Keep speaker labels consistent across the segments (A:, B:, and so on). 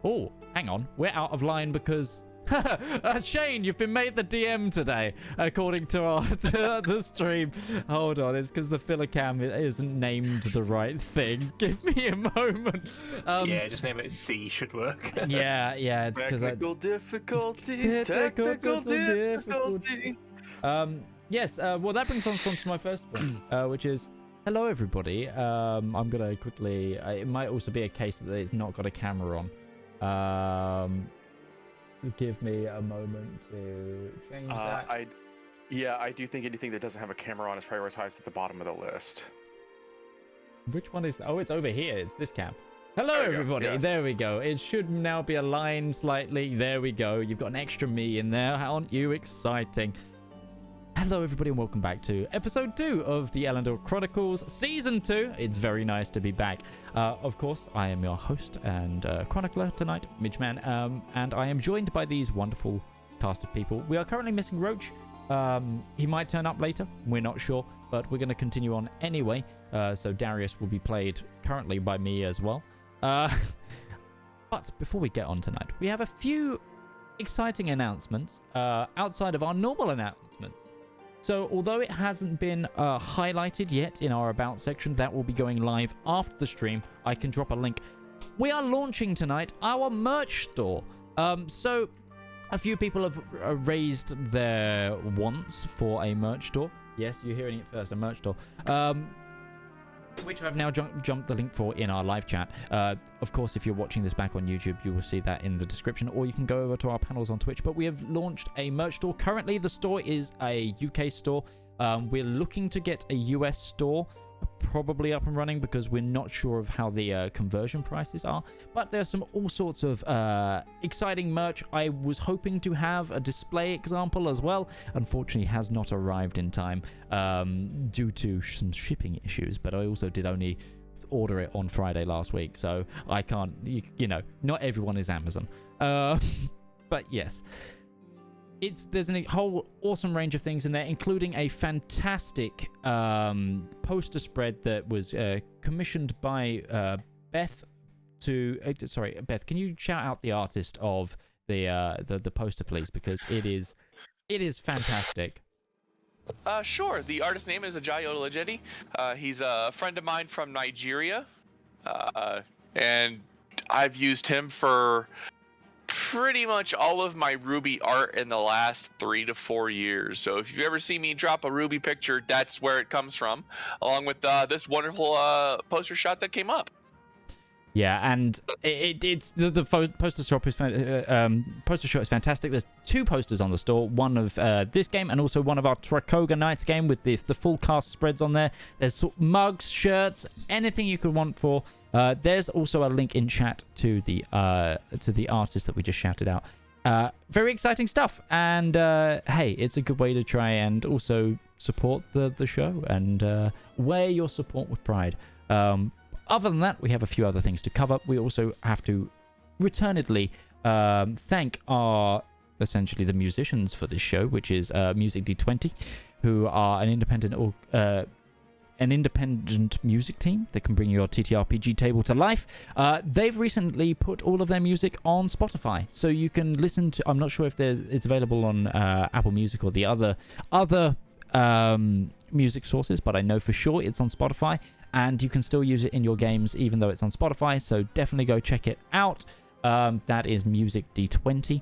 A: Oh, hang on. We're out of line because... Shane, you've been made the DM today, according to the stream. Hold on, it's because the filler cam isn't named the right thing. Give me a moment.
B: Yeah, just name it C should work.
A: yeah, it's because
C: technical difficulties.
A: Yes, well, that brings us on to my first point, which is, hello, everybody. I'm going to quickly... it might also be a case that it's not got a camera on. Give me a moment to change that.
C: I do think anything that doesn't have a camera on is prioritized at the bottom of the list.
A: Which one is that? Oh, it's over here. It's this cam. Hello, everybody.
C: Yes.
A: There we go. It should now be aligned slightly. There we go. You've got an extra me in there. Aren't you exciting? Hello, everybody, and welcome back to episode 2 of the Elendor Chronicles, season 2. It's very nice to be back. Of course, I am your host and chronicler tonight, Midgeman, and I am joined by these wonderful cast of people. We are currently missing Roach. He might turn up later. We're not sure, but we're going to continue on anyway. So Darius will be played currently by me as well. But before we get on tonight, we have a few exciting announcements outside of our normal announcements. So, although it hasn't been highlighted yet in our About section, that will be going live after the stream. I can drop a link. We are launching tonight our merch store. So, a few people have raised their wants for a merch store. Yes, you're hearing it first, a merch store. Which I've now jumped the link for in our live chat. Of course, if you're watching this back on YouTube, you will see that in the description, or you can go over to our panels on Twitch. But we have launched a merch store. Currently, the store is a UK store. We're looking to get a US store probably up and running because we're not sure of how the conversion prices are. But there's some all sorts of exciting merch. I was hoping to have a display example as well. Unfortunately, has not arrived in time due to some shipping issues. But I also did only order it on Friday last week, so I can't, you know, not everyone is Amazon. But yes. There's a whole awesome range of things in there, including a fantastic poster spread that was commissioned by Beth. Beth, can you shout out the artist of the poster, please? Because it is fantastic.
D: Sure. The artist's name is Ajayi Olajedi. He's a friend of mine from Nigeria, and I've used him for pretty much all of my Ruby art in the last 3 to 4 years. So if you ever see me drop a Ruby picture, that's where it comes from, along with this wonderful poster shot that came up.
A: Yeah, and it's the poster shop is poster shot is fantastic. There's 2 posters on the store, one of this game and also one of our Trakoga Knights game with the full cast spreads on there. There's mugs, shirts, anything you could want for. There's also a link in chat to the artist that we just shouted out. Very exciting stuff, and hey, it's a good way to try and also support the show and wear your support with pride. Other than that, we have a few other things to cover. We also have to returnedly thank essentially the musicians for this show, which is Music D20, who are an independent music team that can bring your TTRPG table to life. They've recently put all of their music on Spotify, so you can listen to... I'm not sure if it's available on Apple Music or the other music sources, but I know for sure it's on Spotify, and you can still use it in your games even though it's on Spotify, so definitely go check it out. That is Music D20.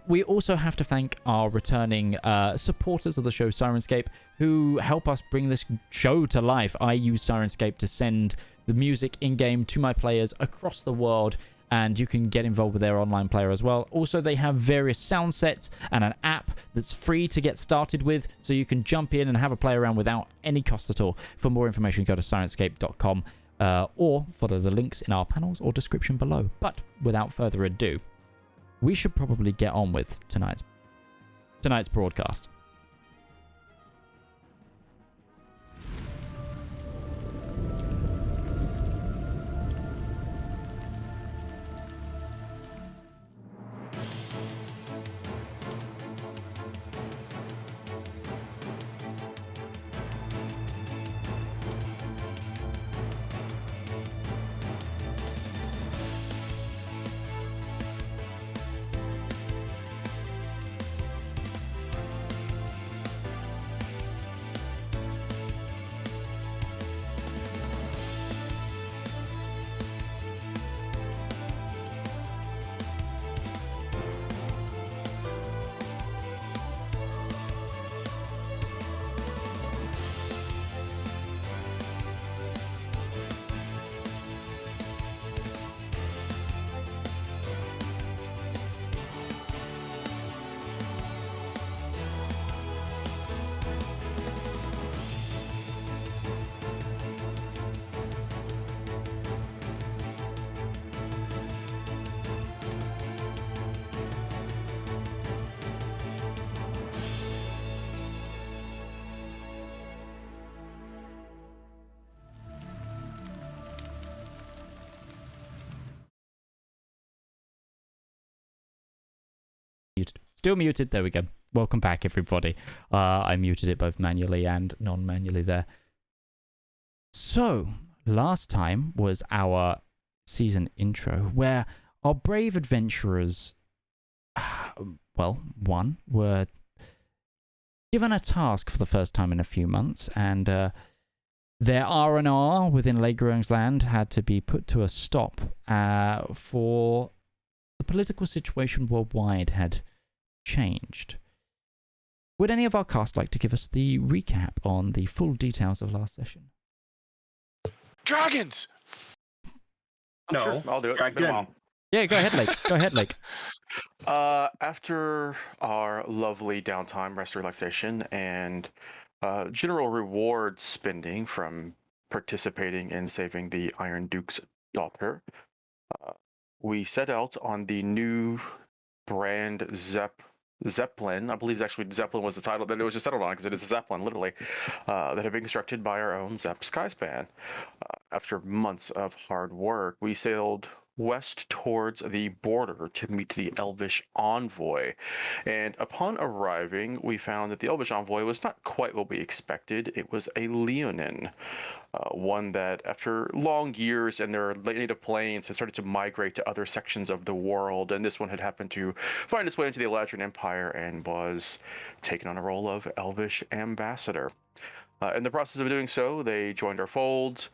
A: We also have to thank our returning supporters of the show, Syrinscape, who help us bring this show to life. I use Syrinscape to send the music in-game to my players across the world, and you can get involved with their online player as well. Also, they have various sound sets and an app that's free to get started with, so you can jump in and have a play around without any cost at all. For more information, go to syrinscape.com or follow the links in our panels or description below. But without further ado, we should probably get on with tonight's broadcast. Muted. Still muted. There we go. Welcome back, everybody. I muted it both manually and non-manually there. So, last time was our season intro, where our brave adventurers, were given a task for the first time in a few months, and their R&R within Legrung's land had to be put to a stop for the political situation worldwide had changed. Would any of our cast like to give us the recap on the full details of last session?
D: Dragons!
B: No,
C: Sure, I'll do it.
B: dragon.
C: Been a while.
A: Yeah, go ahead, Lake. Go ahead, Lake.
C: After our lovely downtime, rest, relaxation, and general reward spending from participating in saving the Iron Duke's daughter, we set out on the new brand Zeppelin. I believe actually Zeppelin was the title that it was just settled on, because it is a Zeppelin, literally, that had been constructed by our own Zepp Skyspan. After months of hard work, we sailed west towards the border to meet the Elvish envoy. And upon arriving, we found that the Elvish envoy was not quite what we expected. It was a Leonin, one that, after long years in their native plains, had started to migrate to other sections of the world. And this one had happened to find its way into the Eladrin Empire and was taken on a role of Elvish ambassador. In the process of doing so, they joined our fold.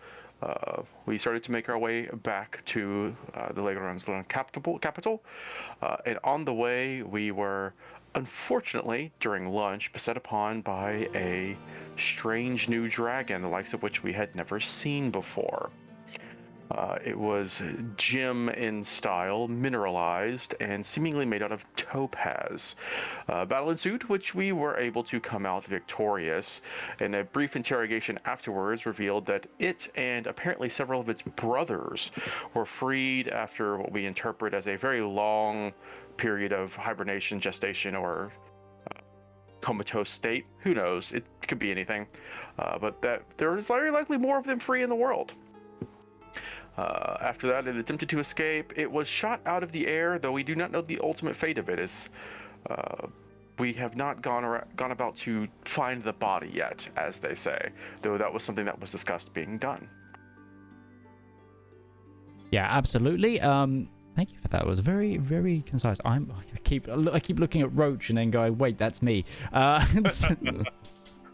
C: We started to make our way back to the Legrung's capital, and on the way we were, unfortunately, during lunch, beset upon by a strange new dragon, the likes of which we had never seen before. It was gem in style, mineralized, and seemingly made out of topaz. Battle ensued, which we were able to come out victorious, and a brief interrogation afterwards revealed that it and apparently several of its brothers were freed after what we interpret as a very long period of hibernation, gestation, or comatose state. Who knows? It could be anything. But that there is very likely more of them free in the world. After that, it attempted to escape. It was shot out of the air, though we do not know the ultimate fate of it, as we have not gone about to find the body yet, as they say, though that was something that was discussed being done.
A: Yeah, absolutely. Thank you for that. It was very, very concise. I keep looking at Roach and then going, wait, that's me. But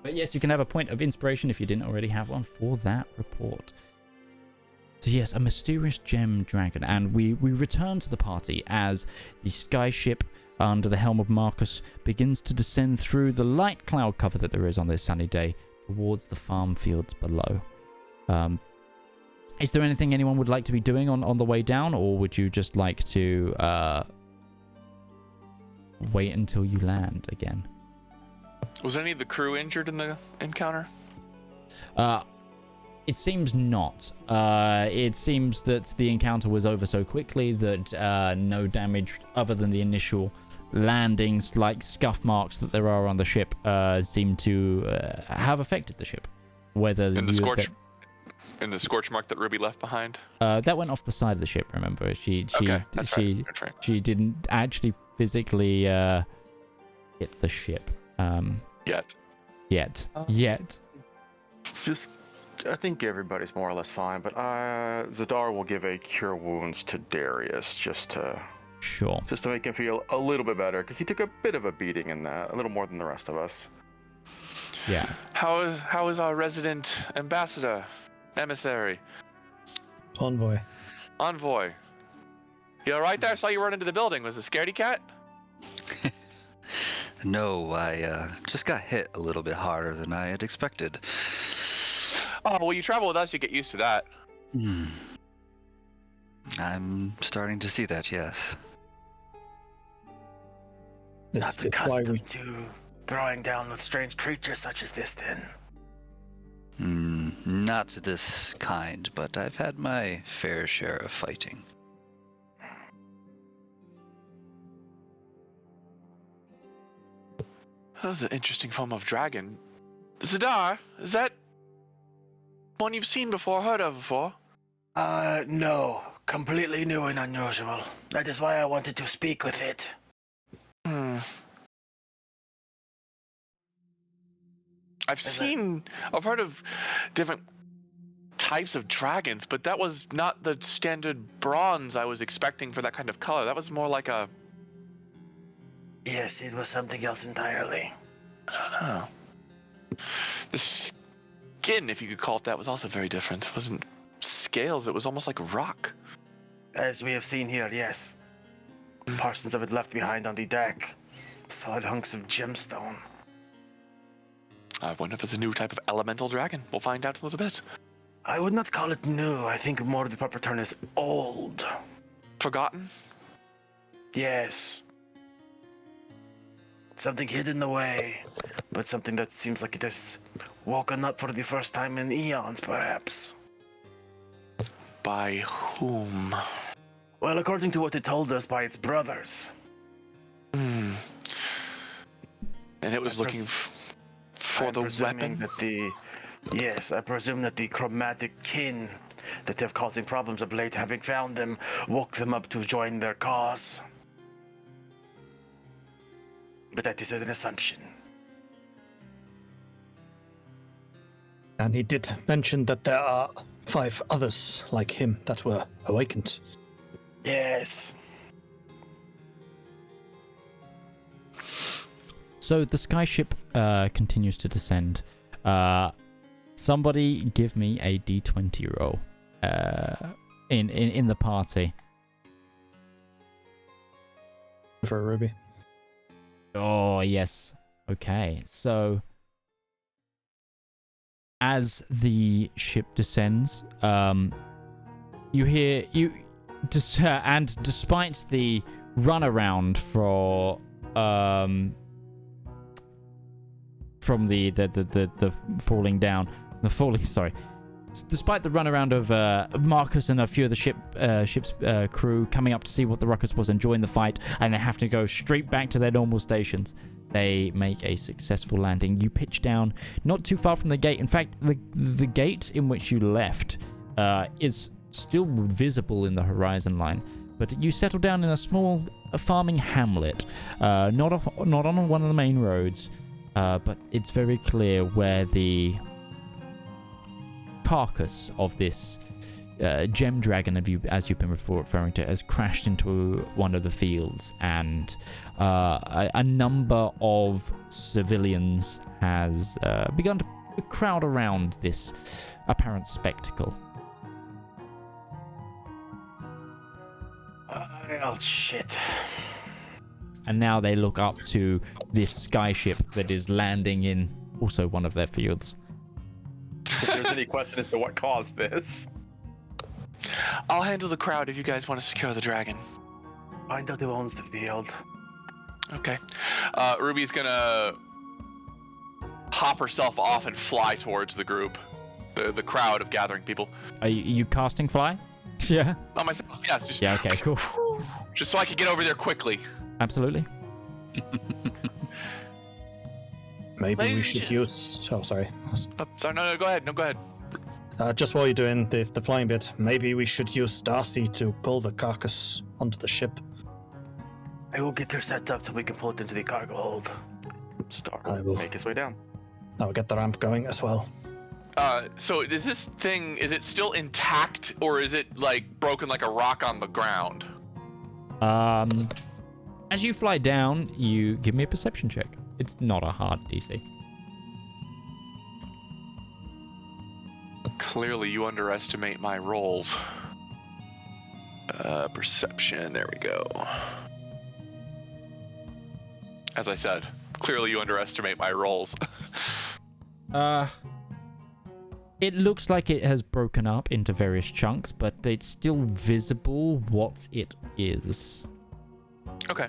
A: yes, you can have a point of inspiration if you didn't already have one for that report. So yes, a mysterious gem dragon, and we return to the party as the sky ship under the helm of Marcus begins to descend through the light cloud cover that there is on this sunny day towards the farm fields below. Is there anything anyone would like to be doing on the way down, or would you just like to wait until you land again?
D: Was any of the crew injured in the encounter?
A: It seems not. It seems that the encounter was over so quickly that no damage other than the initial landings, like scuff marks that there are on the ship, seem to have affected the ship. Whether
D: in the scorch mark that Ruby left behind?
A: That went off the side of the ship, remember? She didn't actually physically hit the ship. Yet.
C: Just, I think everybody's more or less fine, but Zedaar will give a cure wounds to Darius just to make him feel a little bit better, because he took a bit of a beating in that, a little more than the rest of us.
A: Yeah.
D: How is our resident ambassador, emissary,
E: envoy?
D: You all right there? I saw you run into the building. Was it scaredy cat?
F: No, I just got hit a little bit harder than I had expected.
D: Oh, well, you travel with us, you get used to that.
F: I'm starting to see that, yes.
E: Not accustomed
G: to throwing down with strange creatures such as this, then?
F: Not this kind, but I've had my fair share of fighting.
D: That was an interesting form of dragon. Zedaar, is that one you've seen before, heard of before?
G: No. Completely new and unusual. That is why I wanted to speak with it.
D: I've heard of different types of dragons, but that was not the standard bronze I was expecting for that kind of color. That was more like a...
G: Yes, it was something else entirely.
D: I don't know. The skin, if you could call it that, was also very different. It wasn't scales, it was almost like rock.
G: As we have seen here, yes. Portions of it left behind on the deck. Solid hunks of gemstone.
D: I wonder if it's a new type of elemental dragon. We'll find out in a little bit.
G: I would not call it new. I think more of the proper term is old.
D: Forgotten?
G: Yes. Something hidden away, but something that seems like it has woken up for the first time in eons, perhaps.
D: By whom?
G: Well, according to what it told us, by its brothers.
D: And it was looking for the weapon?
G: Yes, I presume that the chromatic kin that have causing problems of late, having found them, woke them up to join their cause. But that is an assumption.
E: And he did mention that there are 5 others like him that were awakened.
G: Yes.
A: So the skyship continues to descend. Somebody give me a d20 roll in the party.
E: For a ruby.
A: Oh, yes. Okay, so as the ship descends, you hear and despite the runaround from the falling down, despite the runaround of Marcus and a few of the ship's crew coming up to see what the ruckus was and join the fight, and they have to go straight back to their normal stations, they make a successful landing. You pitch down not too far from the gate. In fact, the gate in which you left is still visible in the horizon line, but you settle down in a small farming hamlet, not on one of the main roads, but it's very clear where the carcass of this gem dragon, as you've been referring to, has crashed into one of the fields, and a number of civilians has begun to crowd around this apparent spectacle.
G: Well, shit.
A: And now they look up to this skyship that is landing in also one of their fields.
C: If there's any question as to what caused this,
D: I'll handle the crowd if you guys want to secure the dragon.
G: Find out who owns the field.
D: Okay. Ruby's gonna hop herself off and fly towards the group, the crowd of gathering people.
A: Are you casting fly? Yeah.
D: Not myself. Yes. Just,
A: Yeah. Okay. Cool.
D: Just so I can get over there quickly.
A: Absolutely.
E: Maybe
D: Ladies
E: we
D: and
E: should
D: gen-
E: use... Oh, sorry.
D: Oh, sorry. No. Go ahead. No. Go ahead.
E: Just while you're doing the flying bit, maybe we should use Darcy to pull the carcass onto the ship.
G: I will get her set up so we can pull it into the cargo hold.
C: Star
E: I will.
C: make his way down.
E: I'll get the ramp going as well.
D: So is this thing? Is it still intact, or is it like broken like a rock on the ground?
A: As you fly down, you give me a perception check. It's not a hard DC.
D: Clearly, you underestimate my rolls. Perception. There we go. As I said, clearly you underestimate my rolls.
A: It looks like it has broken up into various chunks, but it's still visible what it is.
D: Okay.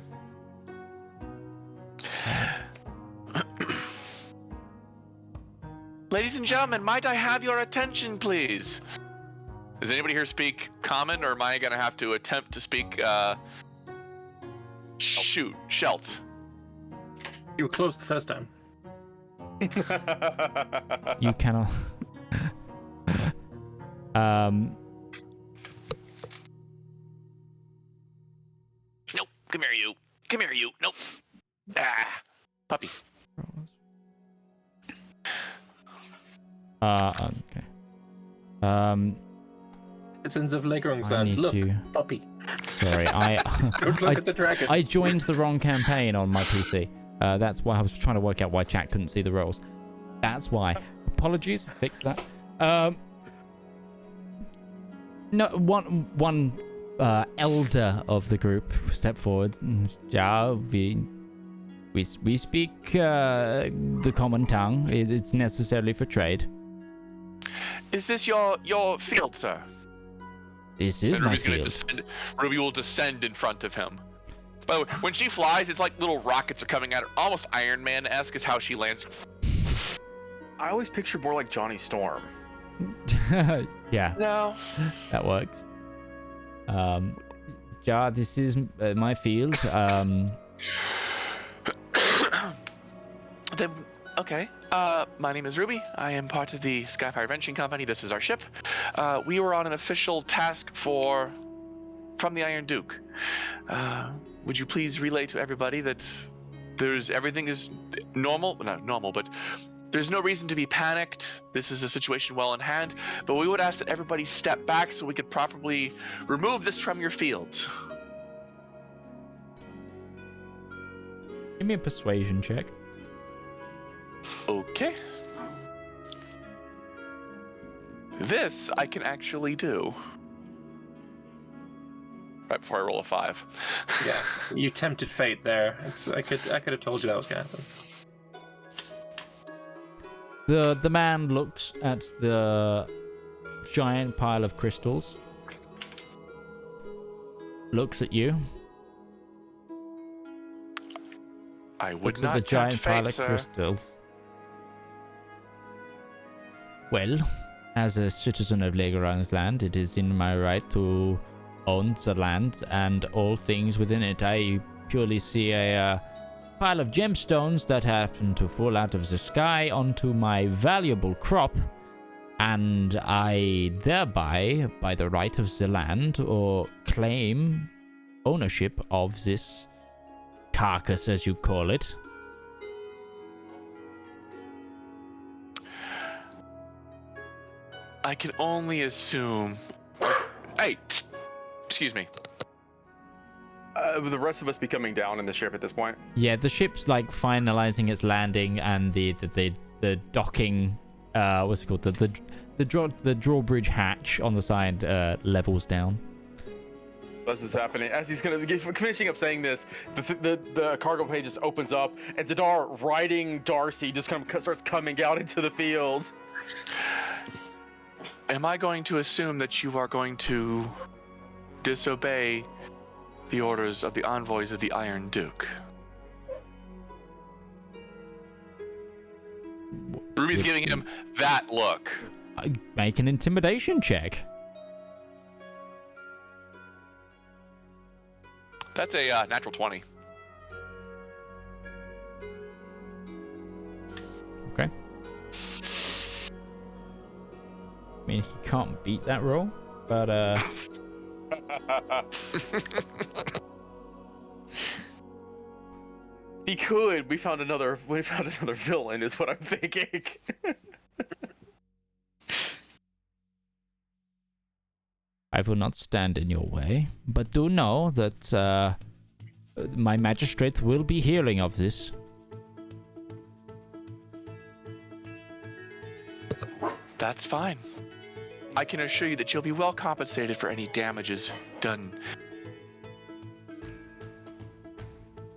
D: Ladies and gentlemen, might I have your attention, please? Does anybody here speak Common, or am I gonna have to attempt to speak, Shelt?
B: You were close the first time.
A: You cannot.
D: Nope. Come here, you. Come here, you. Nope. Puppy.
A: Okay.
B: Citizens of
A: I
B: Legrungsland,
A: need
B: look,
A: to.
B: puppy.
A: Sorry,
B: Don't look at the dragon.
A: I joined the wrong campaign on my PC. That's why I was trying to work out why chat couldn't see the rolls. That's why. Apologies, fix that. No, one elder of the group stepped forward. Yeah, we speak the common tongue. It's necessarily for trade.
D: Is this your field, sir?
A: This is
D: And
A: my
D: Ruby's gonna
A: field.
D: Ruby will descend in front of him. By the way, when she flies, it's like little rockets are coming at her. Almost Iron Man-esque is how she lands.
C: I always pictured more like Johnny Storm.
A: Yeah,
D: No.
A: that works. Yeah, this is my field.
D: Then, okay. My name is Ruby. I am part of the Skyfire Wrenching Company. This is our ship. We were on an official task from the Iron Duke. Would you please relay to everybody that everything is normal? Not normal, but there's no reason to be panicked. This is a situation well in hand, but we would ask that everybody step back so we could properly remove this from your fields.
A: Give me a persuasion check.
D: Okay. This I can actually do. Right before I roll a 5.
B: Yeah, you tempted fate there. I could have told you that was gonna happen.
A: The man looks at the giant pile of crystals. Looks at you.
D: I would
A: Looks
D: not
A: at the giant
D: tempt
A: pile
D: fate,
A: of
D: sir.
A: crystals. Well, as a citizen of Legrungsland, it is in my right to own the land and all things within it. I purely see a pile of gemstones that happen to fall out of the sky onto my valuable crop, and I thereby, by the right of the land, or claim ownership of this carcass, as you call it.
D: I can only assume. Hey, excuse me.
C: The rest of us be coming down in the ship at this point.
A: Yeah, the ship's like finalizing its landing, and the docking, what's it called? The drawbridge hatch on the side levels down.
C: This is happening. As he's finishing up saying this, the cargo page just opens up, and Zedaar, riding Darcy, just starts coming out into the field.
D: Am I going to assume that you are going to disobey the orders of the envoys of the Iron Duke? Ruby's giving him that look.
A: Make an intimidation check.
D: That's a natural 20.
A: Okay. I mean, he can't beat that roll, but
C: He could. We found another villain, is what I'm thinking.
A: I will not stand in your way. But do know that my magistrate will be hearing of this.
D: That's fine. I can assure you that you'll be well compensated for any damages done.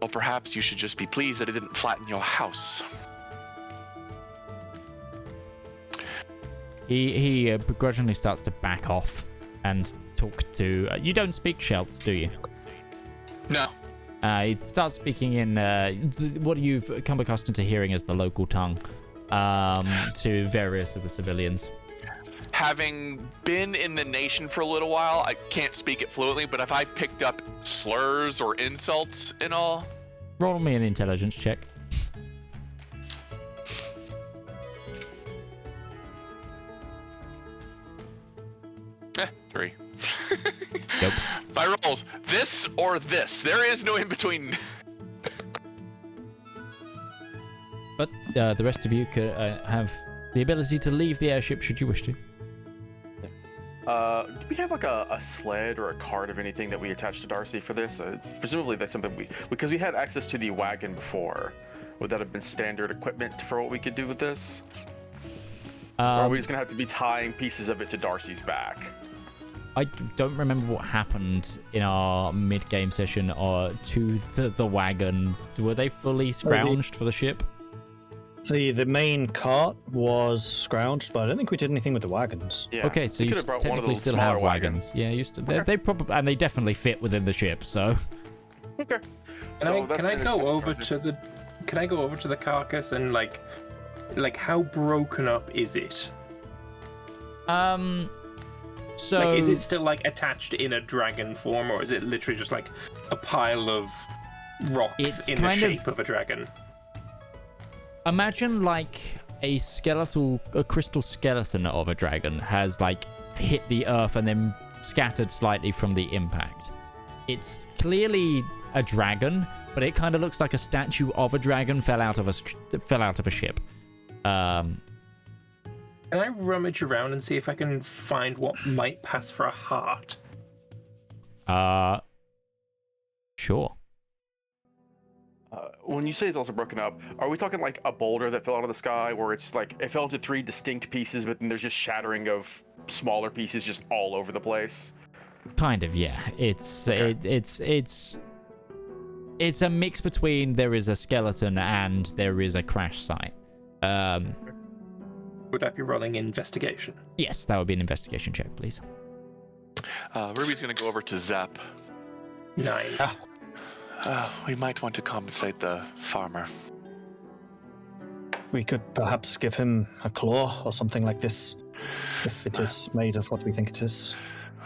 D: Or perhaps you should just be pleased that it didn't flatten your house.
A: He begrudgingly starts to back off and talk to... you don't speak Shelts, do you?
D: No.
A: He starts speaking in what you've come accustomed to hearing as the local tongue to various of the civilians.
D: Having been in the nation for a little while, I can't speak it fluently, but if I picked up slurs or insults and all...
A: Roll me an intelligence check.
D: 3.
A: Yep.
D: My rolls, this or this. There is no in between.
A: But the rest of you could have the ability to leave the airship should you wish to.
C: Do we have like a sled or a cart of anything that we attach to Darcy for this? Presumably that's something because we had access to the wagon before. Would that have been standard equipment for what we could do with this? Or are we just gonna have to be tying pieces of it to Darcy's back?
A: I don't remember what happened in our mid-game session or to the wagons. Were they fully scrounged for the ship?
E: The main cart was scrounged, but I don't think we did anything with the wagons.
C: Yeah.
A: Okay, so
C: we
A: you
C: could have brought one of
A: technically
C: those
A: still have
C: smaller
A: wagons. Yeah, you still. They probably and they definitely fit within the ship. So.
C: Okay.
B: Can I go over to the? Can I go over to the carcass and like how broken up is it?
A: So.
B: Like, is it still like attached in a dragon form, or is it literally just like a pile of rocks in the shape of a dragon?
A: Imagine like a crystal skeleton of a dragon has like hit the earth and then scattered slightly from the impact. It's clearly a dragon, but it kind of looks like a statue of a dragon fell out of a ship.
B: Can I rummage around and see if I can find what might pass for a heart?
A: Sure.
C: When you say it's also broken up, are we talking like a boulder that fell out of the sky where it's like it fell into 3 distinct pieces, but then there's just shattering of smaller pieces just all over the place?
A: Kind of, yeah. It's a mix between there is a skeleton and there is a crash site.
B: Would I be rolling investigation?
A: Yes, that would be an investigation check, please.
D: Ruby's gonna go over to Zap.
B: 9.
D: We might want to compensate the farmer.
E: We could perhaps give him a claw or something like this, if it is made of what we think it is.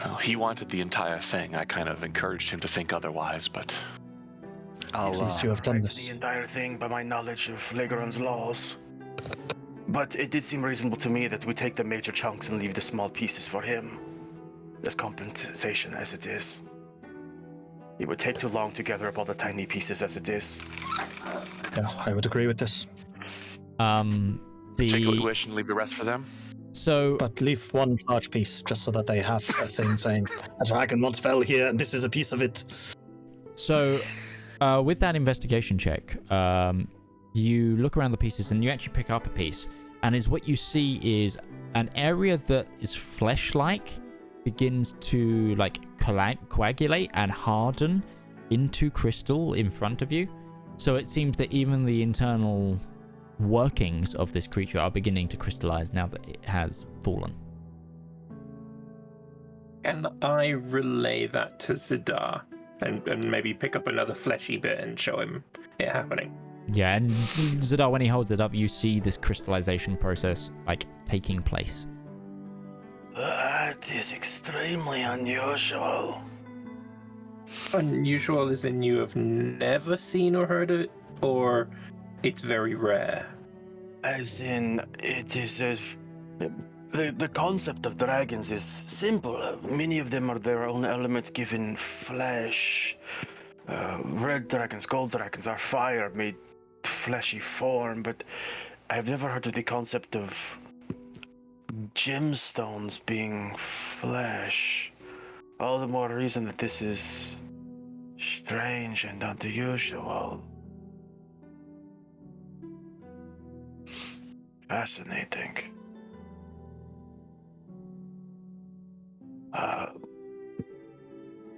D: Well, he wanted the entire thing. I kind of encouraged him to think otherwise, but
E: At least you have done
G: Correct
E: this.
G: The entire thing by my knowledge of Legoron's laws. But it did seem reasonable to me that we take the major chunks and leave the small pieces for him. As compensation as it is. It would take too long to gather up all the tiny pieces as it is.
E: Yeah, I would agree with this.
D: take what you wish and leave the rest for them.
A: So,
E: But leave one large piece just so that they have a thing saying, a dragon once fell here and this is a piece of it.
A: So, with that investigation check, you look around the pieces and you actually pick up a piece. And what you see is an area that is flesh-like begins to like coagulate and harden into crystal in front of you. So it seems that even the internal workings of this creature are beginning to crystallize now that it has fallen.
B: Can I relay that to Zedaar and maybe pick up another fleshy bit and show him it happening?
A: Yeah, and Zedaar, when he holds it up, you see this crystallization process like taking place.
G: That is extremely unusual.
B: Unusual as in you have never seen or heard it, or it's very rare?
G: As in, it is the concept of dragons is simple. Many of them are their own element given flesh. Red dragons, gold dragons are fire made fleshy form, but I've never heard of the concept of gemstones being flesh. All the more reason that this is strange and unusual. Fascinating.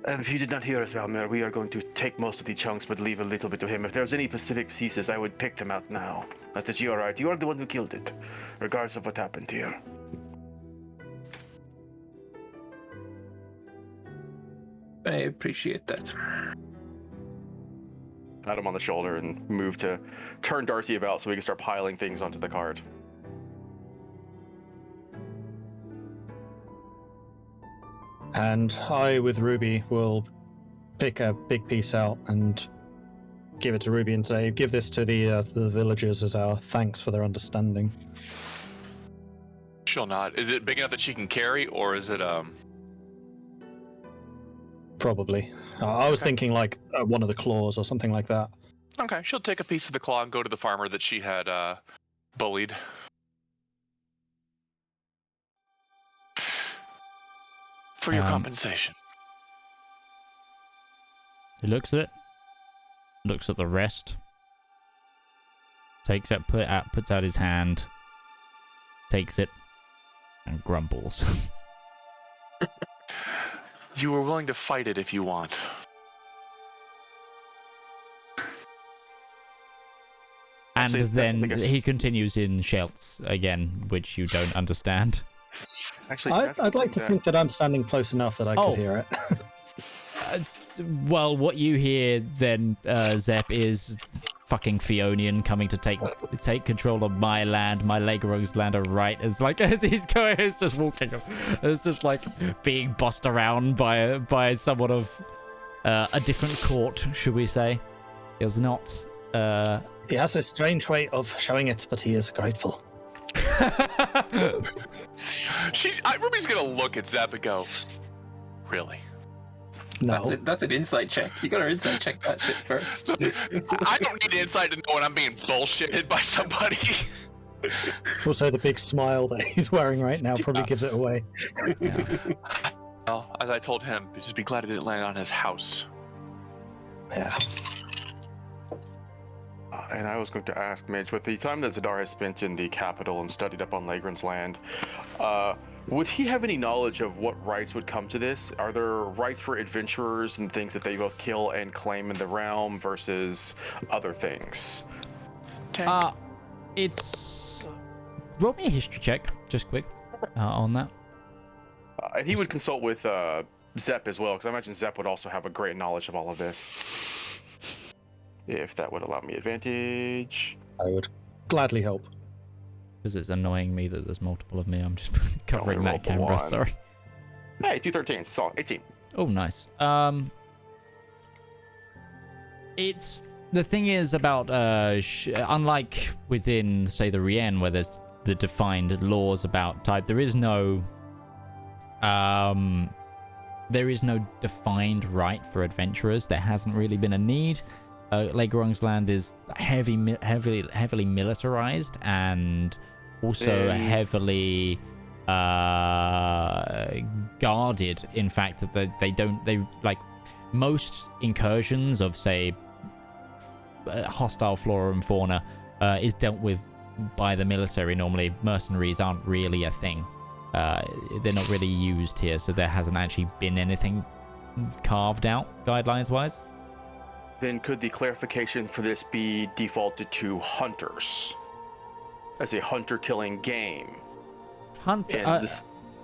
G: And if you did not hear us, Valmir, we are going to take most of the chunks but leave a little bit to him. If there's any specific pieces, I would pick them out now. That is your right. You are the one who killed it, regardless of what happened here.
B: I appreciate that.
C: Pat him on the shoulder and move to turn Darcy about so we can start piling things onto the cart.
E: And I, with Ruby, will pick a big piece out and give it to Ruby and say, give this to the villagers as our thanks for their understanding.
D: She'll nod. Is it big enough that she can carry, or is it
E: Probably. I was thinking like one of the claws or something like that.
D: Okay, she'll take a piece of the claw and go to the farmer that she had bullied. For your compensation.
A: He looks at it. Looks at the rest. Takes it, puts out his hand. Takes it. And grumbles.
D: You were willing to fight it if you want.
A: And
C: Actually,
A: then he continues in Shelts again, which you don't understand.
C: Actually,
E: I'd like to think that I'm standing close enough that I could hear it.
A: Well, what you hear then, Zep, is fucking Fionian coming to take control of my land. My Legrog's land are right. It's like as he's going, it's just walking. It's just like being bossed around by someone of a different court, should we say? It's not.
E: He has a strange way of showing it, but he is grateful.
D: Ruby's gonna look at Zep and go, really?
E: No.
B: That's an insight check. You gotta insight check that shit first.
D: I don't need insight to know when I'm being bullshitted by somebody.
E: Also, the big smile that he's wearing right now probably gives it away.
A: Yeah.
D: Well, as I told him, just be glad it didn't land on his house.
E: Yeah.
C: And I was going to ask Midge, with the time that Zedaar has spent in the capital and studied up on Lagran's land, would he have any knowledge of what rights would come to this? Are there rights for adventurers and things that they both kill and claim in the realm versus other things?
A: It's... Roll me a history check, just quick, on that.
C: And he would consult with Zep as well, because I imagine Zep would also have a great knowledge of all of this. If that would allow me advantage.
E: I would gladly help.
A: Because it's annoying me that there's multiple of me. I'm just covering that camera,
C: one.
A: sorry.
C: Hey, 213, so 18.
A: Oh, nice. It's... The thing is about, unlike within, say, the Rien, where there's the defined laws about type, there is no defined right for adventurers. There hasn't really been a need. Legrong's land is heavily militarized and also heavily guarded. In fact, that they like most incursions of, say, hostile flora and fauna is dealt with by the military. Normally, mercenaries aren't really a thing. They're not really used here, so there hasn't actually been anything carved out guidelines-wise.
C: Then could the clarification for this be defaulted to hunters? As a hunter killing game. And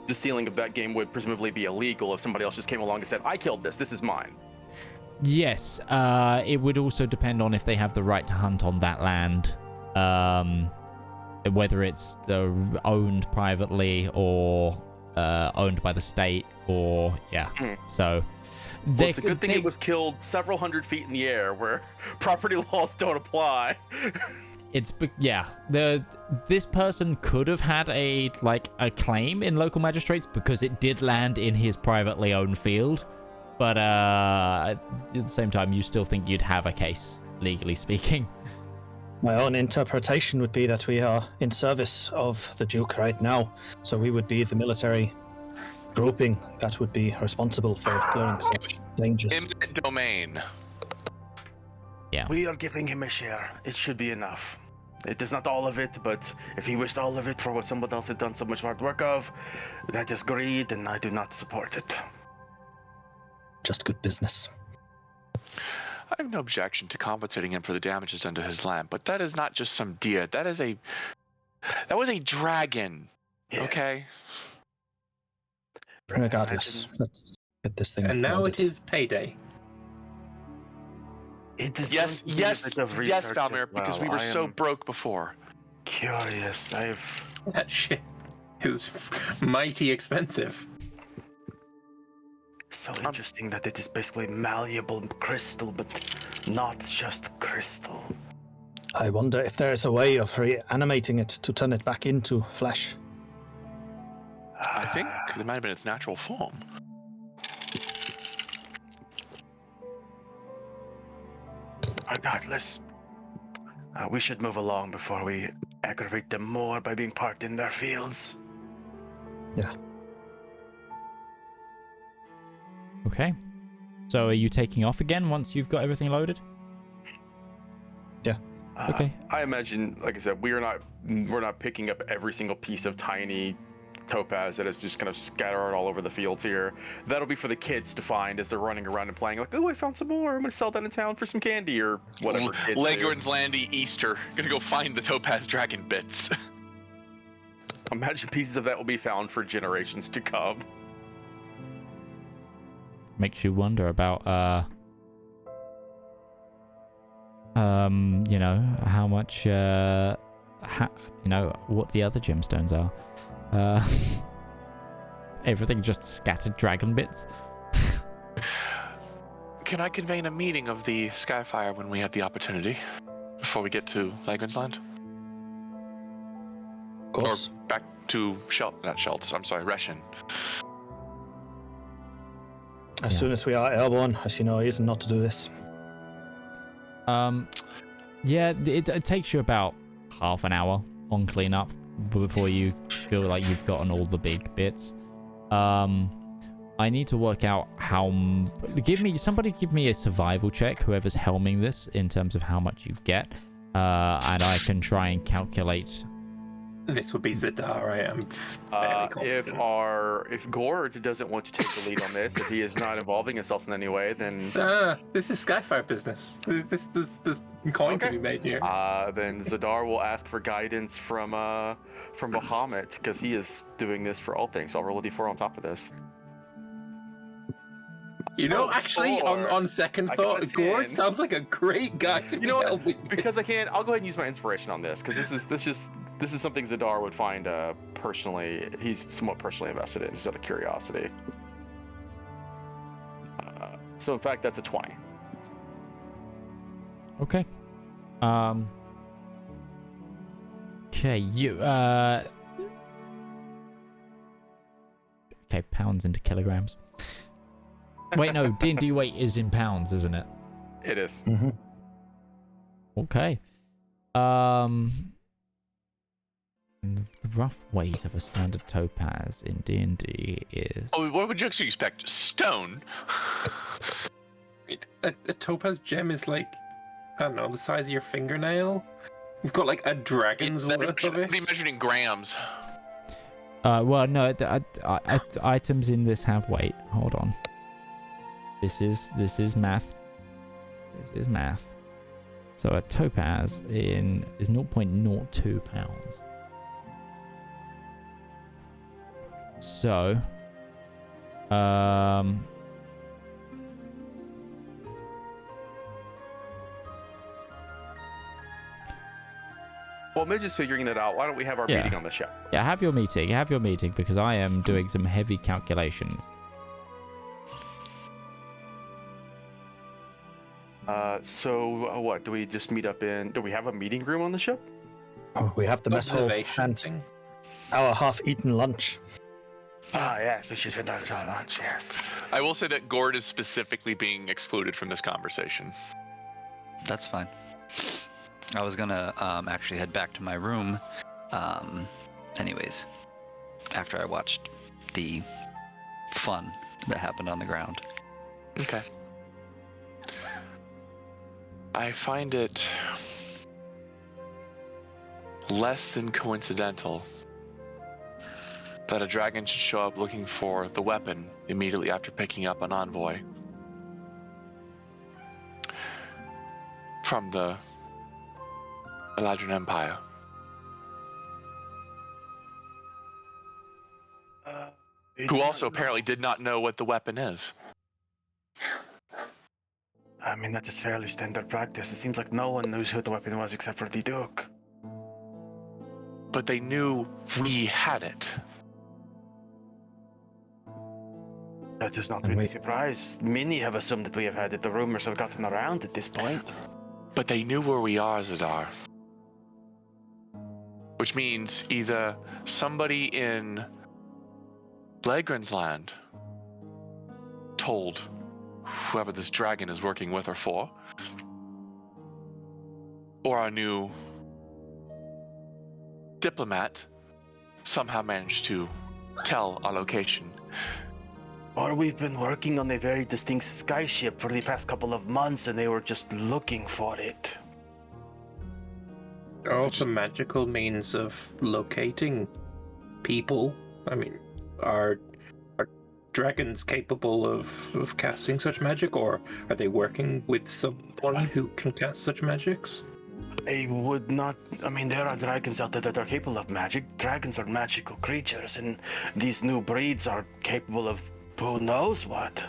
C: the stealing of that game would presumably be illegal if somebody else just came along and said, I killed this is mine.
A: Yes, it would also depend on if they have the right to hunt on that land. Whether it's owned privately or owned by the state or, so...
C: Well, it's a good thing it was killed several hundred feet in the air where property laws don't apply.
A: This person could have had a claim in local magistrates because it did land in his privately owned field, but at the same time you still think you'd have a case, legally speaking.
E: My own interpretation would be that we are in service of the Duke right now, so we would be the military grouping that would be responsible for clearing such dangers.
D: Eminent domain.
A: Yeah.
G: We are giving him a share. It should be enough. It is not all of it, but if he wished all of it for what someone else had done so much hard work of, that is greed, and I do not support it.
E: Just good business.
D: I have no objection to compensating him for the damages done to his land, but that is not just some deer. That was a dragon.
G: Yes.
D: Okay?
E: Regardless, let's get this thing.
B: And now
E: loaded.
B: it is payday.
G: It is
D: Yes, Valmir, because we were so broke before.
G: Curious.
B: That shit is mighty expensive.
G: So interesting that it is basically malleable crystal, but not just crystal.
E: I wonder if there is a way of reanimating it to turn it back into flesh.
D: I think it might have been its natural form.
G: Regardless, We should move along before we aggravate them more by being parked in their fields.
E: Yeah.
A: Okay. So are you taking off again once you've got everything loaded?
E: Yeah.
A: Okay.
C: I imagine, like I said, we're not picking up every single piece of tiny topaz that is just kind of scattered all over the fields here. That'll be for the kids to find as they're running around and playing. Like, oh, I found some more. I'm gonna sell that in town for some candy or whatever.
D: Leghorn's Landy Easter. Gonna go find the topaz dragon bits.
C: Imagine pieces of that will be found for generations to come.
A: Makes you wonder about you know, how much you know, what the other gemstones are. Everything just scattered dragon bits.
D: Can I convene a meeting of the Skyfire when we have the opportunity before we get to Leghorn's Land?
E: Of course.
D: Or back to Rechin.
E: As soon as we are airborne, I see no reason not to do this.
A: Yeah, it takes you about half an hour on cleanup before you feel like you've gotten all the big bits. I need to work out how. Somebody give me a survival check, whoever's helming this, in terms of how much you get, and I can try and calculate.
B: This would be Zedaar, right? I'm fairly confident.
C: If Gourd doesn't want to take the lead on this, if he is not involving himself in any way, then
B: this is Skyfire business. This coin to be made here.
C: Then Zedaar will ask for guidance from Bahamut, because he is doing this for all things. So I'll roll a d4 on top of this.
B: You know, actually, on second thought, Gourd sounds like a great guy to be helping.
C: Because I'll go ahead and use my inspiration on this, because this is something Zedaar would find personally. He's somewhat personally invested in, just out of curiosity. So in fact, that's a 20.
A: Okay. Okay, you okay, pounds into kilograms. Wait, no, D&D weight is in pounds, isn't it?
C: It is.
E: Mm-hmm.
A: Okay. The rough weight of a standard topaz in D&D is...
D: Oh, what would you actually expect? Stone?
B: A topaz gem is like, I don't know, the size of your fingernail? We've got like a dragon's worth of it.
D: They measured in grams.
A: Well, no, items in this have weight. Hold on. This is math. This is math. So a topaz is 0.02 pounds. So,
C: Well, Midge is figuring that out. Why don't we have our meeting on the ship?
A: Yeah, have your meeting, because I am doing some heavy calculations.
C: So what? Do we just meet up in? Do we have a meeting room on the ship?
E: Oh, we have the mess hall and our half-eaten lunch.
G: Ah, yes, we should finish our lunch, yes.
D: I will say that Gourd is specifically being excluded from this conversation.
F: That's fine. I was gonna actually head back to my room, anyways, after I watched the fun that happened on the ground.
D: Okay. I find it less than coincidental that a dragon should show up looking for the weapon immediately after picking up an envoy from the Eladrin Empire. Who also apparently did not know what the weapon is.
G: I mean, that is fairly standard practice. It seems like no one knows who the weapon was except for the Duke.
D: But they knew we had it.
G: That is not really a surprise. Many have assumed that we have had it. The rumors have gotten around at this point.
D: But they knew where we are, Zedaar. Which means either somebody in Leghorn's Land told whoever this dragon is working with or for, or our new diplomat somehow managed to tell our location.
G: Or we've been working on a very distinct skyship for the past couple of months and they were just looking for it.
B: There are also magical means of locating people. I mean, are dragons capable of casting such magic, or are they working with someone who can cast such magics?
G: I would not. I mean, there are dragons out there that are capable of magic. Dragons are magical creatures, and these new breeds are capable of who knows what.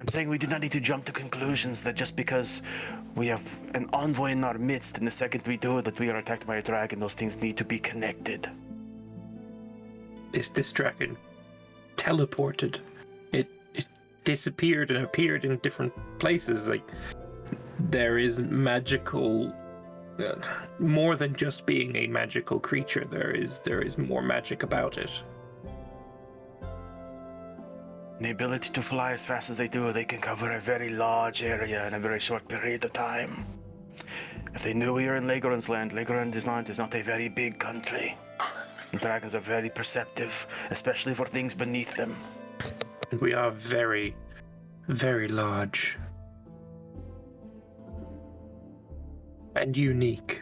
G: I'm saying we do not need to jump to conclusions that just because we have an envoy in our midst, and the second we do that we are attacked by a dragon, those things need to be connected.
B: Is this dragon teleported? It disappeared and appeared in different places. Like, there is magical, more than just being a magical creature. There is more magic about it.
G: The ability to fly as fast as they do, they can cover a very large area in a very short period of time. If they knew we were in Legoland's land, Legoland is not a very big country. And dragons are very perceptive, especially for things beneath them.
B: And we are very, very large. And unique.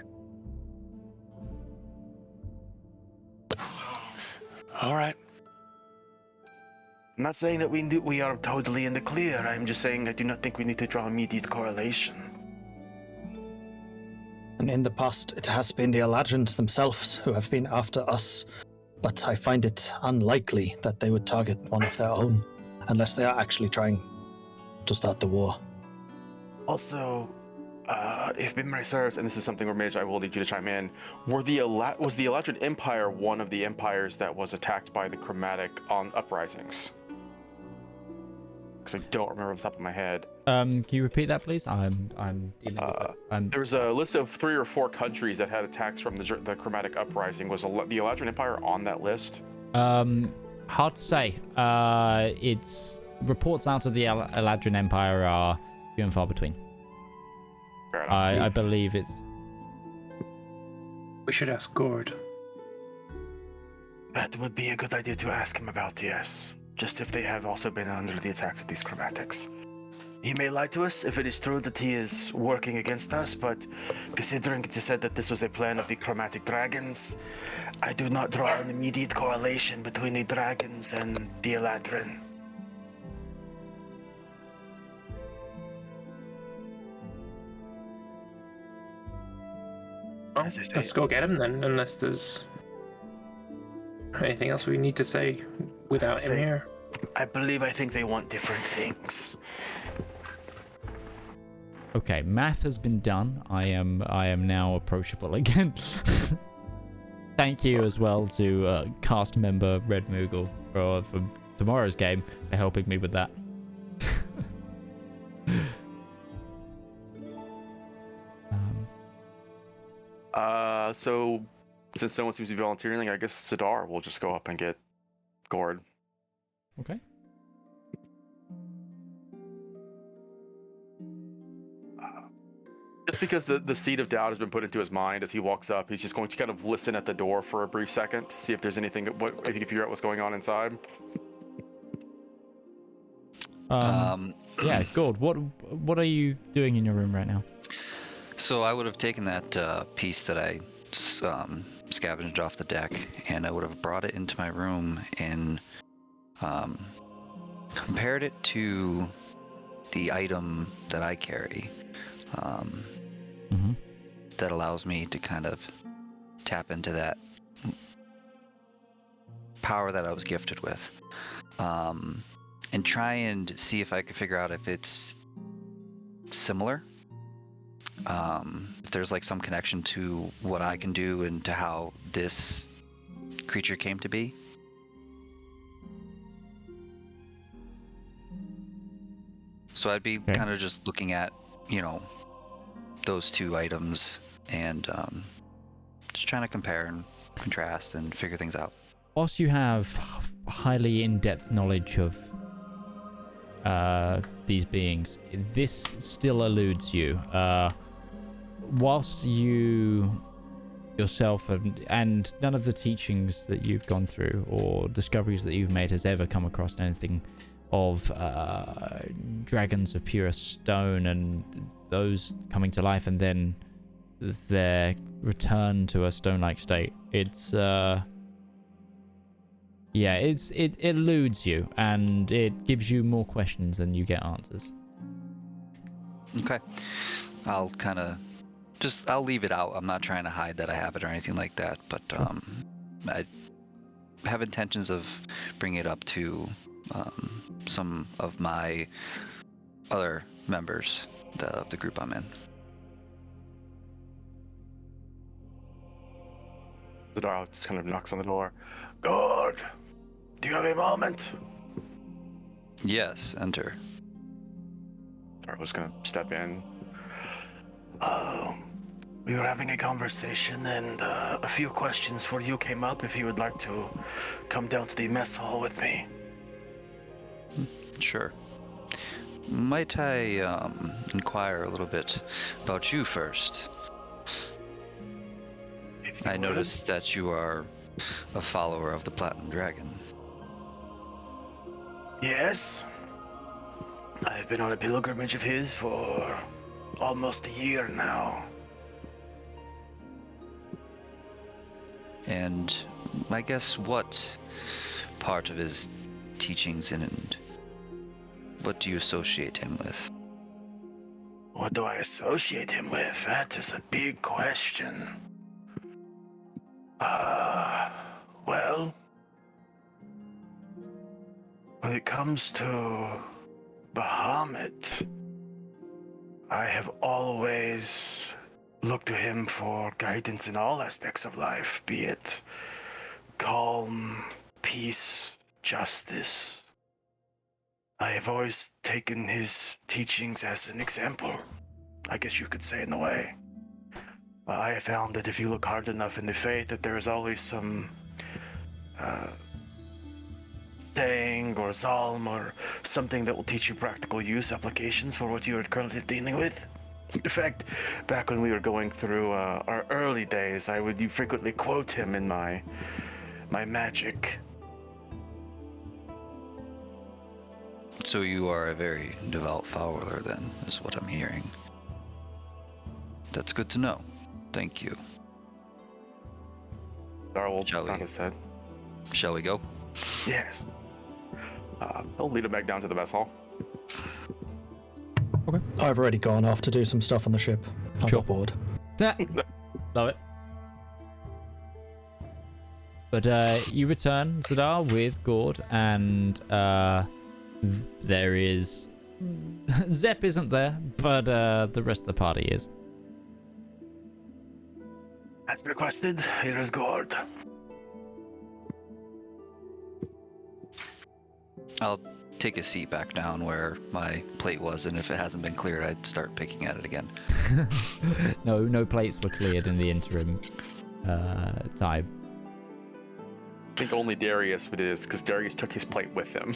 D: All right.
G: I'm not saying that we are totally in the clear. I'm just saying I do not think we need to draw immediate correlation.
E: And in the past, it has been the Eladrins themselves who have been after us, but I find it unlikely that they would target one of their own, unless they are actually trying to start the war.
G: Also, if memory serves, and this is something where Mage, I will need you to chime in, was the Eladrin Empire one of the empires that was attacked by the Chromatic on uprisings? Because I don't remember off the top of my head.
A: Can you repeat that, please? I'm dealing with it.
C: There's a list of 3 or 4 countries that had attacks from the Chromatic uprising. Was the Eladrin Empire on that list?
A: Hard to say. It's reports out of the Eladrin Empire are few and far between.
C: Fair enough.
A: I believe it's.
B: We should ask Gourd.
G: That would be a good idea to ask him about, yes. Just if they have also been under the attacks of these chromatics. He may lie to us if it is true that he is working against us, but considering it is said that this was a plan of the chromatic dragons, I do not draw an immediate correlation between the dragons and the Eladrin.
B: Well, let's go get him then, unless there's anything else we need to say without him here.
G: I think they want different things.
A: Okay, math has been done. I am now approachable again. Thank you as well to cast member Red Moogle for tomorrow's game for helping me with that.
C: So since no one seems to be volunteering, I guess Zedaar will just go up and get Gourd.
A: Okay.
C: Just because the seed of doubt has been put into his mind as he walks up, he's just going to kind of listen at the door for a brief second to see if there's anything, I think, figure out what's going on inside.
A: Yeah, Gourd, what are you doing in your room right now?
F: So I would have taken that piece that I scavenged off the deck, and I would have brought it into my room and compared it to the item that I carry. That allows me to kind of tap into that power that I was gifted with, and try and see if I could figure out if it's similar. If there's like some connection to what I can do and to how this creature came to be. So I'd be kind of just looking at, those two items and just trying to compare and contrast and figure things out.
A: Whilst you have highly in-depth knowledge of these beings, this still eludes you. Whilst you yourself and none of the teachings that you've gone through or discoveries that you've made has ever come across anything of dragons of pure stone and those coming to life and then their return to a stone-like state. It's it eludes you and it gives you more questions than you get answers.
F: Okay. I'll kind of I'll leave it out. I'm not trying to hide that I have it or anything like that, but I have intentions of bringing it up to some of my other members of the group I'm in.
C: Zedaar just kind of knocks on the door.
G: Gourd, do you have a moment?
F: Yes, enter.
C: Zedaar was gonna step in.
G: We were having a conversation and a few questions for you came up if you would like to come down to the mess hall with me.
F: Sure. Might I inquire a little bit about you first? I noticed that you are a follower of the Platinum Dragon.
G: Yes. I've been on a pilgrimage of his for almost a year now.
F: And I guess what part of his teachings and what do you associate him with?
G: What do I associate him with? That is a big question. Well, when it comes to Bahamut, I have always looked to him for guidance in all aspects of life, be it calm, peace, justice. I have always taken his teachings as an example, I guess you could say in a way. I have found that if you look hard enough in the faith, that there is always some saying or psalm or something that will teach you practical use applications for what you are currently dealing with. In fact, back when we were going through our early days, I would frequently quote him in my magic.
F: So you are a very devout follower then, is what I'm hearing. That's good to know. Thank you.
C: Zedaar will
F: Shall
C: nod
F: we?
C: his head.
F: Shall we go?
G: Yes.
C: He'll lead him back down to the mess hall.
E: I've already gone off to do some stuff on the ship. I
A: Sure.
E: got bored.
A: Love it. But you return, Zedaar, with Gourd, and there is... Zep isn't there, but the rest of the party is.
G: As requested, here is Gourd.
F: I'll take a seat back down where my plate was, and if it hasn't been cleared, I'd start picking at it again.
A: No plates were cleared in the interim time.
C: I think only Darius would is because Darius took his plate with him.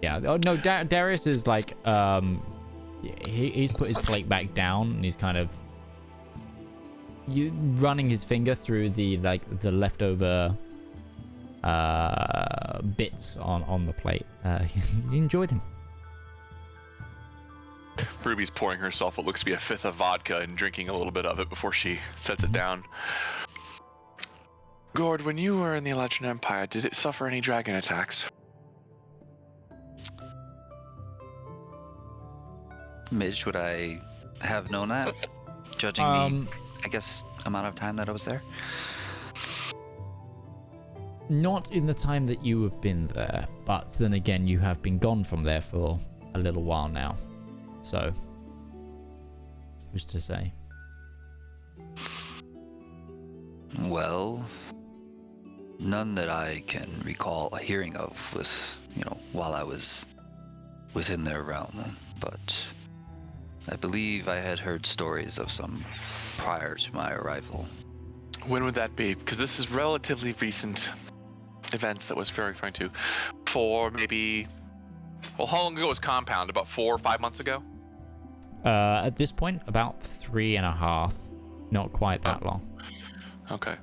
A: Yeah. Oh no, Darius is like he's put his plate back down and he's kind of running his finger through the leftover bits on the plate. He enjoyed him.
D: Ruby's pouring herself what looks to be a fifth of vodka and drinking a little bit of it before she sets it down. Gourd, when you were in the Electron Empire, did it suffer any dragon attacks?
F: Midge, would I have known that? Judging the, I guess, amount of time that I was there?
A: Not in the time that you have been there, but then again, you have been gone from there for a little while now. So, who's to say?
F: Well, none that I can recall hearing of with, while I was within their realm, but I believe I had heard stories of some prior to my arrival.
D: When would that be? Because this is relatively recent events that was referring to. 4, maybe Well, how long ago was Compound? About 4 or 5 months ago?
A: At this point, about 3.5. Not quite that long.
D: Okay.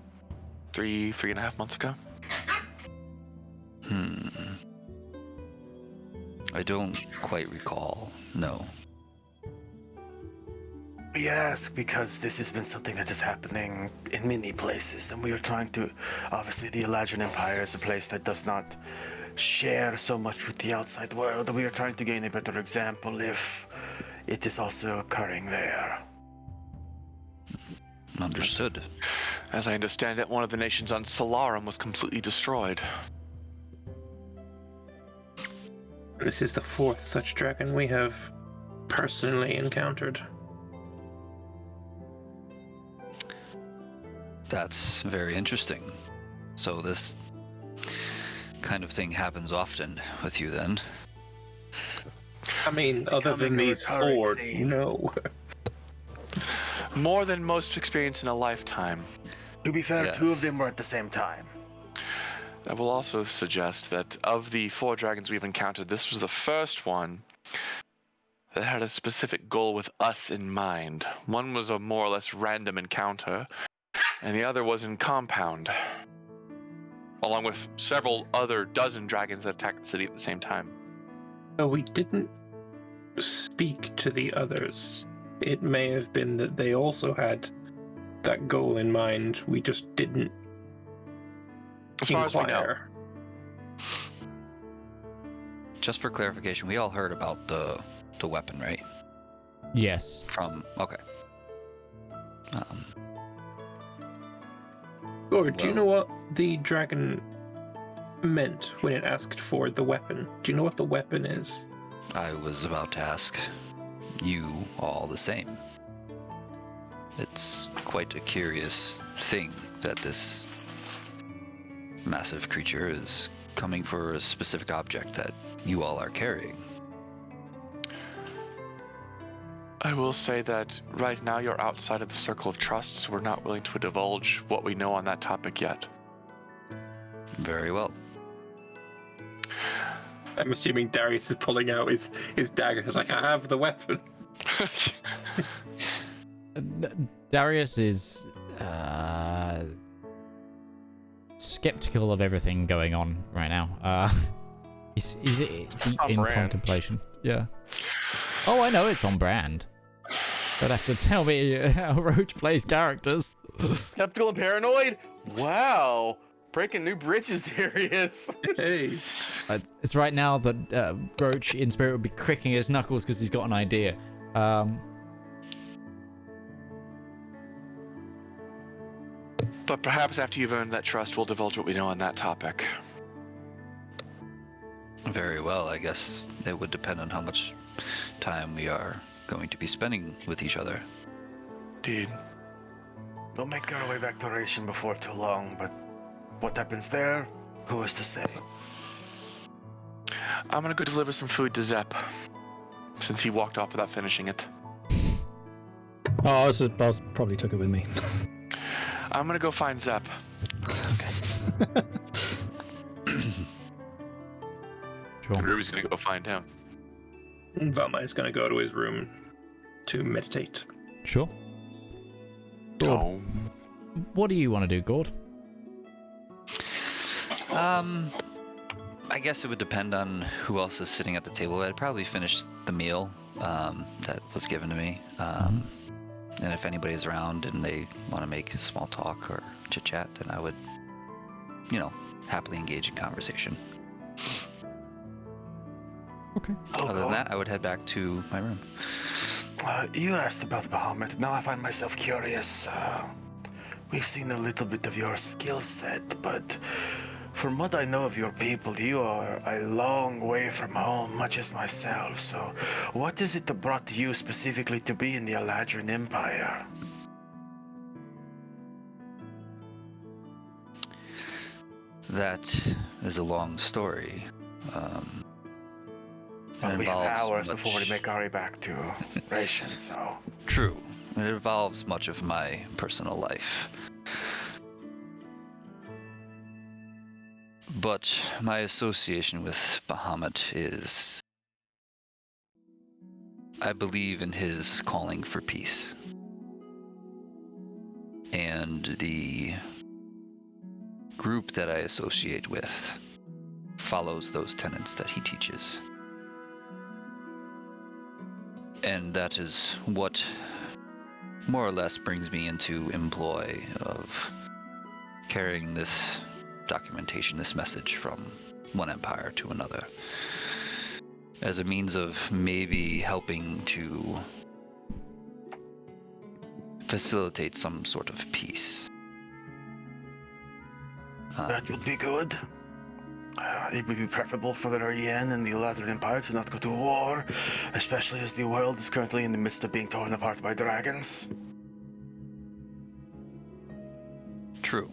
D: 3.5 months ago?
F: I don't quite recall. No.
G: We ask because this has been something that is happening in many places, and we are trying to. Obviously, the Eladrin Empire is a place that does not share so much with the outside world. We are trying to gain a better example if it is also occurring there.
F: Understood.
D: As I understand it, one of the nations on Solarum was completely destroyed.
B: This is the 4th such dragon we have personally encountered.
F: That's very interesting. So this kind of thing happens often with you then?
B: I mean, other than these 4, no.
D: More than most experience in a lifetime.
G: To be fair,
F: Yes.
G: 2 of them were at the same time.
D: I will also suggest that of the 4 dragons we've encountered, this was the first one that had a specific goal with us in mind. One was a more or less random encounter, and the other was in Compound, along with several other dozen dragons that attacked the city at the same time.
B: But we didn't speak to the others. It may have been that they also had that goal in mind. We just didn't
D: As far as we know.
B: inquire.
F: Just for clarification, we all heard about the weapon, right?
A: Yes.
F: Okay.
B: Gourd, do you know what the dragon meant when it asked for the weapon? Do you know what the weapon is?
F: I was about to ask you all the same. It's quite a curious thing that this massive creature is coming for a specific object that you all are carrying.
D: I will say that right now you're outside of the circle of trust, so we're not willing to divulge what we know on that topic yet.
F: Very well.
B: I'm assuming Darius is pulling out his dagger. He's like, I have the weapon.
A: Darius is skeptical of everything going on right now. He's deep in
C: brand.
A: contemplation. Yeah. Oh, I know it's on brand. Don't have to tell me how Roach plays characters.
C: Skeptical and paranoid? Wow. Breaking new bridges here he is.
B: Hey.
A: It's right now that Roach in spirit would be cricking his knuckles because he's got an idea.
D: But perhaps after you've earned that trust, we'll divulge what we know on that topic.
F: Very well. I guess it would depend on how much time we are going to be spending with each other.
D: Indeed.
G: We'll make our way back to Rechin before too long, but what happens there, who is to say?
D: I'm gonna go deliver some food to Zep, since he walked off without finishing it.
E: Oh, I probably took it with me.
D: I'm gonna go find Zep.
A: Sure.
D: Ruby's gonna go find him.
B: Velma is going to go to his room to meditate.
A: Sure. Gourd.
D: Oh.
A: What do you want to do, Gourd?
F: I guess it would depend on who else is sitting at the table. I'd probably finish the meal that was given to me. And if anybody's around and they want to make small talk or chit-chat, then I would, happily engage in conversation.
A: Okay.
F: Other than that, I would head back to my room.
G: You asked about Bahamut. Now I find myself curious. We've seen a little bit of your skill set, but from what I know of your people, you are a long way from home, much as myself. So, what is it that brought you specifically to be in the Eladrin Empire?
F: That is a long story. It
G: We have
F: involves
G: hours before we
F: much-
G: make our way back to Rechin, so...
F: True. It involves much of my personal life. But my association with Bahamut is I believe in his calling for peace. And the group that I associate with follows those tenets that he teaches. And that is what more or less brings me into employ of carrying this documentation, this message from one empire to another, as a means of maybe helping to facilitate some sort of peace.
G: That would be good. It would be preferable for the Rechin and the Lateran Empire to not go to war, especially as the world is currently in the midst of being torn apart by dragons.
F: True.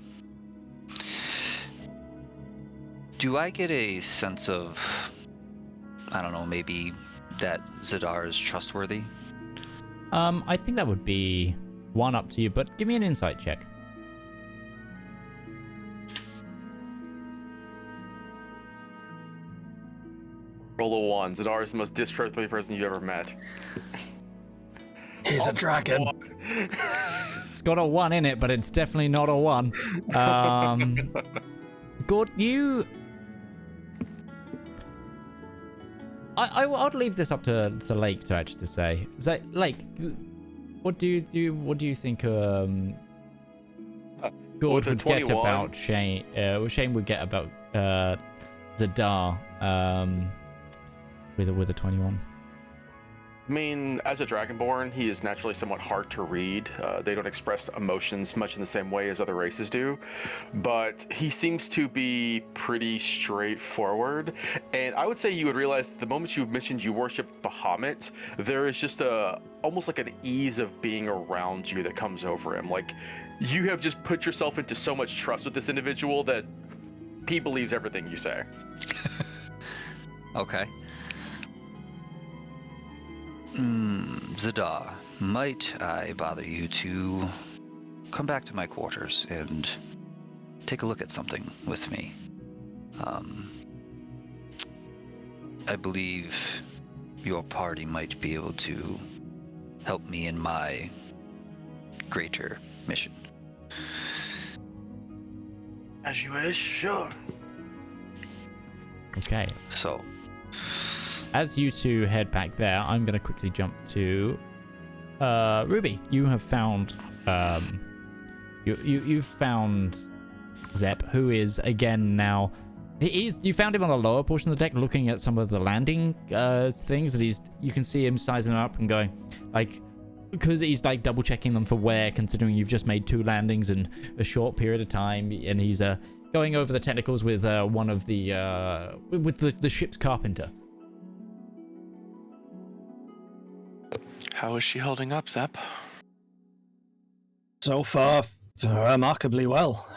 F: Do I get a sense of, I don't know, maybe that Zedaar is trustworthy?
A: I think that would be one up to you, but give me an insight check.
C: Roll a 1. Zedaar is the most distrustworthy person you've ever met.
E: He's a dragon.
A: It's got a 1 in it, but it's definitely not a 1. Gourd, you... I'd leave this up to Lake to actually say. So, Lake, what do you think Gourd would get about Shane? Shane would get about Zedaar with a 21.
C: I mean, as a Dragonborn, he is naturally somewhat hard to read. They don't express emotions much in the same way as other races do, but he seems to be pretty straightforward. And I would say you would realize that the moment you mentioned you worship Bahamut, there is just almost like an ease of being around you that comes over him. Like, you have just put yourself into so much trust with this individual that he believes everything you say.
F: Okay. Zedaar, might I bother you to come back to my quarters and take a look at something with me? I believe your party might be able to help me in my greater mission.
G: As you wish, sure.
A: Okay.
F: So,
A: as you two head back there, I'm going to quickly jump to Ruby. You have found you've found Zep, who is again now. You found him on the lower portion of the deck, looking at some of the landing things, and you can see him sizing them up and going, like, because he's like double checking them for wear, considering you've just made 2 landings in a short period of time, and he's going over the technicals with one of the with the ship's carpenter.
D: How is she holding up, Zep?
E: So far, remarkably well.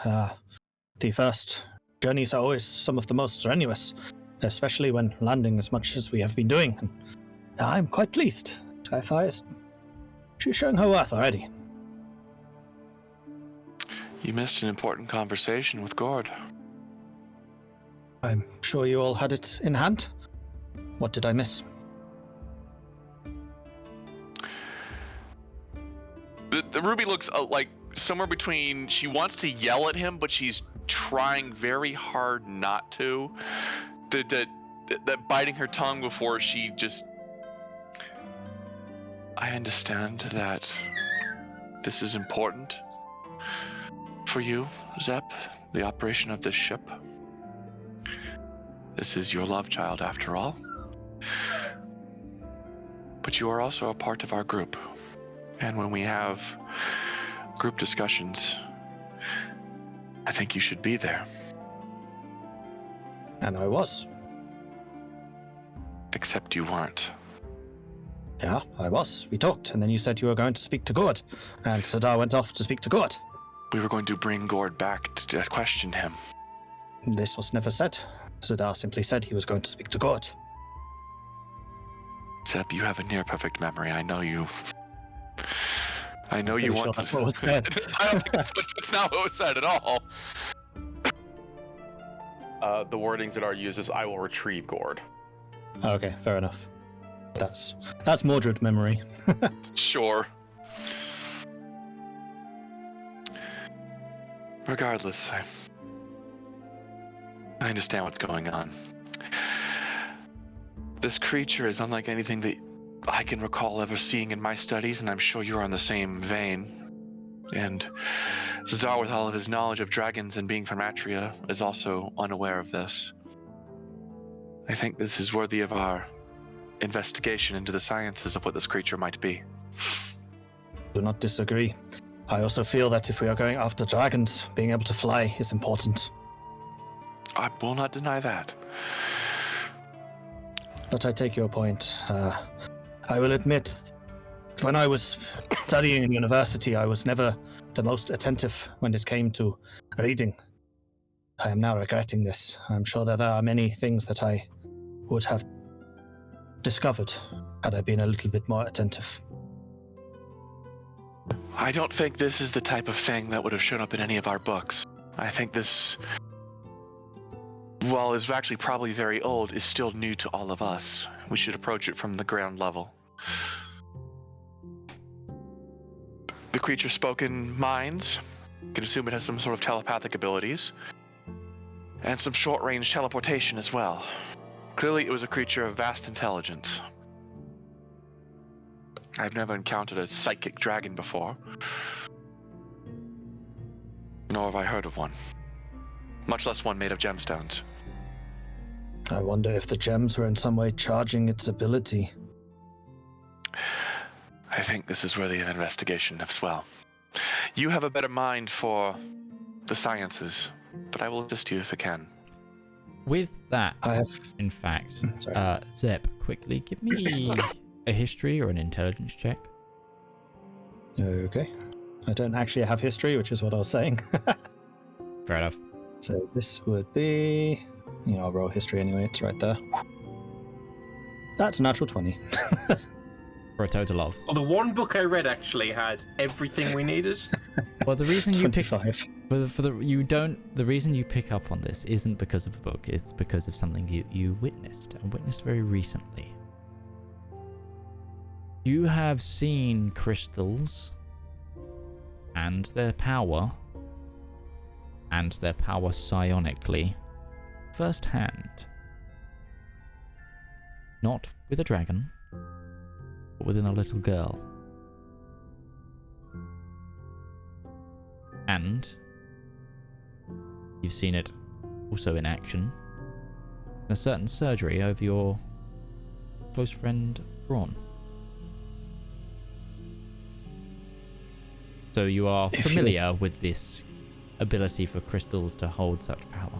E: The first journeys are always some of the most strenuous, especially when landing as much as we have been doing. And I'm quite pleased. Skyfire, she's showing her worth already.
D: You missed an important conversation with Gourd.
E: I'm sure you all had it in hand. What did I miss?
D: The Ruby looks like somewhere between, she wants to yell at him, but she's trying very hard not to. That biting her tongue before she just... I understand that this is important for you, Zep, the operation of this ship. This is your love child, after all. But you are also a part of our group. And when we have group discussions, I think you should be there.
E: And I was.
D: Except you weren't.
E: Yeah, I was. We talked, and then you said you were going to speak to Gourd, and Zedaar went off to speak to Gourd.
D: We were going to bring Gourd back to question him.
E: This was never said. Zedaar simply said he was going to speak to Gourd.
D: Zep, you have a near-perfect memory. I know you. I know you want
E: sure that's what was said.
D: I don't think that's not what was said at all.
C: The wordings that are used is, I will retrieve Gourd.
E: Okay, fair enough. That's Mordred memory.
D: Sure. Regardless, I understand what's going on. This creature is unlike anything that I can recall ever seeing in my studies, and I'm sure you're on the same vein. And Zedaar, with all of his knowledge of dragons and being from Atria, is also unaware of this. I think this is worthy of our investigation into the sciences of what this creature might be.
E: Do not disagree. I also feel that if we are going after dragons, being able to fly is important.
D: I will not deny that.
E: But I take your point. I will admit, when I was studying in university, I was never the most attentive when it came to reading. I am now regretting this. I'm sure that there are many things that I would have discovered had I been a little bit more attentive.
D: I don't think this is the type of thing that would have shown up in any of our books. I think this, while is actually probably very old, is still new to all of us. We should approach it from the ground level. The creature spoke in minds. You can assume it has some sort of telepathic abilities. And some short-range teleportation as well. Clearly it was a creature of vast intelligence. I've never encountered a psychic dragon before. Nor have I heard of one. Much less one made of gemstones.
E: I wonder if the gems were in some way charging its ability.
D: I think this is worthy of investigation as well. You have a better mind for the sciences, but I will assist you if I can.
A: With that,
E: I have...
A: in fact,
E: Sorry.
A: Zeb, quickly give me a history or an intelligence check.
E: Okay. I don't actually have history, which is what I was saying.
A: Fair enough.
E: So this would be... Yeah, I'll roll history anyway, it's right there. That's a natural 20.
A: For a total of.
B: Well, the one book I read actually had everything we needed.
A: Well, the reason you pick
E: 25.
A: the reason you pick up on this isn't because of a book. It's because of something you witnessed and witnessed very recently. You have seen crystals and their power psionically firsthand. Not with a dragon, but within a little girl. And you've seen it also in action in a certain surgery over your close friend Braun. So you are familiar with this ability for crystals to hold such power.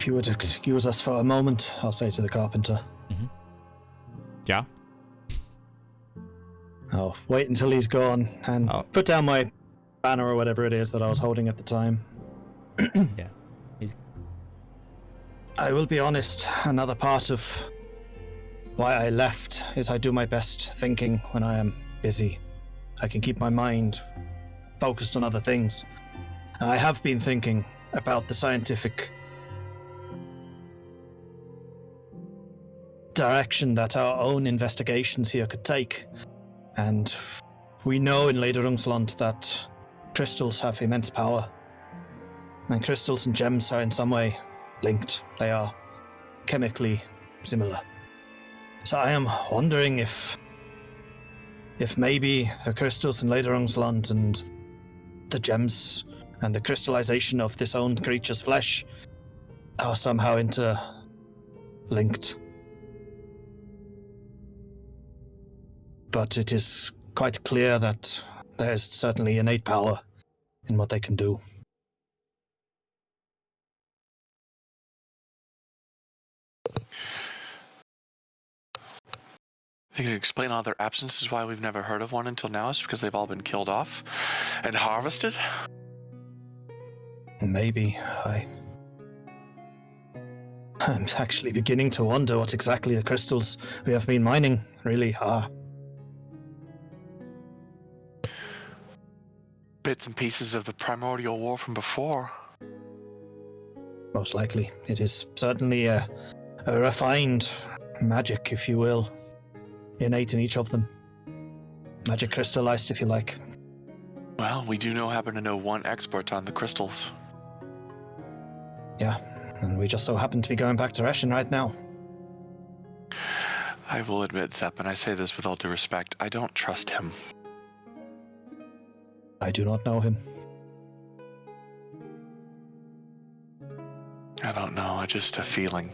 E: If you would excuse us for a moment, I'll say to the carpenter.
A: Mm-hmm. Yeah?
E: I'll wait until he's gone and put down my banner or whatever it is that I was holding at the time.
A: Yeah.
E: I will be honest, another part of why I left is I do my best thinking when I am busy. I can keep my mind focused on other things. And I have been thinking about the scientific direction that our own investigations here could take. And we know in Lederungsland that crystals have immense power. And crystals and gems are in some way linked. They are chemically similar. So I am wondering if maybe the crystals in Lederungsland and the gems and the crystallization of this own creature's flesh are somehow interlinked. But it is quite clear that there is certainly innate power in what they can do.
D: You can explain all their absences why we've never heard of one until now is because they've all been killed off and harvested?
E: Maybe. I'm actually beginning to wonder what exactly the crystals we have been mining really are.
D: Bits and pieces of the primordial war from before.
E: Most likely. It is certainly a refined magic, if you will, innate in each of them. Magic crystallized, if you like.
D: Well, we do happen to know one expert on the crystals.
E: Yeah, and we just so happen to be going back to Rechin right now.
D: I will admit, Zep, and I say this with all due respect, I don't trust him.
E: I do not know him.
D: I don't know, it's just a feeling.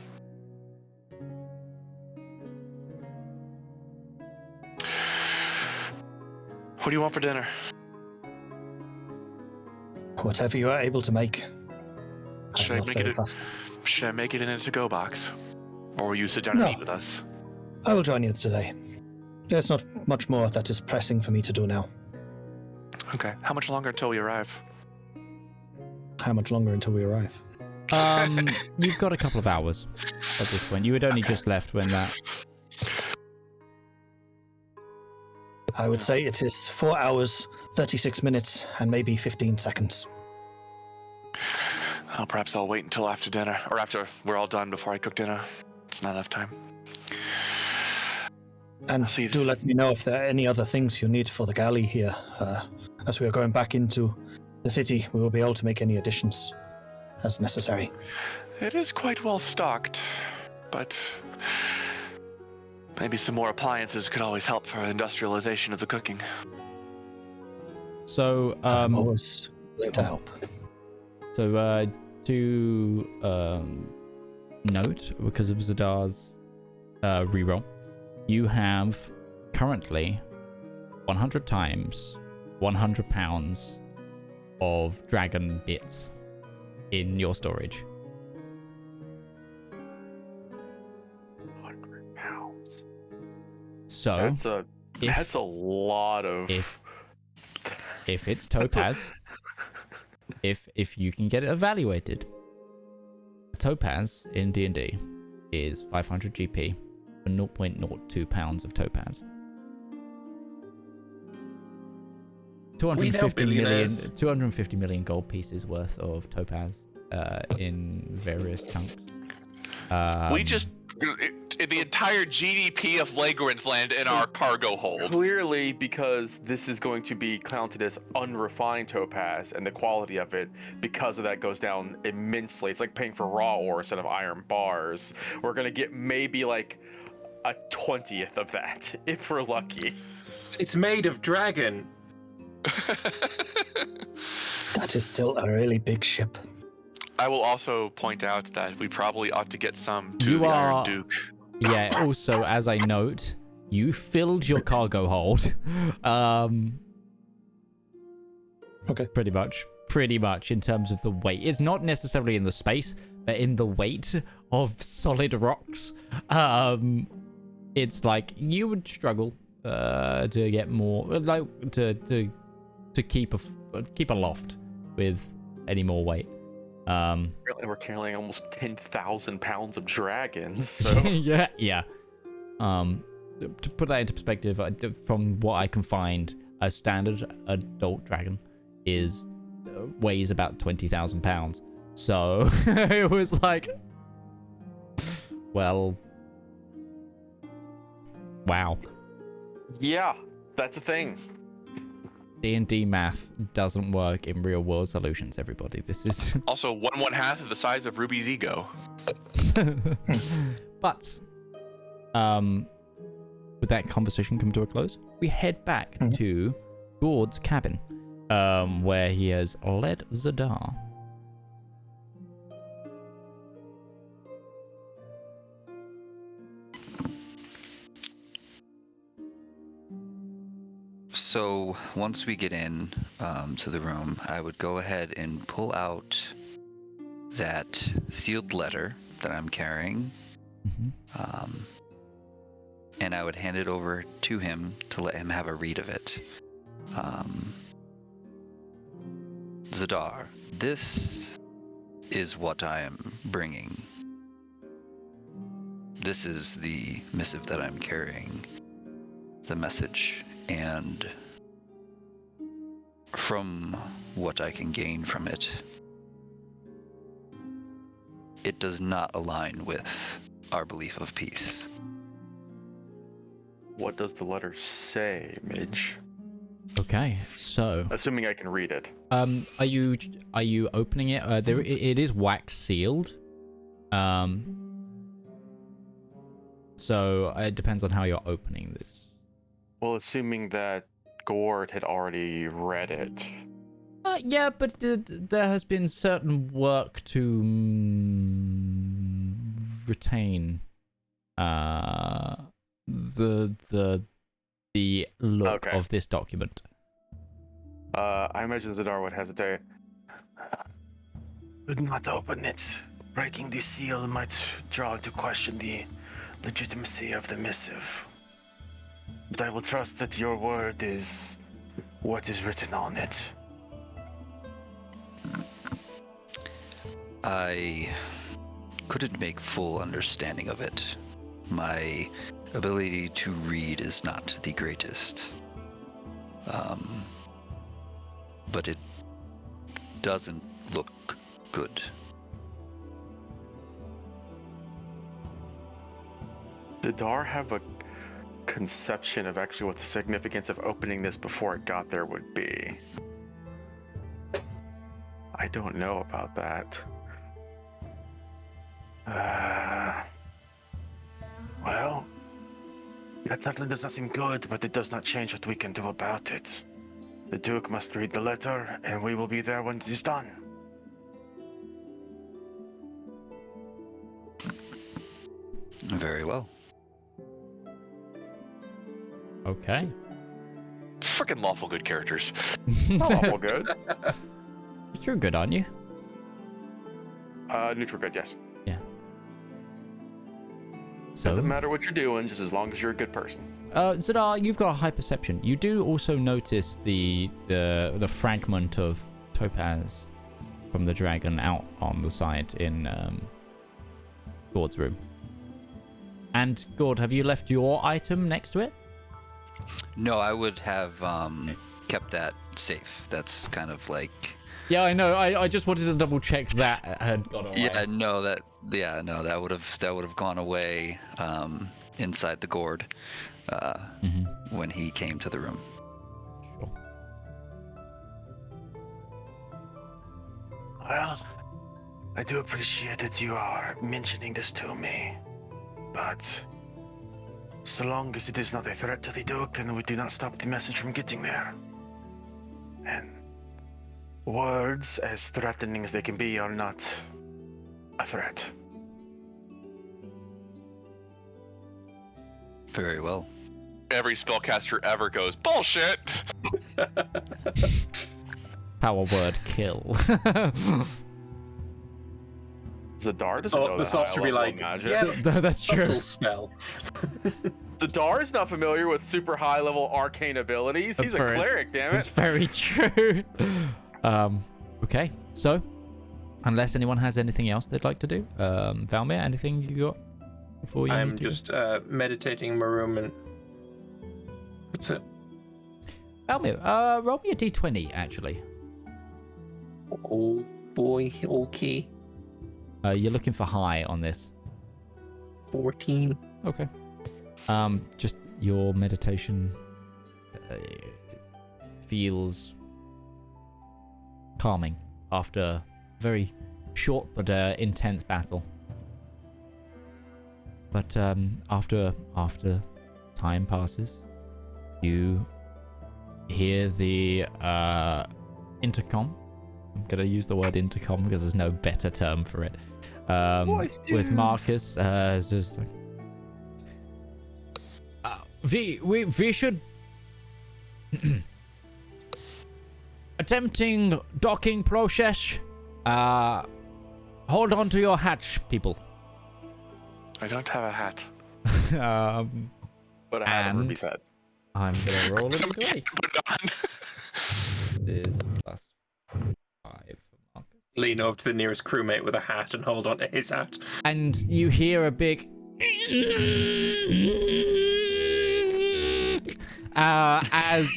D: What do you want for dinner?
E: Whatever you are able to make.
D: Should I make it in a to-go box? Or will you sit down and eat with us?
E: I will join you today. There's not much more that is pressing for me to do now.
D: Okay. How much longer until we arrive?
E: How much longer until we arrive?
A: You've got a couple of hours at this point. You had only just left when that...
E: I would say it is 4 hours, 36 minutes, and maybe 15 seconds.
D: Well, perhaps I'll wait until after dinner, or after we're all done before I cook dinner. It's not enough time.
E: And do let me know if there are any other things you need for the galley here. As we are going back into the city, we will be able to make any additions as necessary.
D: It is quite well stocked, but maybe some more appliances could always help for industrialization of the cooking.
A: So,
E: I'm always willing to help.
A: So, to note, because of Zedaar's reroll, you have currently 100 times 100 pounds of dragon bits in your storage.
C: 100 pounds.
A: So
C: that's a lot of.
A: If it's topaz, if you can get it evaluated, topaz in D&D is 500 GP for 0.02 pounds of topaz. 250 million gold pieces worth of topaz in various chunks.
D: We just the entire GDP of Lagrant's land in our cargo hold.
C: Clearly, because this is going to be counted as unrefined topaz, and the quality of it, because of that, goes down immensely. It's like paying for raw ore instead of iron bars. We're gonna get maybe like a 20th of that, if we're lucky.
B: It's made of dragon.
E: That is still a really big ship.
D: I will also point out that we probably ought to get some to the Iron Duke.
A: Yeah, also, as I note, you filled your cargo hold.
E: Okay.
A: Pretty much in terms of the weight. It's not necessarily in the space, but in the weight of solid rocks. It's like you would struggle to get more, like to keep aloft with any more weight.
C: Really, we're carrying almost 10,000 pounds of dragons. So.
A: yeah. To put that into perspective, from what I can find, a standard adult dragon weighs about 20,000 pounds. So it was like, well, wow.
C: Yeah, that's a thing.
A: D&D math doesn't work in real world solutions, everybody. This is
D: also 1/1/2 of the size of Ruby's ego.
A: But with that conversation come to a close, we head back to Gourd's cabin, where he has led Zedaar.
F: So once we get in to the room, I would go ahead and pull out that sealed letter that I'm carrying, and I would hand it over to him to let him have a read of it. Zedaar, this is what I am bringing. This is the missive that I'm carrying, the message. And from what I can gain from it, it does not align with our belief of peace.
C: What does the letter say, Midge?
A: Okay, so
C: Assuming I can read it.
A: are you opening it? It is wax sealed. So it depends on how you're opening this.
C: Well, assuming that Gourd had already read it.
A: Yeah, but there has been certain work to retain the look of this document.
C: I imagine Zedaar would hesitate.
G: Do not open it. Breaking the seal might draw into question the legitimacy of the missive. But I will trust that your word is what is written on it.
F: I couldn't make full understanding of it. My ability to read is not the greatest. But it doesn't look good.
C: Did Zedaar have a conception of actually what the significance of opening this before it got there would be? I don't know about that.
G: Well, that certainly does not seem good, but it does not change what we can do about it. The Duke must read the letter, and we will be there when it is done.
F: Very well.
A: Okay.
D: Freaking lawful good characters.
C: Not awful good.
A: You're good, aren't you?
C: Neutral good, yes.
A: Yeah. So,
C: Doesn't matter what you're doing, just as long as you're a good person.
A: Zedaar, you've got a high perception. You do also notice the fragment of topaz from the dragon out on the side in Gourd's room. And Gourd, have you left your item next to it?
F: No, I would have kept that safe. That's kind of like.
A: Yeah, I know. I just wanted to double check that had gone away.
F: That would have gone away inside the gourd when he came to the room.
A: Sure.
G: Well, I do appreciate that you are mentioning this to me, but so long as it is not a threat to the Duke, then we do not stop the message from getting there. And words, as threatening as they can be, are not a threat.
F: Very well.
D: Every spellcaster ever goes, bullshit!
A: Power word kill.
C: Zedaar doesn't know
B: The
C: that
B: socks would be
C: high-level
B: like,
C: magic.
B: yeah,
A: That's true.
B: subtle spell.
C: Zedaar is not familiar with super high-level arcane abilities. He's a cleric, damn
A: That's
C: it.
A: very true. Okay, so unless anyone has anything else they'd like to do, Valmir, anything you got before you?
B: I'm
A: need to
B: just meditating in my room, and that's it.
A: Valmir, roll me a d20 actually.
B: Oh boy, okay.
A: You're looking for high on this.
B: 14.
A: Okay. Just your meditation feels calming after a very short but intense battle. But after time passes, you hear the intercom. I'm gonna use the word intercom because there's no better term for it. With Marcus, just like, we should attempting docking process. Hold on to your hatch, people.
D: I don't have a hat.
C: But I have a
A: and-
C: ruby set.
A: I'm gonna roll a
D: Somebody
A: d20.
D: put it on.
A: This is plus 5 for Marcus.
B: Lean over to the nearest crewmate with a hat and hold on to his hat.
A: And you hear a big as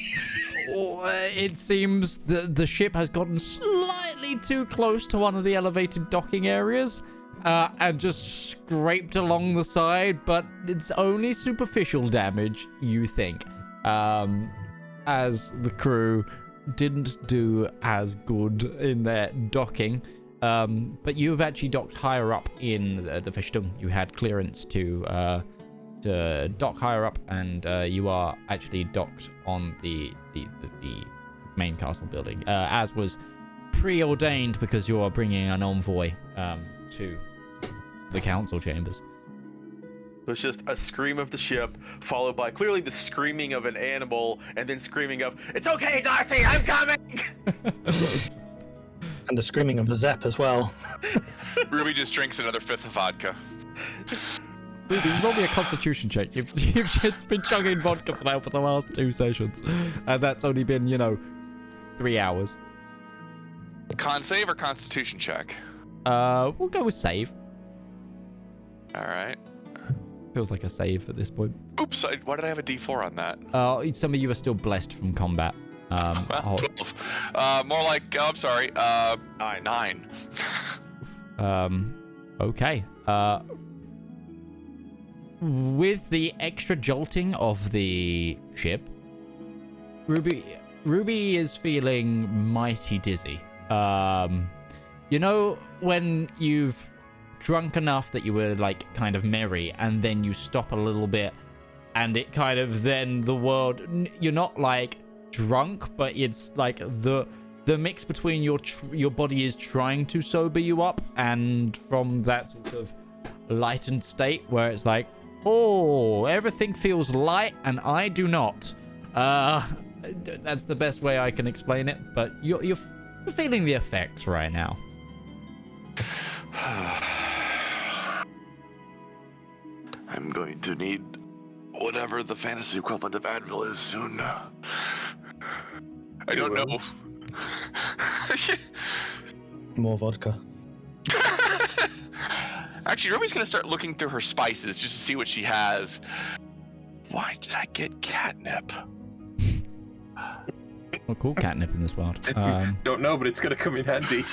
A: it seems the ship has gotten slightly too close to one of the elevated docking areas, and just scraped along the side, but it's only superficial damage, you think, as the crew didn't do as good in their docking. But you've actually docked higher up in the fishdom. You had clearance to dock higher up, and you are actually docked on the main castle building, as was preordained, because you are bringing an envoy to the council chambers.
C: It's just a scream of the ship, followed by clearly the screaming of an animal, and then screaming of, "It's okay, Darcy, I'm coming!"
E: And the screaming of a Zepp as well.
D: Ruby just drinks another fifth of vodka.
A: Ruby, roll me a constitution check. You've just been chugging vodka for the last 2 sessions. And that's only been, 3 hours.
D: Con save or constitution check?
A: We'll go with save.
D: Alright.
A: Feels like a save at this point.
D: Oops, why did I have a D4 on that?
A: Some of you are still blessed from combat.
D: Well, 12. More like, I'm sorry, 9.
A: Okay. With the extra jolting of the ship, Ruby is feeling mighty dizzy. When you've drunk enough that you were kind of merry, and then you stop a little bit, and it kind of then the world, you're not drunk, but it's the mix between your body is trying to sober you up, and from that sort of lightened state where it's oh, everything feels light and I do not. That's the best way I can explain it, but you're feeling the effects right now.
H: I'm going to need whatever the fantasy equivalent of Advil is soon.
D: I don't know.
E: More vodka.
D: Actually, Ruby's gonna start looking through her spices just to see what she has. Why did I get catnip?
A: Well, cool catnip in this world.
B: Don't know, but it's gonna come in handy.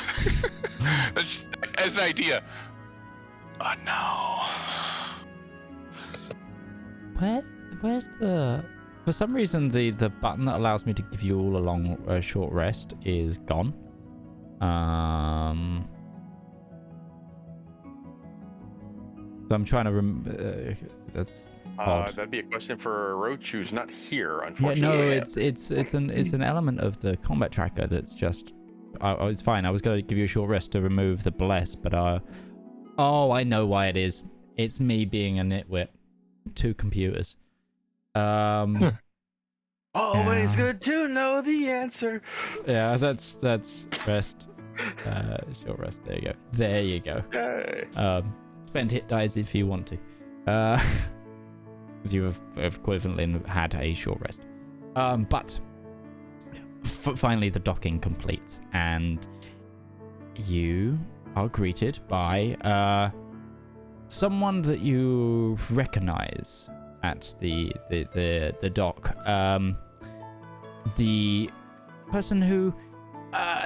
D: As an idea. Oh no.
A: Where's the... For some reason, the button that allows me to give you all a short rest is gone. So I'm trying to that's odd.
C: That'd be a question for Roach, who's not here, unfortunately.
A: Yeah, no, it's an element of the combat tracker that's just... it's fine. I was going to give you a short rest to remove the bless, but oh, I know why it is. It's me being a nitwit. 2 computers.
C: Always good to know the answer.
A: Yeah, that's rest. Short rest. There you go. There you go.
C: Yay.
A: Spend hit dice if you want to. Because you have equivalently had a short rest. But finally the docking completes, and you are greeted by someone that you recognize at the dock. The person who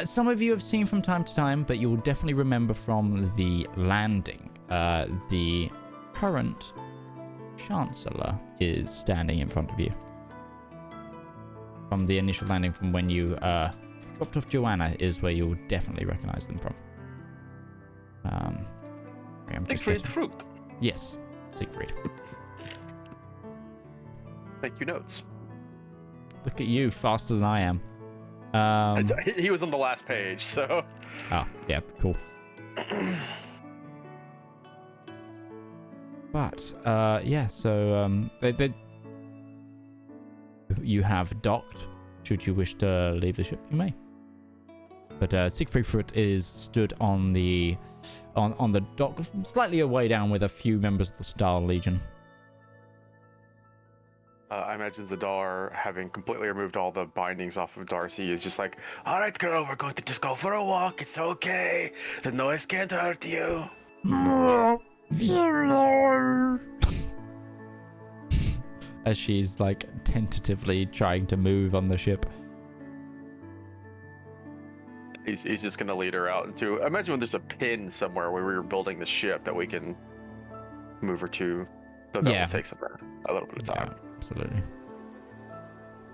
A: some of you have seen from time to time, but you will definitely remember from the landing. The current Chancellor is standing in front of you. From the initial landing, from when you dropped off Joanna, is where you'll definitely recognize them from.
C: Siegfried Fruit.
A: Yes, Siegfried.
C: Thank you, notes.
A: Look at you, faster than I am.
C: He was on the last page, so...
A: Oh, yeah, cool. But, yeah, so, you have docked. Should you wish to leave the ship, you may. But Siegfried Fruit is stood on the dock, slightly away down with a few members of the Star Legion.
C: I imagine Zedaar, having completely removed all the bindings off of Darcy, is just like, "All right, girl, we're going to just go for a walk. It's okay. The noise can't hurt you."
A: As she's tentatively trying to move on the ship.
C: He's just gonna lead her out into. I imagine when there's a pin somewhere where we were building the ship that we can move her to. Because that will take a little bit of time.
A: Yeah, absolutely.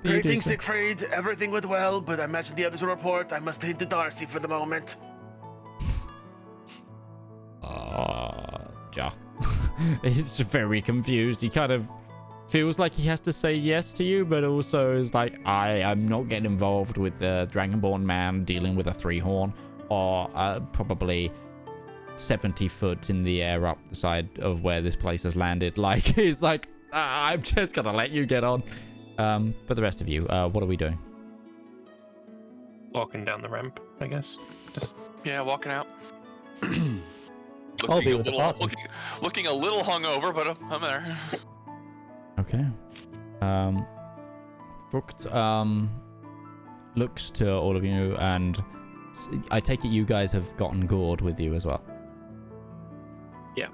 G: Greetings, Siegfried. Everything went well, but I imagine the others will report. I must head to Darcy for the moment.
A: Ja. He's very confused. He kind of feels like he has to say yes to you, but also is like, I'm not getting involved with the Dragonborn man dealing with a 3-horn, or probably 70 foot in the air up the side of where this place has landed. Like, he's like, I'm just gonna let you get on. But the rest of you, what are we doing?
B: Walking down the ramp, I guess. Just
D: walking out.
E: I'll be with the party.
D: Looking a little hungover, but I'm there.
A: Okay. Frucht looks to all of you, and I take it you guys have gotten Gourd with you as well.
B: Yeah.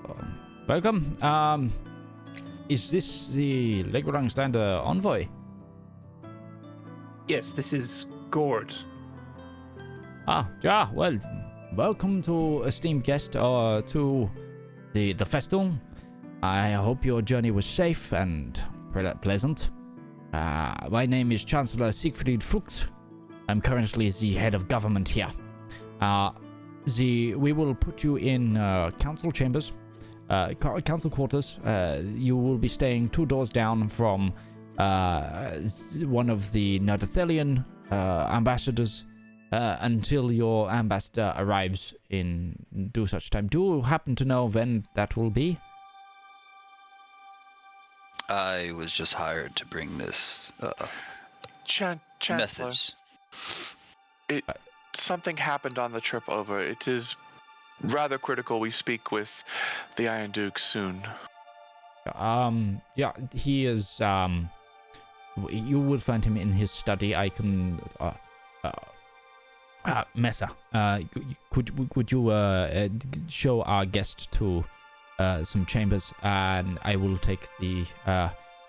A: Cool. Welcome. Is this the Legolang Stander envoy?
B: yes, this is Gourd.
A: Ja, well, welcome to esteemed guest to the festival. I hope your journey was safe and pleasant. My name is Chancellor Siegfried Frucht. I'm currently the head of government here. We will put you in council chambers, council quarters. You will be staying 2 doors down from one of the Nerdathelian ambassadors until your ambassador arrives in due such time. Do you happen to know when that will be?
F: I was just hired to bring this
D: Chancellor,
F: message.
D: Something happened on the trip over. It is rather critical we speak with the Iron Duke soon.
A: Yeah, he is, you will find him in his study. I can, Mesa, could you, show our guest to, some chambers, and I will take the,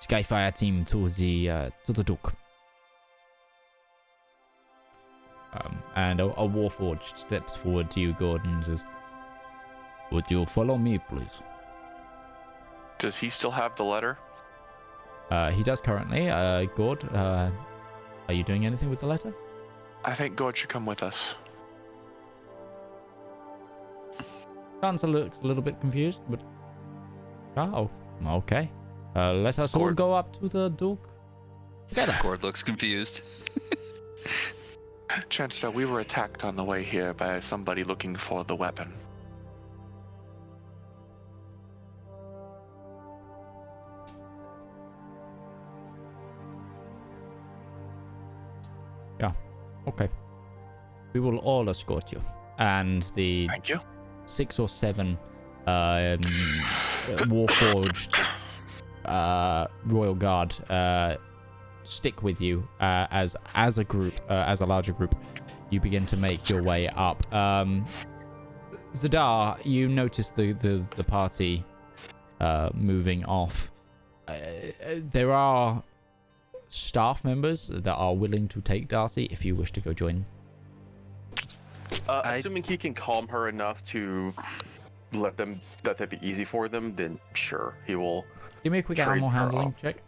A: Skyfire team to the Duke. And a Warforged steps forward to you, Gordon, and says, would you follow me, please?
D: Does he still have the letter?
A: He does currently. Gourd, are you doing anything with the letter?
D: I think Gourd should come with us.
A: Chancellor looks a little bit confused, but... Oh, okay. Let us all go up to the Duke together.
F: Gourd looks confused.
D: Chancellor, we were attacked on the way here by somebody looking for the weapon.
A: Yeah, okay. We will all escort you. And the
D: Thank you.
A: 6 or 7 Warforged Royal Guard stick with you as a group, as a larger group. You begin to make your way up. Zedaar, you notice the party moving off. There are staff members that are willing to take Darcy if you wish to go join.
C: Assuming he can calm her enough to let that be easy for them, then sure, he will.
A: Give me a quick
C: trade
A: animal
C: her
A: handling
C: off.
A: check.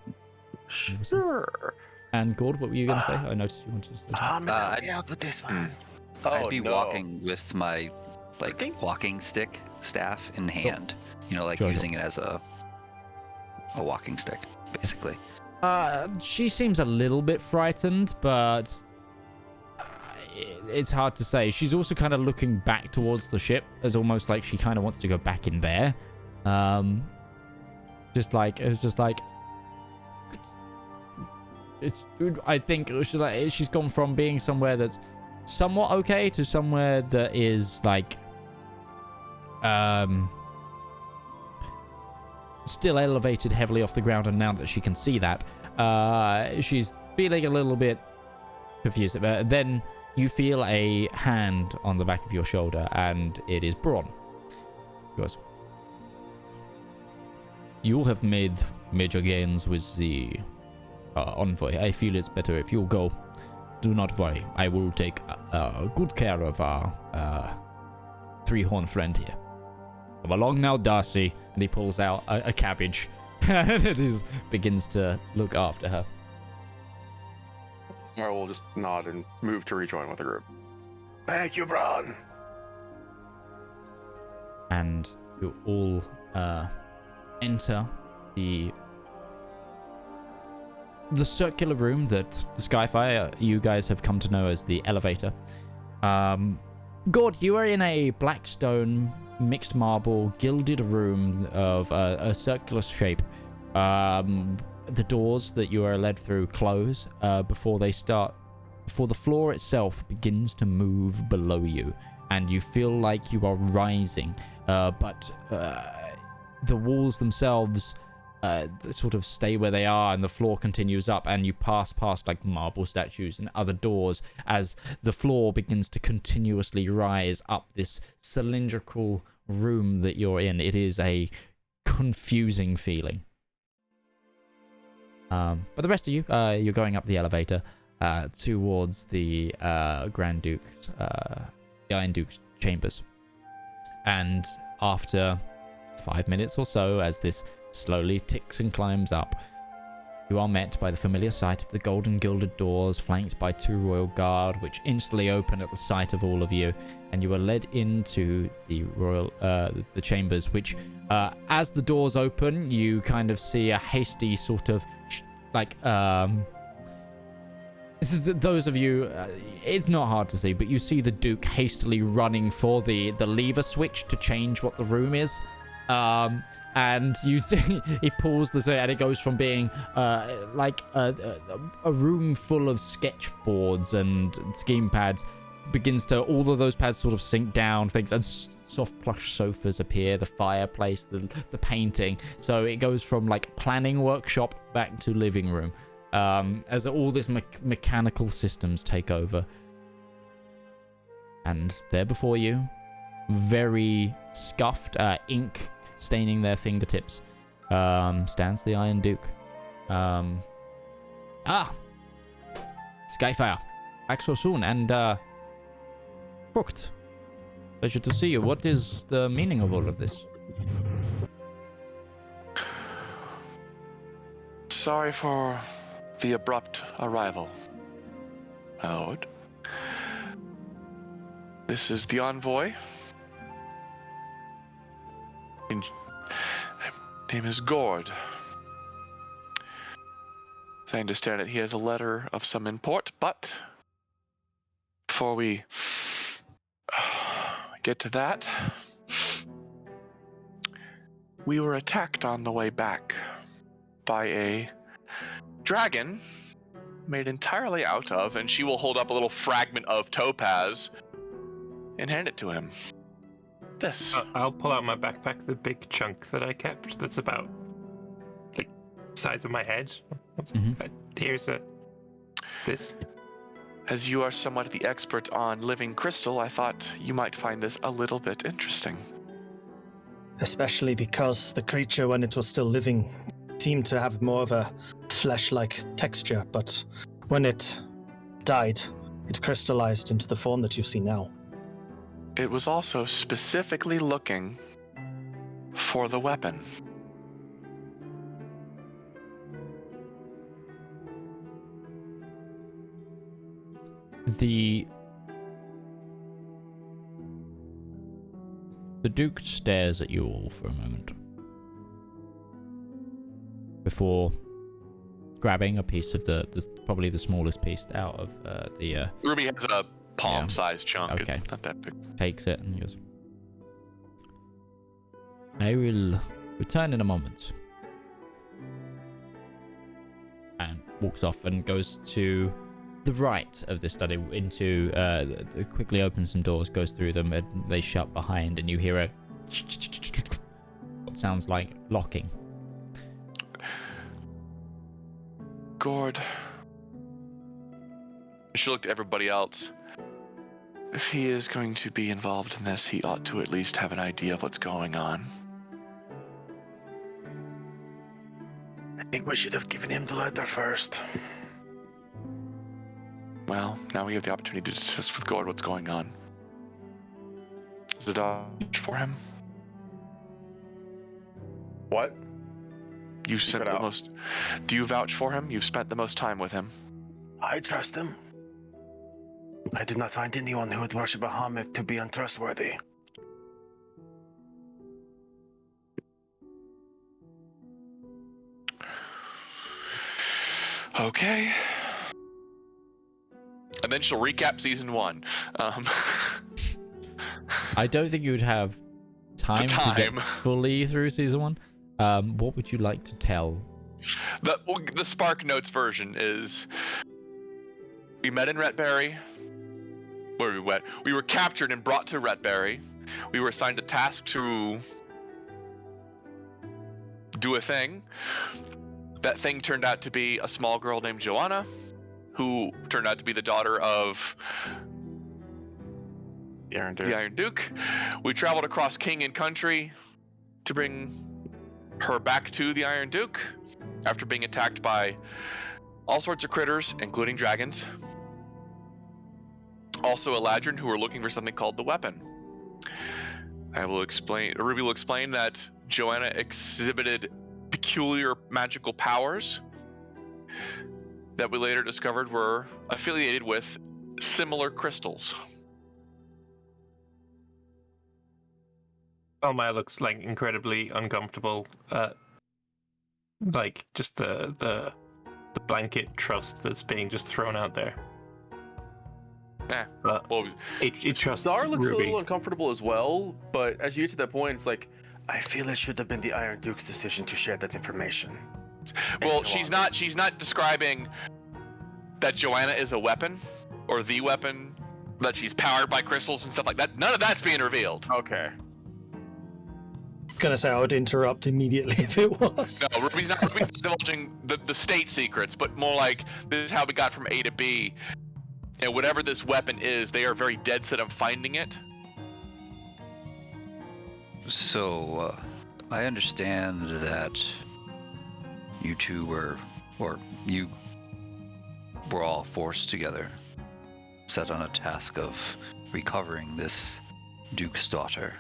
C: Sure.
A: And Gourd, what were you going to say? I noticed you wanted to say something.
G: Help me out with this one.
F: I'd be
C: no.
F: walking with my walking stick staff in hand. You know,
A: Sure.
F: using it as a walking stick, basically.
A: She seems a little bit frightened, but it's hard to say. She's also kind of looking back towards the ship, as almost like she kind of wants to go back in there. I think she's gone from being somewhere that's somewhat okay to somewhere that is like still elevated heavily off the ground, and now that she can see that, she's feeling a little bit confused. Then you feel a hand on the back of your shoulder, and it is Braun. He goes, you have made major gains with the envoy. I feel it's better if you go. do not worry. I will take good care of our three-horned friend here. Come along now, Darcy. And he pulls out a cabbage and begins to look after her.
C: I will just nod and move to rejoin with the group.
G: Thank you, Bron.
A: And you all enter the circular room that the Skyfire you guys have come to know as the elevator. Gourd, you are in a black stone, mixed marble, gilded room of a circular shape. The doors that you are led through close before the floor itself begins to move below you, and you feel like you are rising, but the walls themselves sort of stay where they are, and the floor continues up, and you pass past like marble statues and other doors as the floor begins to continuously rise up this cylindrical room that you're in. It is a confusing feeling. But the rest of you, you're going up the elevator towards the Grand Duke's, the Iron Duke's chambers. And after 5 minutes or so, as this slowly ticks and climbs up, you are met by the familiar sight of the golden gilded doors, flanked by 2 royal guard, which instantly open at the sight of all of you, and you are led into the royal, the chambers, which, as the doors open, you kind of see a hasty sort of, this is those of you, it's not hard to see, but you see the Duke hastily running for the lever switch to change what the room is. And you see, he pulls the, and it goes from being like a room full of sketchboards and scheme pads, begins to, all of those pads sort of sink down, things, and soft plush sofas appear, the fireplace, the painting. So it goes from like planning workshop back to living room, as all this mechanical systems take over. And there before you, very scuffed, ink staining their fingertips, stands the Iron Duke. Skyfire, back so soon, and Crooked, pleasure to see you. What is the meaning of all of this?
D: Sorry for the abrupt arrival, my lord. This is the envoy. His name is Gourd. I understand that he has a letter of some import, but before we get to that, we were attacked on the way back by a dragon made entirely out of, and she will hold up a little fragment of topaz and hand it to him. This.
B: I'll pull out my backpack, the big chunk that I kept that's about like size of my head. Here's this.
D: As you are somewhat the expert on living crystal, I thought you might find this a little bit interesting.
E: Especially because the creature, when it was still living, seemed to have more of a flesh-like texture, but when it died, it crystallized into the form that you see now.
D: It was also specifically looking for the weapon.
A: The Duke stares at you all for a moment before grabbing a piece of the probably the smallest piece out of the.
D: Ruby has a palm-sized chunk.
A: Okay.
D: It's not that big.
A: Takes it and goes, I will return in a moment. And walks off and goes to the right of the study into, quickly opens some doors, goes through them, and they shut behind, and you hear a what sounds like locking.
D: Gourd. She looked at everybody else. If he is going to be involved in this, he ought to at least have an idea of what's going on.
G: I think we should have given him the letter first.
D: Well, now we have the opportunity to discuss with Gourd what's going on. Zedaar, for him?
C: What?
D: You spent
C: cut
D: the
C: out.
D: most. Do you vouch for him? You've spent the most time with him.
G: I trust him. I do not find anyone who would worship Bahamut to be untrustworthy.
D: Okay. And then she'll recap season 1.
A: I don't think you would have time to get fully through season 1. What would you like to tell?
D: The Spark Notes version is: we met in Retberry. Where we went? We were captured and brought to Retberry. We were assigned a task to do a thing. That thing turned out to be a small girl named Joanna, who turned out to be the daughter of
C: The Iron Duke.
D: the Iron Duke. We traveled across King and Country to bring her back to the Iron Duke after being attacked by all sorts of critters, including dragons. Also Eladrin, who were looking for something called the weapon. Ruby will explain that Joanna exhibited peculiar magical powers that we later discovered were affiliated with similar crystals.
B: Alma looks like incredibly uncomfortable. Like just the blanket trust that's being just thrown out there. But
D: Well,
B: it trusts
C: Zedaar looks a
B: Ruby.
C: little uncomfortable as well, but as you get to that point, it's like,
G: I feel it should have been the Iron Duke's decision to share that information.
D: well, she's not describing that Joanna is a weapon or the weapon, that she's powered by crystals and stuff like that. None of that's being revealed.
C: okay.
E: Gonna say I would interrupt immediately if it was.
D: No, Ruby's not divulging the state secrets, but more like, this is how we got from A to B. And whatever this weapon is, they are very dead set on finding it.
F: So, I understand that you two were all forced together, set on a task of recovering this Duke's daughter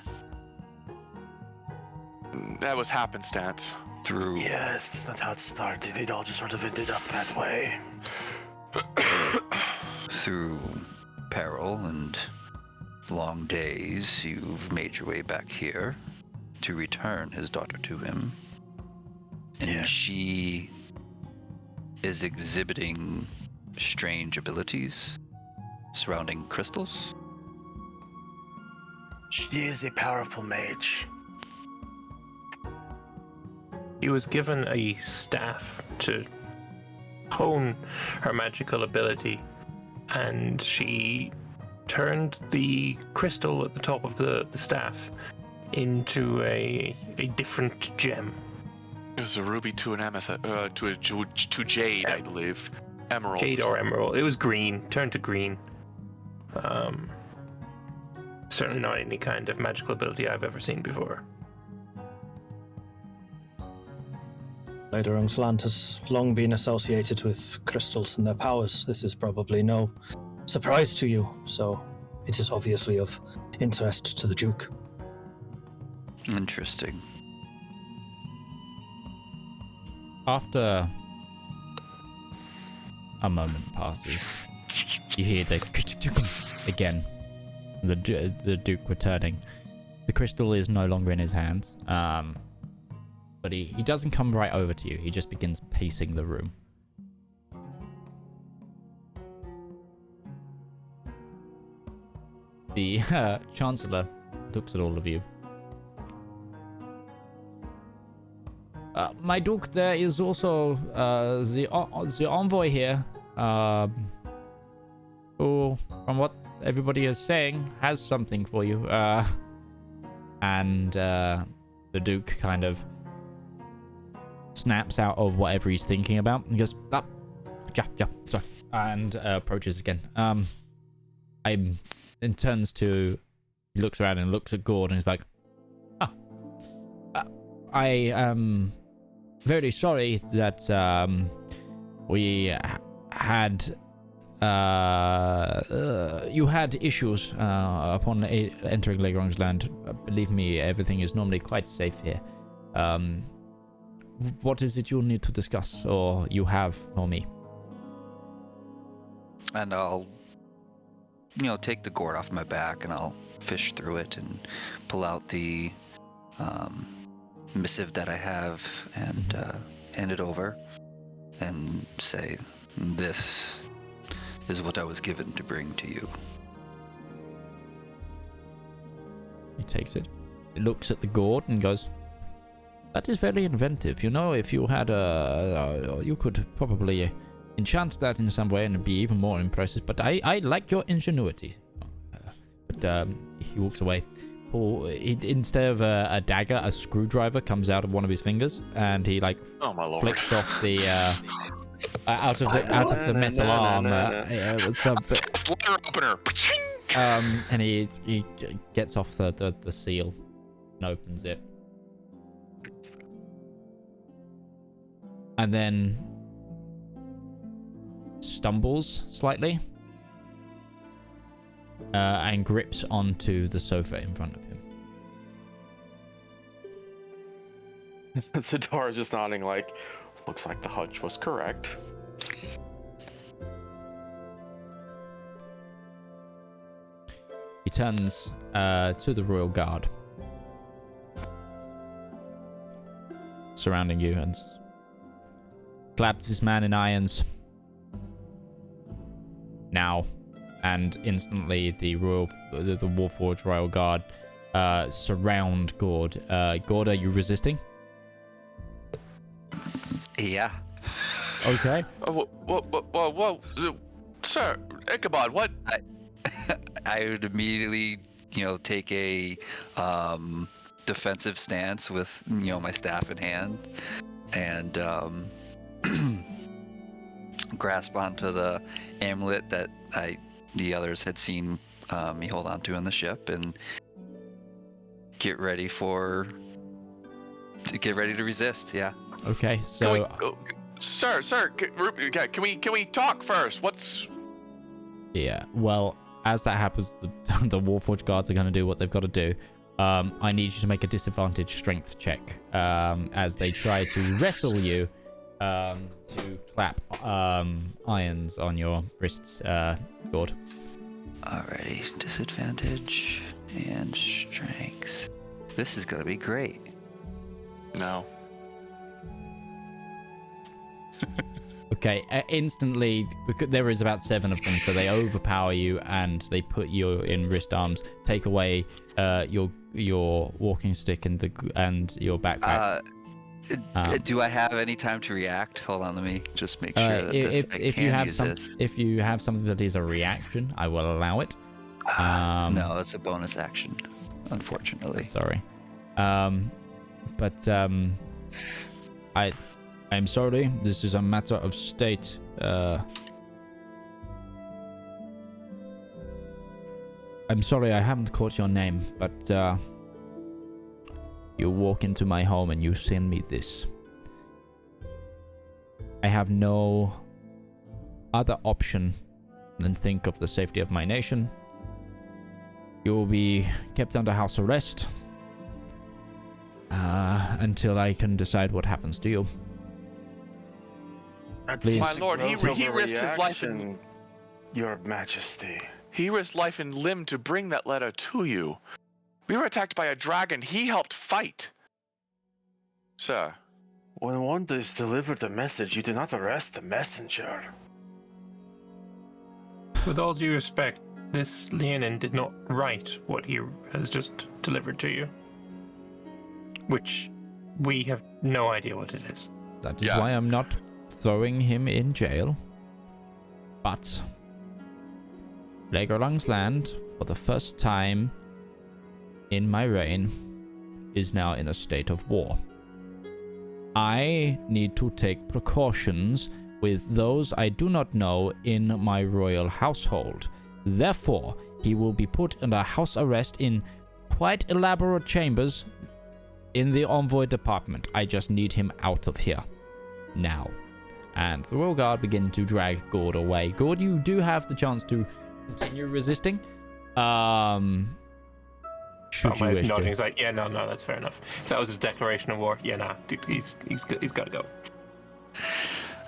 D: That was happenstance.
F: through
G: Yes, that's not how it started. It all just sort of ended up that way.
F: through peril and long days. You've made your way back here to return his daughter to him, and
G: Yes.
F: she is exhibiting strange abilities surrounding crystals.
G: She is a powerful mage.
B: He was given a staff to hone her magical ability, and she turned the crystal at the top of the staff into a different gem.
D: It was a ruby to an amethyst, to jade, I believe. Emerald.
B: Jade or emerald. It was green, turned to green. Certainly not any kind of magical ability I've ever seen before.
E: Lady Rungsland has long been associated with crystals and their powers. This is probably no surprise to you, so it is obviously of interest to the Duke.
F: Interesting.
A: After a moment passes, you hear the again. The Duke returning. The crystal is no longer in his hands. But he doesn't come right over to you. He just begins pacing the room. The Chancellor looks at all of you. My Duke, there is also the envoy here, who, from what everybody is saying, has something for you. And the Duke kind of snaps out of whatever he's thinking about and goes, sorry, and approaches again. And turns to, he looks around and looks at Gourd and he's like, I am very sorry that we had You had issues upon entering Legrand's land. Believe me, everything is normally quite safe here. What is it you'll need to discuss, or you have for me?
F: And I'll, take the gourd off my back, and I'll fish through it and pull out the missive that I have and hand it over and say, "This is what I was given to bring to you."
A: He takes it. He looks at the gourd and goes, "That is very inventive. If you had you could probably enchant that in some way and it'd be even more impressive. But I like your ingenuity." But he walks away. Instead of a dagger, a screwdriver comes out of one of his fingers, and he
D: Oh my lord!
A: flicks off the out of the metal arm.
D: Letter opener.
A: And he gets off the seal and opens it, and then stumbles slightly and grips onto the sofa in front of him.
C: Zedaar is just nodding like, looks like the hunch was correct.
A: He turns to the royal guard surrounding you and claps his man in irons. Now. And instantly the Warforged Royal Guard surround Gourd. Gourd, are you resisting?
F: Yeah.
A: Okay.
D: Whoa, sir, Ichabod, what?
F: I would immediately, take a defensive stance with, my staff in hand, and grasp onto the amulet that the others had seen me hold on to on the ship, and get ready to resist. Yeah.
A: Okay. So,
D: sir, can we talk first? What's?
A: Yeah. Well, as that happens, the Warforged guards are going to do what they've got to do. I need you to make a disadvantage strength check as they try to wrestle you to clap irons on your wrists, Gourd.
F: Alrighty, disadvantage and strength. This is gonna be great.
D: No.
A: Okay, instantly, because there is about 7 of them, so they overpower you and they put you in wrist arms, take away your walking stick and your backpack.
F: Do I have any time to react? Hold on, let me just make sure that
A: if you have something that is a reaction, I will allow it.
F: No, it's a bonus action, unfortunately.
A: Sorry, but I'm sorry. This is a matter of state. I'm sorry, I haven't caught your name, but you walk into my home and you send me this. I have no other option than think of the safety of my nation. You will be kept under house arrest until I can decide what happens to you.
D: My lord, he risked his life in...
G: Your Majesty.
D: He risked life and limb to bring that letter to you. We were attacked by a dragon he helped fight. Sir.
G: When one is delivered a message, you do not arrest the messenger.
B: With all due respect, this Leonin did not write what he has just delivered to you. Which we have no idea what it is.
A: That is why I'm not throwing him in jail. But Legoland's land, for the first time in my reign, is now in a state of war. I need to take precautions with those I do not know in my royal household. Therefore, he will be put under house arrest in quite elaborate chambers in the envoy department. I just need him out of here now. and the Royal Guard begin to drag Gourd away. Gourd, you do have the chance to continue resisting. Should you wish
B: nodding.
A: to.
B: He's like, yeah, no, that's fair enough. If that was a declaration of war, yeah, nah, dude, he's got to go.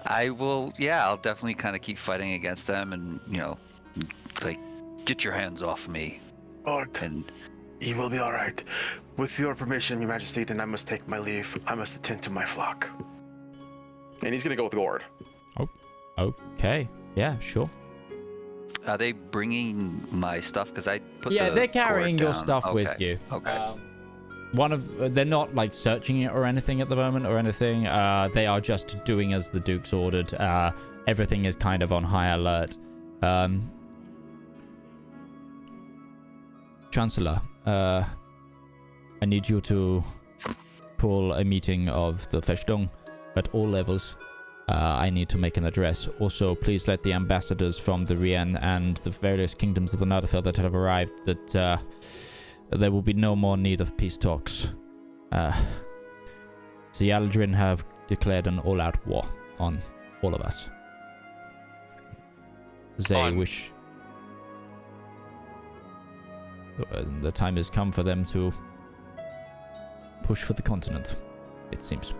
F: I'll definitely kind of keep fighting against them and, like, get your hands off me.
G: Gourd,
F: And
G: he will be all right. With your permission, Your Majesty, then I must take my leave. I must attend to my flock.
C: And he's gonna go with Gourd.
A: Okay. Yeah, sure.
F: are they bringing my stuff? Because I put
A: They're carrying
F: cord
A: your
F: down.
A: stuff with
F: Okay,
A: you.
F: Okay.
A: They're not like searching it or anything at the moment or anything. They are just doing as the Duke's ordered. Everything is kind of on high alert. Chancellor, I need you to call a meeting of the Festung at all levels. I need to make an address. Also, please let the ambassadors from the Rien and the various kingdoms of the Nutterfell that have arrived that there will be no more need of peace talks. The Aldrin have declared an all-out war on all of us. They wish... the time has come for them to push for the continent, it seems.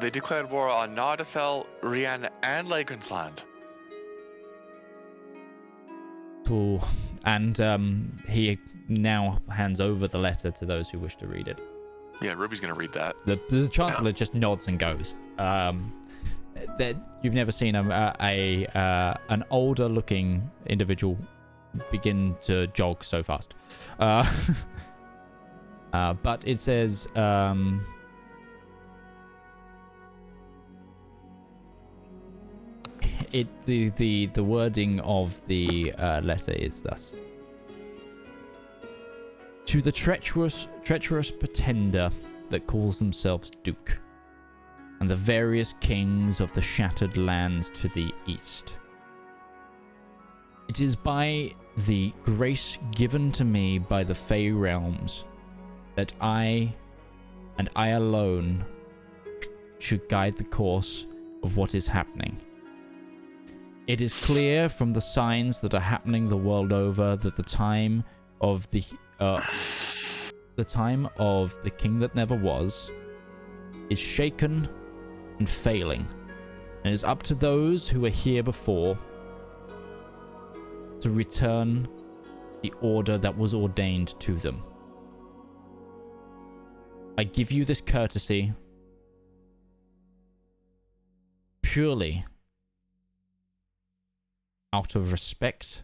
D: They declared war on Nardafell, Rien, and Lagrandsland.
A: And he now hands over the letter to those who wish to read it.
D: Yeah, Ruby's gonna read that.
A: The Chancellor just nods and goes. You've never seen an older-looking individual begin to jog so fast. But it says... the wording of the letter is thus: to the treacherous pretender that calls themselves Duke, and the various kings of the shattered lands to the east. It is by the grace given to me by the Fey realms that I, and I alone, should guide the course of what is happening. It is clear from the signs that are happening the world over that the time of the king that never was is shaken and failing, and it is up to those who were here before to return the order that was ordained to them. I give you this courtesy purely out of respect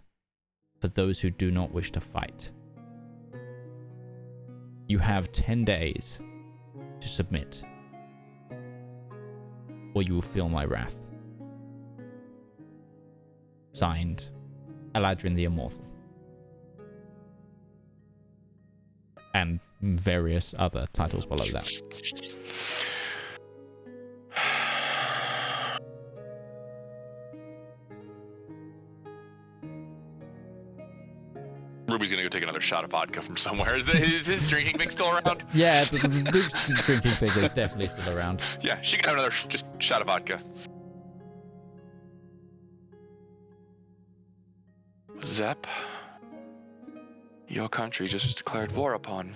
A: for those who do not wish to fight. You have 10 days to submit, or you will feel my wrath. Signed, Eladrin the Immortal. And various other titles below that.
D: Ruby's gonna go take another shot of vodka from somewhere. Is his drinking thing still around?
A: Yeah, the Duke's drinking thing is definitely still around.
D: Yeah, she can have another shot of vodka. Zep, your country just declared war upon.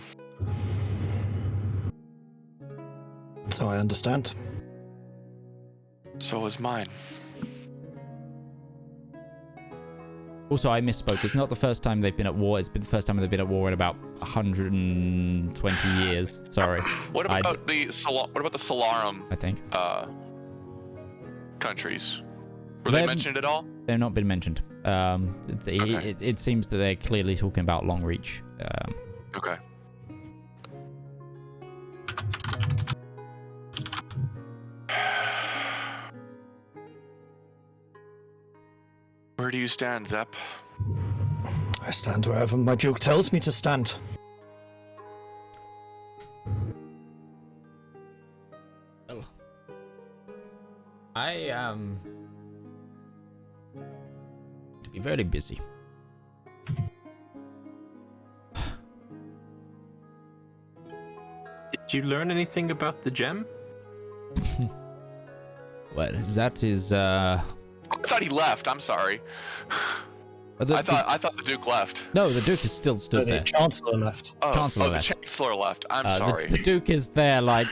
E: So I understand.
D: So was mine.
A: Also, I misspoke. It's not the first time they've been at war. It's been the first time they've been at war in about 120 years. Sorry.
D: What about the Solarum?
A: I think
D: countries. Were they mentioned at all?
A: They've not been mentioned.
D: Okay.
A: It seems that they're clearly talking about long reach.
D: Okay. Where do you stand, Zep?
E: I stand wherever my Duke tells me to stand.
A: Oh. I am to be very busy.
B: Did you learn anything about the gem?
A: Well, that is,
D: I thought he left. I'm sorry. I thought the Duke left.
A: No, the Duke is still stood
E: The
A: there.
E: Chancellor left.
A: Chancellor
D: the
A: left.
D: Chancellor left. I'm
A: The-
D: sorry.
A: The Duke is there, like,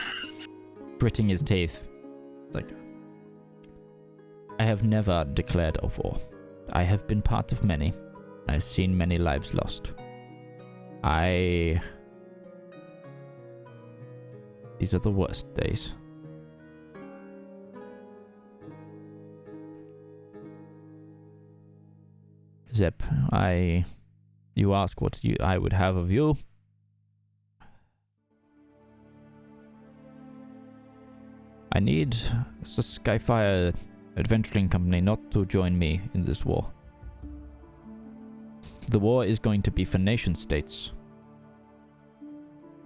A: gritting his teeth. Like, I have never declared a war. I have been part of many. I've seen many lives lost. These are the worst days. Zep, you ask what I would have of you. I need the Skyfire Adventuring Company not to join me in this war. The war is going to be for nation states.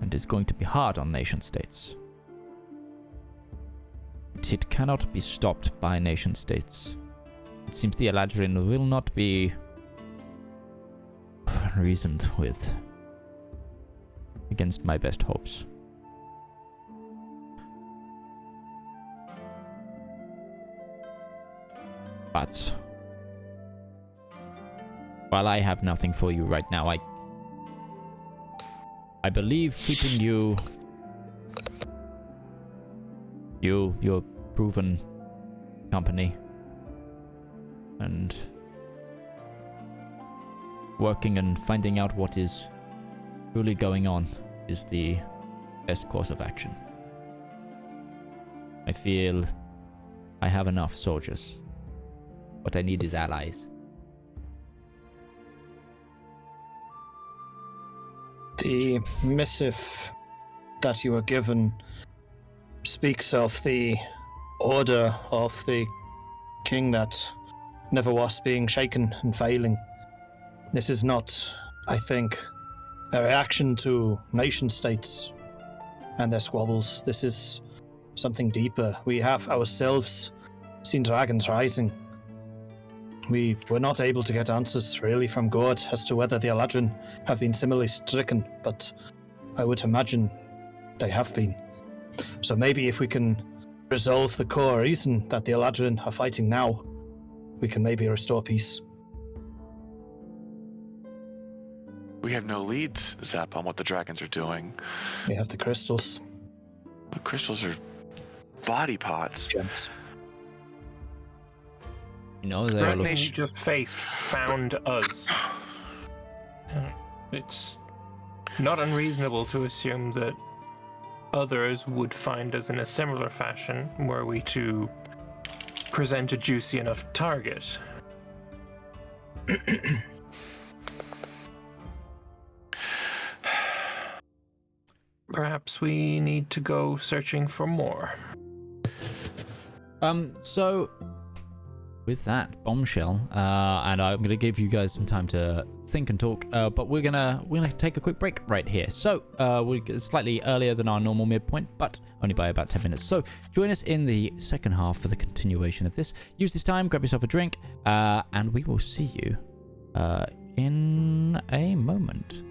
A: And it's going to be hard on nation states. But it cannot be stopped by nation states. It seems the Eladrin will not be reasoned with against my best hopes. But while I have nothing for you right now, I believe keeping your proven company and working and finding out what is truly going on is the best course of action. I feel I have enough soldiers. What I need is allies.
E: The missive that you were given speaks of the order of the king that never was being shaken and failing. This is not, I think, a reaction to nation states and their squabbles. This is something deeper. We have ourselves seen dragons rising. We were not able to get answers really from Gourd as to whether the Eladrin have been similarly stricken, but I would imagine they have been. So maybe if we can resolve the core reason that the Eladrin are fighting now, we can maybe restore peace.
H: We have no leads, Zap, on what the dragons are doing.
E: We have the crystals.
H: The crystals are body pots.
E: Gems.
A: You know, they
B: Threat
A: look...
B: you just faced found us. It's not unreasonable to assume that others would find us in a similar fashion were we to present a juicy enough target. Perhaps we need to go searching for more.
A: So with that bombshell, and I'm gonna give you guys some time to think and talk, but we're gonna take a quick break right here. So we're slightly earlier than our normal midpoint, but only by about 10 minutes. So join us in the second half for the continuation of this. Use this time, grab yourself a drink, and we will see you in a moment.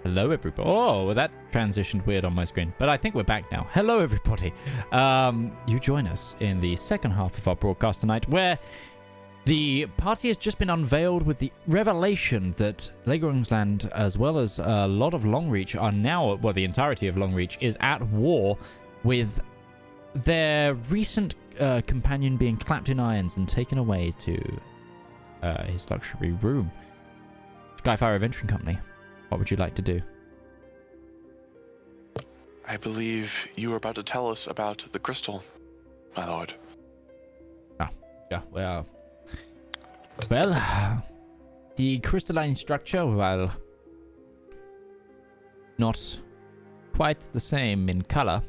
A: Hello, everybody. Oh, well, that transitioned weird on my screen, but I think we're back now. Hello, everybody. You join us in the second half of our broadcast tonight, where the party has just been unveiled with the revelation that Legoungsland, as well as a lot of Longreach, are now, well, the entirety of Longreach is at war with their recent companion being clapped in irons and taken away to his luxury room. Skyfire Adventuring Company, what would you like to do?
D: I believe you were about to tell us about the crystal, my lord.
A: Yeah, well, the crystalline structure, while not quite the same in color,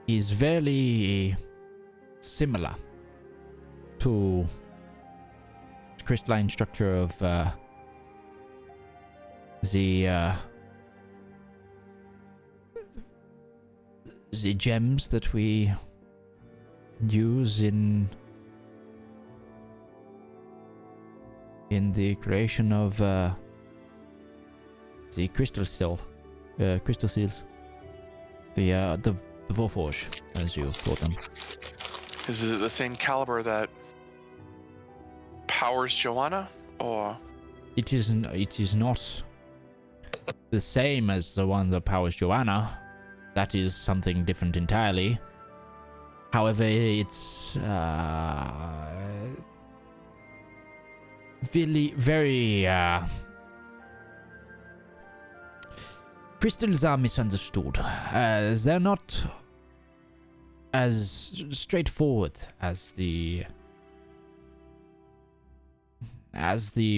A: is very similar to the crystalline structure of the gems that we use in the creation of the crystal seals, the Warforge, as you call them.
D: Is it the same caliber that powers Joanna, or?
A: It is not the same as the one that powers Joanna. That is something different entirely. However, it's very crystals are misunderstood. They're not as straightforward as the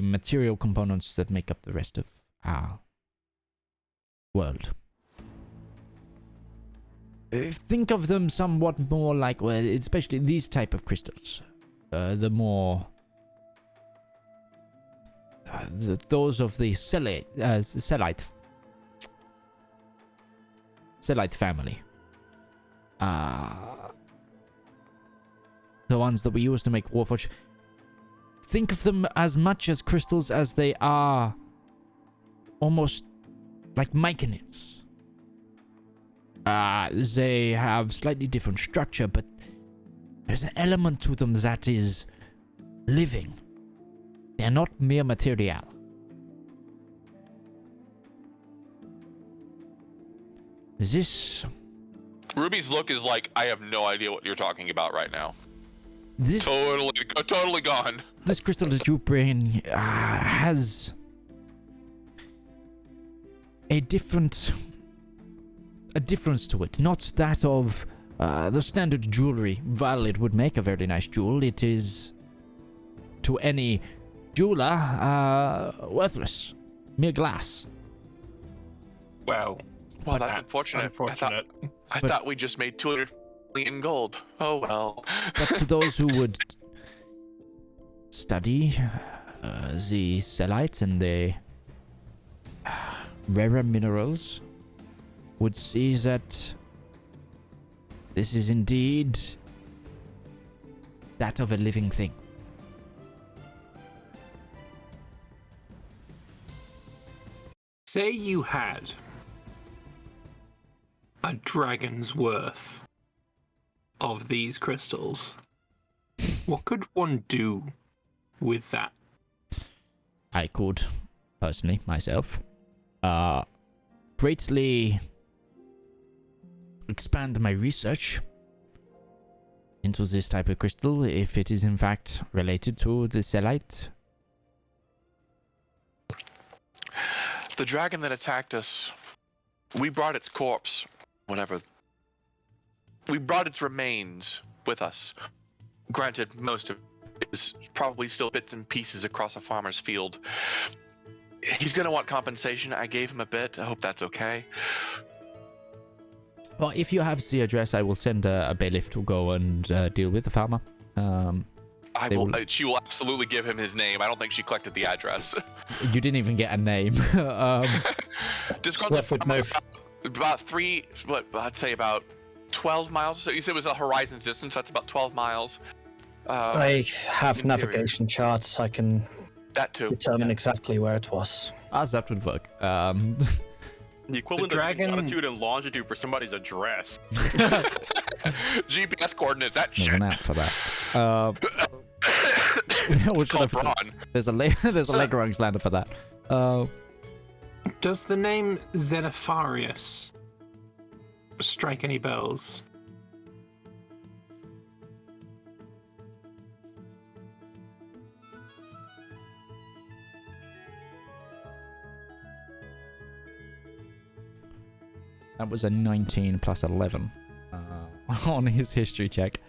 A: material components that make up the rest of our world. Think of them somewhat more like, well, especially these type of crystals. The more those of the Selite family. The ones that we use to make Warforge. Think of them as much as crystals as they are almost like myconids. They have slightly different structure, but there's an element to them that is living. They're not mere material. This...
D: Ruby's look is like, I have no idea what you're talking about right now.
A: This...
D: Totally gone.
A: This crystal that you bring has a difference to it. Not that of the standard jewelry. While it would make a very nice jewel, it is, to any jeweler, worthless. Mere glass.
B: Well,
D: that's unfortunate. I thought we just made 200 million in gold. Oh well.
A: But to those who would study the Selite and the rarer minerals, would see that this is indeed that of a living thing.
B: say you had a dragon's worth of these crystals. What could one do with that?
A: I could, personally, myself, greatly expand my research into this type of crystal if it is in fact related to the Selite.
D: The dragon that attacked us, we brought its corpse, whatever. We brought its remains with us. Granted, most of it is probably still bits and pieces across a farmer's field. He's going to want compensation. I gave him a bit. I hope that's okay.
A: Well, if you have the address, I will send a bailiff to go and deal with the farmer.
D: She will absolutely give him his name. I don't think she collected the address.
A: You didn't even get a name.
D: Describe the farmer about I'd say about 12 miles. So you said it was a horizon distance. So that's about 12 miles.
E: I have navigation charts. I can
D: That too.
E: determine exactly where it was.
A: As that would work.
C: The equivalent
B: dragon-
C: of latitude and longitude for somebody's address.
D: GPS coordinates. That
A: There's
D: shit.
A: an app for that. What should I
D: Called
A: put?
D: Braun.
A: There's a Legrungs lander for that.
B: Does the name Zedaar strike any bells?
A: That was a 19 plus 11 on his history check.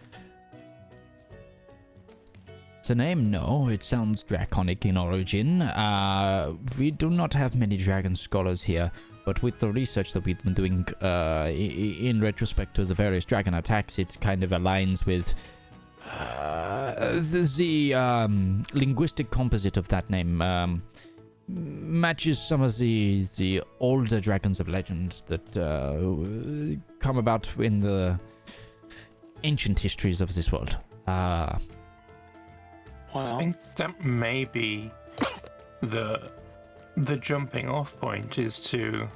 A: The name, no, it sounds draconic in origin. We do not have many dragon scholars here, but with the research that we've been doing in retrospect to the various dragon attacks, it kind of aligns with the linguistic composite of that name. Matches some of the older dragons of legend that come about in the ancient histories of this world.
B: I
D: Well,
B: think that may be the jumping off point is to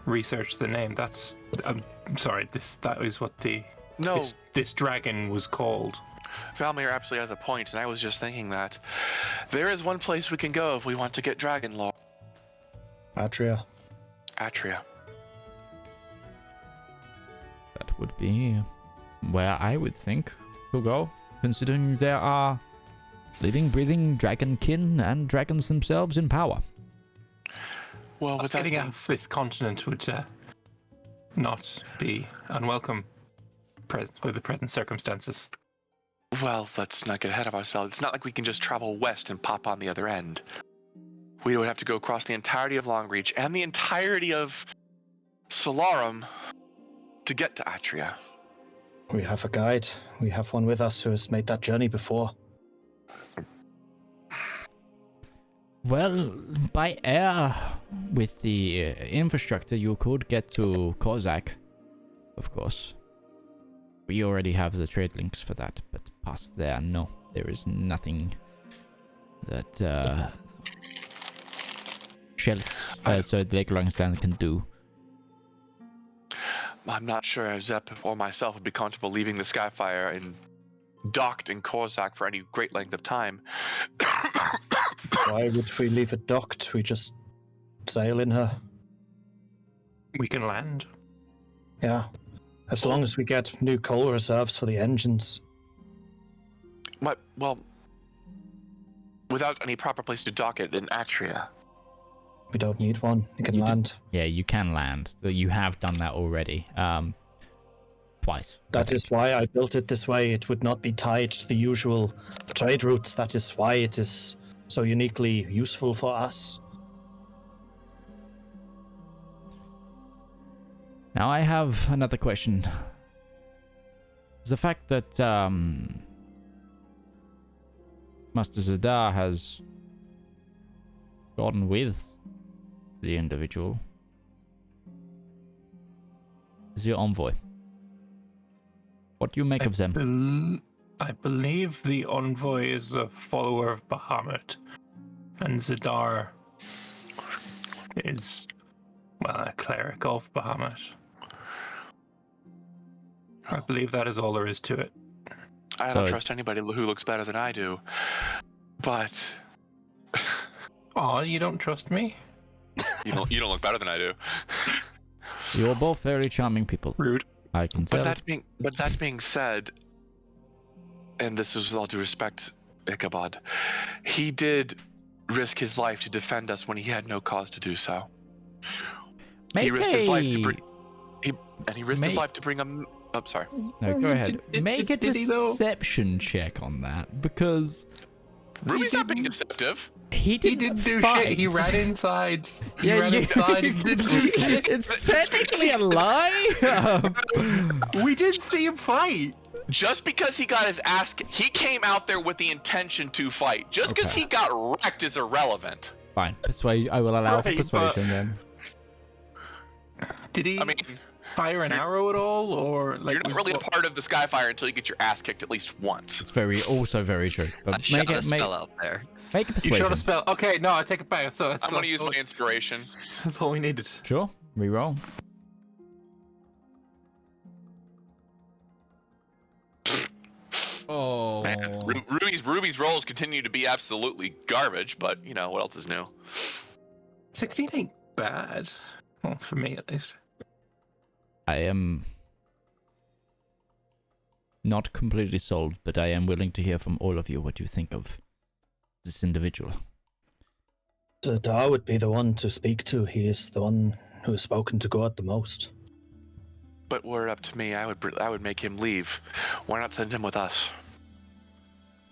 B: research the name. That's I'm sorry. That is what
D: no,
B: this dragon was called.
D: Valmir absolutely has a point, and I was just thinking that there is one place we can go if we want to get dragon lore.
E: Atria.
D: Atria.
A: That would be where I would think to go, considering there are living, breathing dragonkin and dragons themselves in power.
D: Well,
B: Us
D: with that
B: getting
D: being-
B: off this continent would not be unwelcome with the present circumstances.
D: Well, let's not get ahead of ourselves. It's not like we can just travel west and pop on the other end. We would have to go across the entirety of Longreach and the entirety of Solarum to get to Atria.
E: We have a guide. We have one with us who has made that journey before.
A: Well, by air, with the infrastructure, you could get to Kozak, of course. We already have the trade links for that, but past there, no. There is nothing that so the Lake Longstand can do.
D: I'm not sure if Zep or myself would be comfortable leaving the Skyfire and docked in Kozak for any great length of time.
E: Why would we leave it docked? We just sail in her.
B: We can land.
E: Yeah. As long as we get new coal reserves for the engines.
D: Well, without any proper place to dock it in Atria.
E: We don't need one. You can land.
A: Yeah, you can land. You have done that already. Twice.
E: That is why I built it this way. It would not be tied to the usual trade routes. That is why it is so uniquely useful for us.
A: Now I have another question. The fact that Master Zedaar has gone with the individual is your envoy. What do you make of them?
B: I believe the envoy is a follower of Bahamut, and Zedaar is, well, a cleric of Bahamut. I believe that is all there is to it.
D: I don't trust anybody who looks better than I do. But
B: Oh, you don't trust me?
D: you don't look better than I do.
A: You're both very charming people.
B: Rude.
A: I can tell.
D: But that being said, and this is with all due respect, Ichabod, he did risk his life to defend us when he had no cause to do so. He risked his life to bring. He risked his life to bring a. Oh, sorry.
A: No, go ahead. Make a
B: did he though?
A: deception check on that, because
D: Ruby's not being deceptive.
A: he
B: He
A: didn't
B: didn't do
A: fight.
B: shit. He ran inside. He
A: Yeah,
B: ran inside and didn't do shit.
A: It's technically a lie.
B: We did see him fight.
D: Just because he got his ass, he came out there with the intention to fight. Just because
A: Okay.
D: he got wrecked is irrelevant.
A: Fine. I will allow for
B: Right,
A: persuasion then.
B: Did he
D: I mean,
B: fire an arrow at all, or like?
D: you're not really a part of the Skyfire until you get your ass kicked at least once.
A: It's also very true.
F: I
A: But
F: shot
A: make
F: a
A: it
F: spell out there.
A: Make a
B: You
A: persuasion.
B: shot a spell. Okay, no, I take it back. So
D: I'm gonna use my inspiration.
B: That's all we needed.
A: Sure. Reroll. Oh.
D: Man, Ruby's rolls continue to be absolutely garbage, but you know what else is new?
B: 16 ain't bad. Well, for me at least.
A: I am not completely sold, but I am willing to hear from all of you what you think of this individual.
E: Zedaar would be the one to speak to. He is the one who has spoken to God the most.
D: But were it up to me, I would make him leave. Why not send him with us?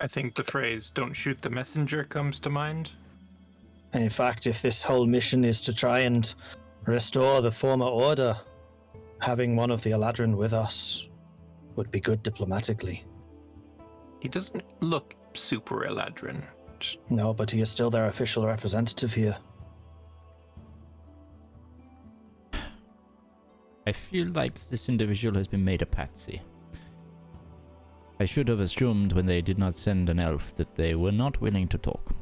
B: I think the phrase "don't shoot the messenger" comes to mind.
E: And in fact, if this whole mission is to try and restore the former order, having one of the Eladrin with us would be good diplomatically.
B: He doesn't look super Eladrin.
E: No, but he is still their official representative here.
A: I feel like this individual has been made a patsy. I should have assumed when they did not send an elf that they were not willing to talk.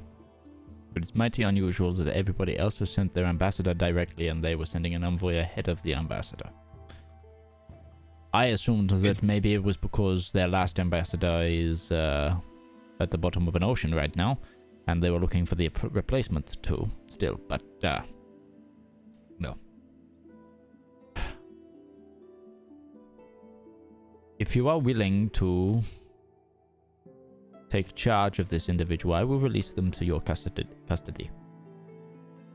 A: But it's mighty unusual that everybody else was sent their ambassador directly and they were sending an envoy ahead of the ambassador. I assumed that maybe it was because their last ambassador is at the bottom of an ocean right now, and they were looking for the replacement too, still, but no. If you are willing to take charge of this individual, I will release them to your custody.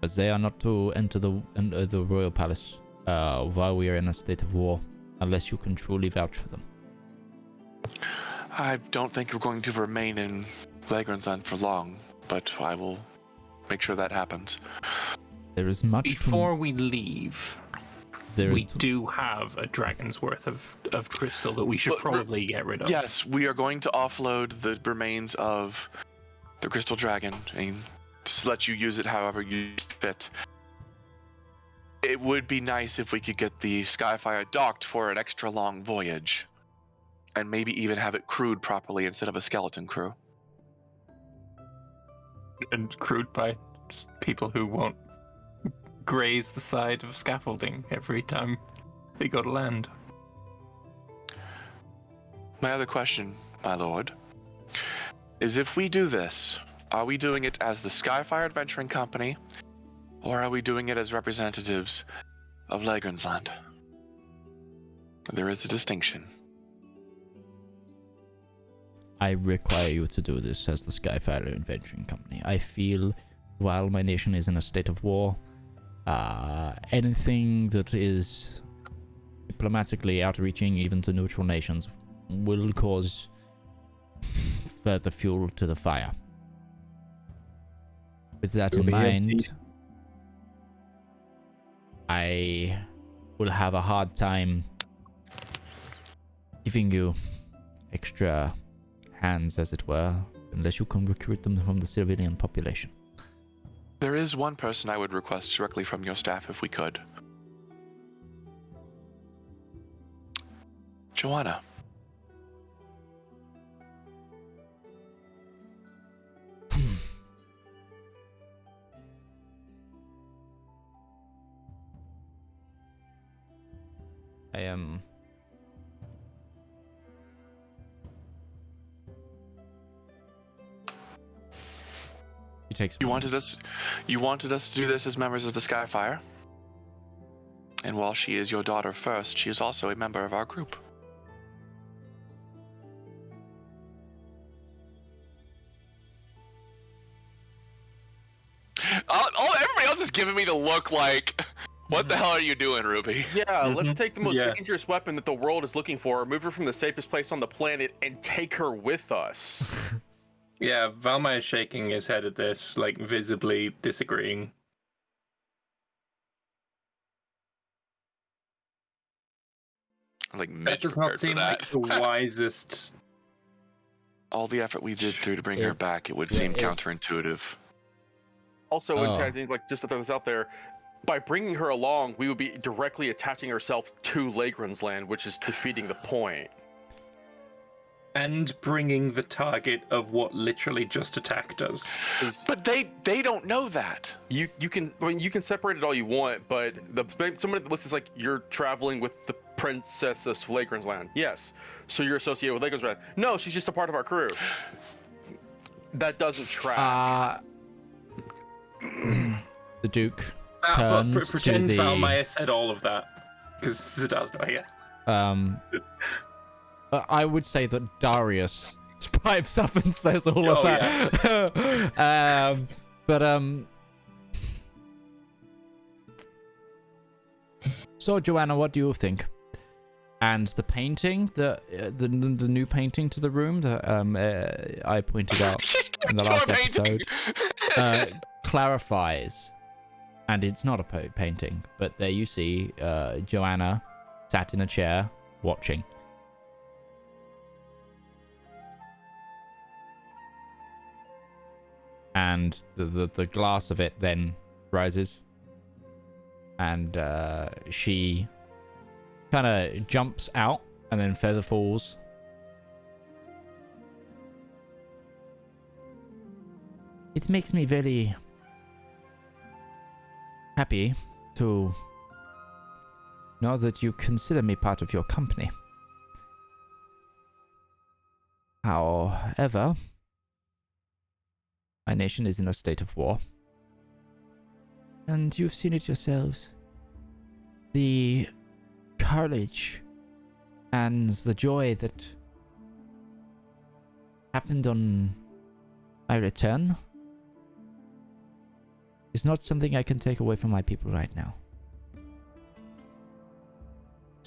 A: As they are not to enter the royal palace while we are in a state of war, unless you can truly vouch for them.
D: I don't think we're going to remain in Legrand's for long, but I will make sure that happens.
A: There is much
B: Before we leave,
A: we
B: do have a dragon's worth of crystal that we should probably get rid of.
D: Yes, we are going to offload the remains of the crystal dragon and just let you use it however you fit. It would be nice if we could get the Skyfire docked for an extra long voyage. And maybe even have it crewed properly instead of a skeleton crew.
B: And crewed by people who won't graze the side of scaffolding every time they go to land.
D: My other question, my lord, is if we do this, are we doing it as the Skyfire Adventuring Company, or are we doing it as representatives of Legrand's Land? There is a distinction.
A: I require you to do this as the Skyfire Adventuring Company. I feel while my nation is in a state of war, anything that is diplomatically outreaching even to neutral nations will cause further fuel to the fire. With that in mind, I will have a hard time giving you extra hands, as it were, unless you can recruit them from the civilian population.
D: There is one person I would request directly from your staff if we could. Joanna.
A: I am...
D: You wanted us to do this as members of the Skyfire. And while she is your daughter first, she is also a member of our group. Everybody else is giving me the look like, what the hell are you doing, Ruby?
C: Yeah, let's take the most dangerous weapon that the world is looking for, move her from the safest place on the planet, and take her with us.
B: Yeah, Valma is shaking his head at this, like visibly disagreeing.
D: Like
B: that does not seem like the wisest.
D: All the effort we did through to bring her back, it would seem counterintuitive.
C: Also, I think, like, just to throw this out there, by bringing her along, we would be directly attaching ourselves to Legrand's Land, which is defeating the point.
B: And bringing the target of what literally just attacked us.
D: But they don't know that.
C: You can separate it all you want, but some of the list is like you're traveling with the Princess of Lagrand's land. Yes, so you're associated with Lagrand's land. No, she's just a part of our crew. That doesn't track.
A: The Duke
B: But
A: turns
B: pretend
A: to the...
B: Valmaya said all of that, because Zedaar's not here.
A: I would say that Darius pipes up and says all of that. So, Joanna, what do you think? And the painting, the new painting to the room that I pointed out in the last episode, clarifies. And it's not a painting, but there you see Joanna sat in a chair watching. And the glass of it then rises. And she kind of jumps out and then feather falls. It makes me very happy to know that you consider me part of your company. However, my nation is in a state of war. And you've seen it yourselves. The courage and the joy that happened on my return is not something I can take away from my people right now.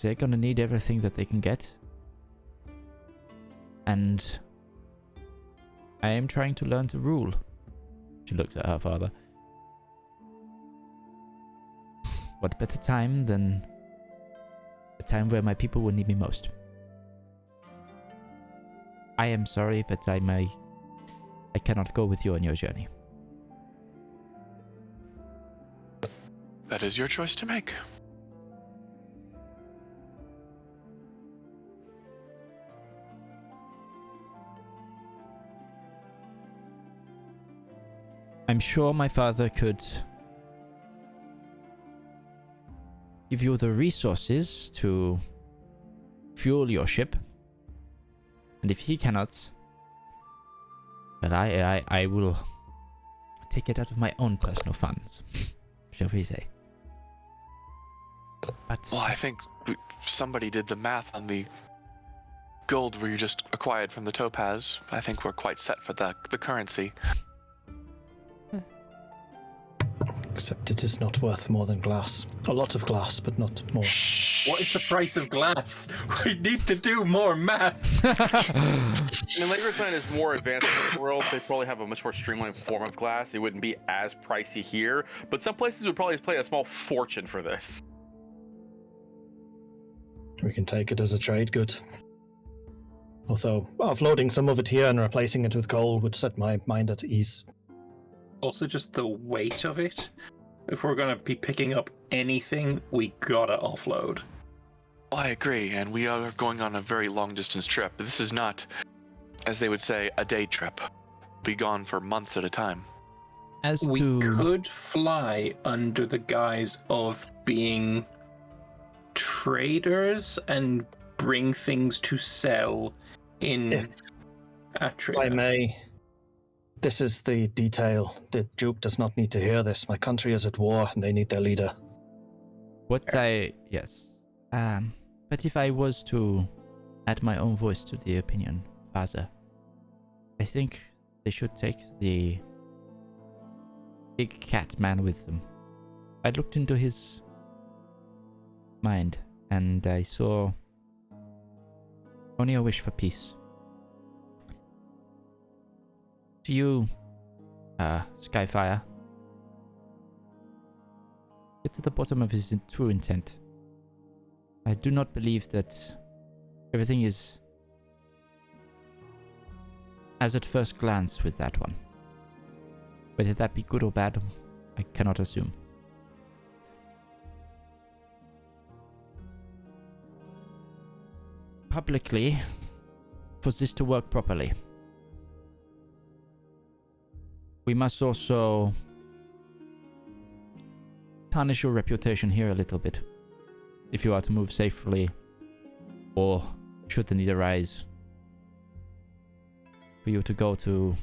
A: They're gonna need everything that they can get. And I am trying to learn to rule. She looks at her father. What better time than a time where my people will need me most? I am sorry, but I cannot go with you on your journey.
D: That is your choice to make.
A: I'm sure my father could give you the resources to fuel your ship. And if he cannot, then I will take it out of my own personal funds, shall we say. But
D: Well, I think somebody did the math on the gold we just acquired from the topaz. I think we're quite set for the currency.
E: Except it is not worth more than glass. A lot of glass, but not more.
B: What is the price of glass? We need to do more math.
C: I mean, Lagrand's land is more advanced in the world. They probably have a much more streamlined form of glass. It wouldn't be as pricey here, but some places would probably pay a small fortune for this.
E: We can take it as a trade good. Although, offloading some of it here and replacing it with gold would set my mind at ease.
B: Also, just the weight of it. If we're going to be picking up anything, we gotta offload.
D: Well, I agree, and we are going on a very long-distance trip. This is not, as they would say, a day trip. Be gone for months at a time.
B: We could fly under the guise of being traders and bring things to sell in Atria.
E: I may. This is the detail. The Duke does not need to hear this. My country is at war, and they need their leader.
A: Yes. But if I was to add my own voice to the opinion, Father, I think they should take the big cat man with them. I looked into his mind, and I saw only a wish for peace. To you, Skyfire, get to the bottom of his true intent. I do not believe that everything is as at first glance with that one. Whether that be good or bad, I cannot assume. Publicly, for this to work properly, we must also tarnish your reputation here a little bit. If you are to move safely, or should the need arise for you to go to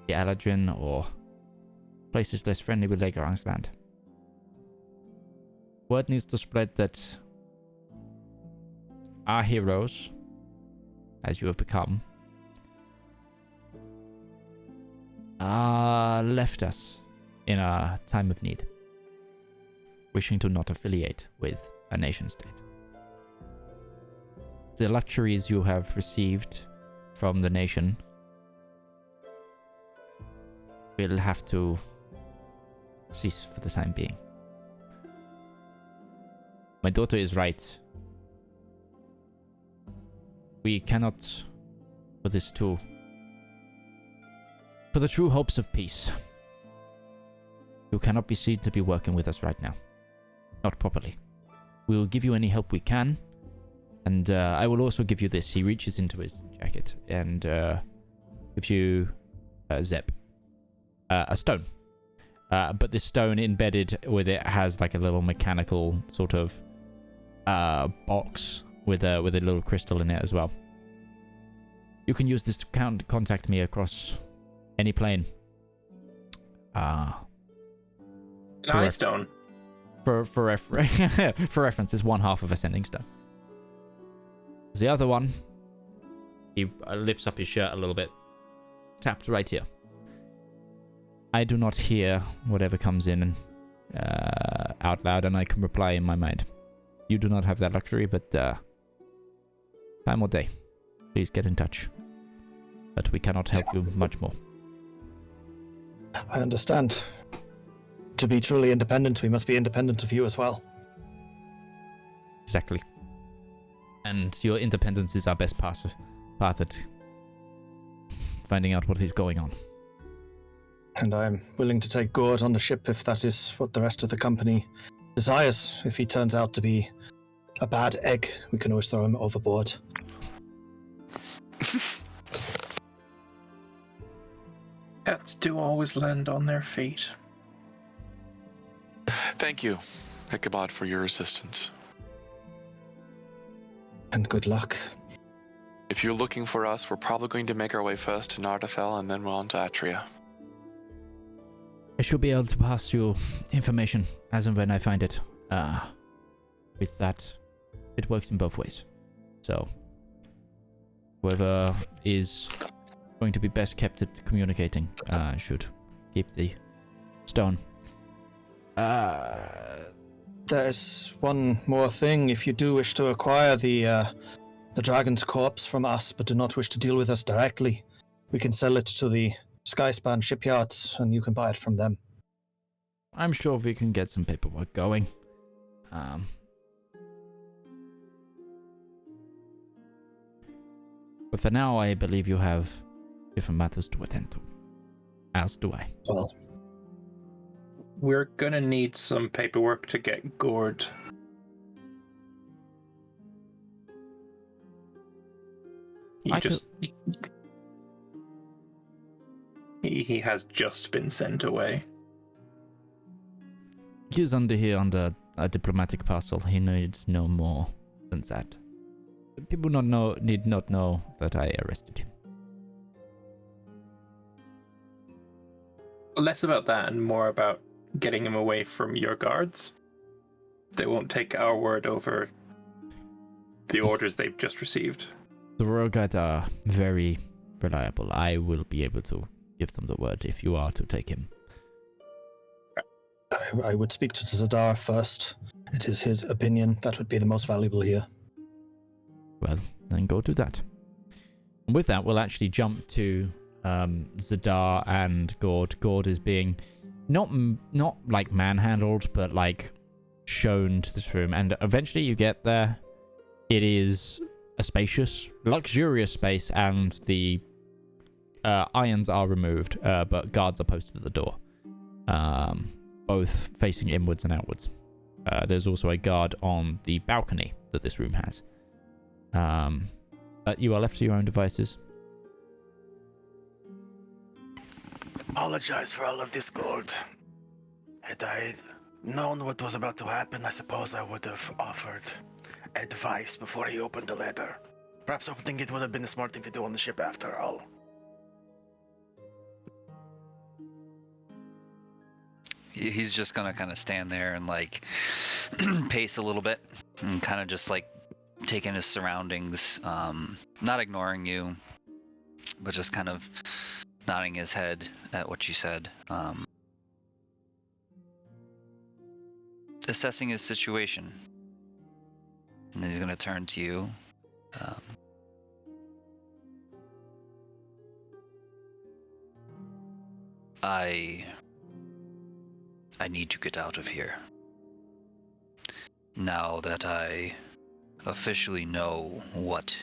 A: the Eladrin or places less friendly with Legarang's land. Word needs to spread that our heroes, as you have become, left us in a time of need, wishing to not affiliate with a nation state. The luxuries you have received from the nation will have to cease for the time being. My daughter is right. We cannot, for the true hopes of peace, you cannot be seen to be working with us right now. Not properly. We will give you any help we can, and I will also give you this. He reaches into his jacket and gives you Zep. A stone. But this stone embedded with it has like a little mechanical sort of box with a little crystal in it as well. You can use this to contact me across any plane.
B: An eye stone.
A: For reference, it's one half of a sending stone. The other one, he lifts up his shirt a little bit, tapped right here. I do not hear whatever comes in out loud, and I can reply in my mind. You do not have that luxury, but time or day, please get in touch. But we cannot help you much more.
E: I understand. To be truly independent, we must be independent of you as well.
A: Exactly. And your independence is our best path at finding out what is going on.
E: And I'm willing to take Gourd on the ship if that is what the rest of the company desires. If he turns out to be a bad egg, we can always throw him overboard.
B: Cats do always land on their feet.
D: Thank you, Ichabod, for your assistance.
E: And good luck.
D: If you're looking for us, we're probably going to make our way first to Nardafel and then we're on to Atria.
A: I should be able to pass you information as and when I find it. With that, it works in both ways. So, whoever is going to be best kept at communicating should keep the stone.
E: There's one more thing. If you do wish to acquire the dragon's corpse from us, but do not wish to deal with us directly, we can sell it to the Skyspan shipyards, and you can buy it from them.
A: I'm sure we can get some paperwork going. But for now, I believe you have different matters to attend to. As do I.
E: Well,
B: we're gonna need some paperwork to get Gourd. He has just been sent away.
A: He's under a diplomatic parcel. He needs no more than that. People need not know that I arrested him.
B: Less about that and more about getting him away from your guards. They won't take our word over the orders they've just received.
A: The royal guard are very reliable. I will be able to give them the word if you are to take him.
E: I would speak to Zedaar first. It is his opinion that would be the most valuable here.
A: Well, then go do that. And with that, we'll actually jump to Zedaar and Gourd. Gourd is being not like manhandled, but like shown to this room. And eventually you get there. It is a spacious, luxurious space, and the irons are removed, but guards are posted at the door, both facing inwards and outwards. There's also a guard on the balcony that this room has. But you are left to your own devices.
G: Apologize for all of this, Gourd. Had I known what was about to happen, I suppose I would have offered advice before he opened the letter. Perhaps opening it would have been a smart thing to do on the ship after all.
F: He's just gonna kind of stand there and like pace a little bit and kind of just like take in his surroundings, not ignoring you, but just kind of nodding his head at what you said, assessing his situation. And then he's gonna turn to you. I need to get out of here. Now that I officially know what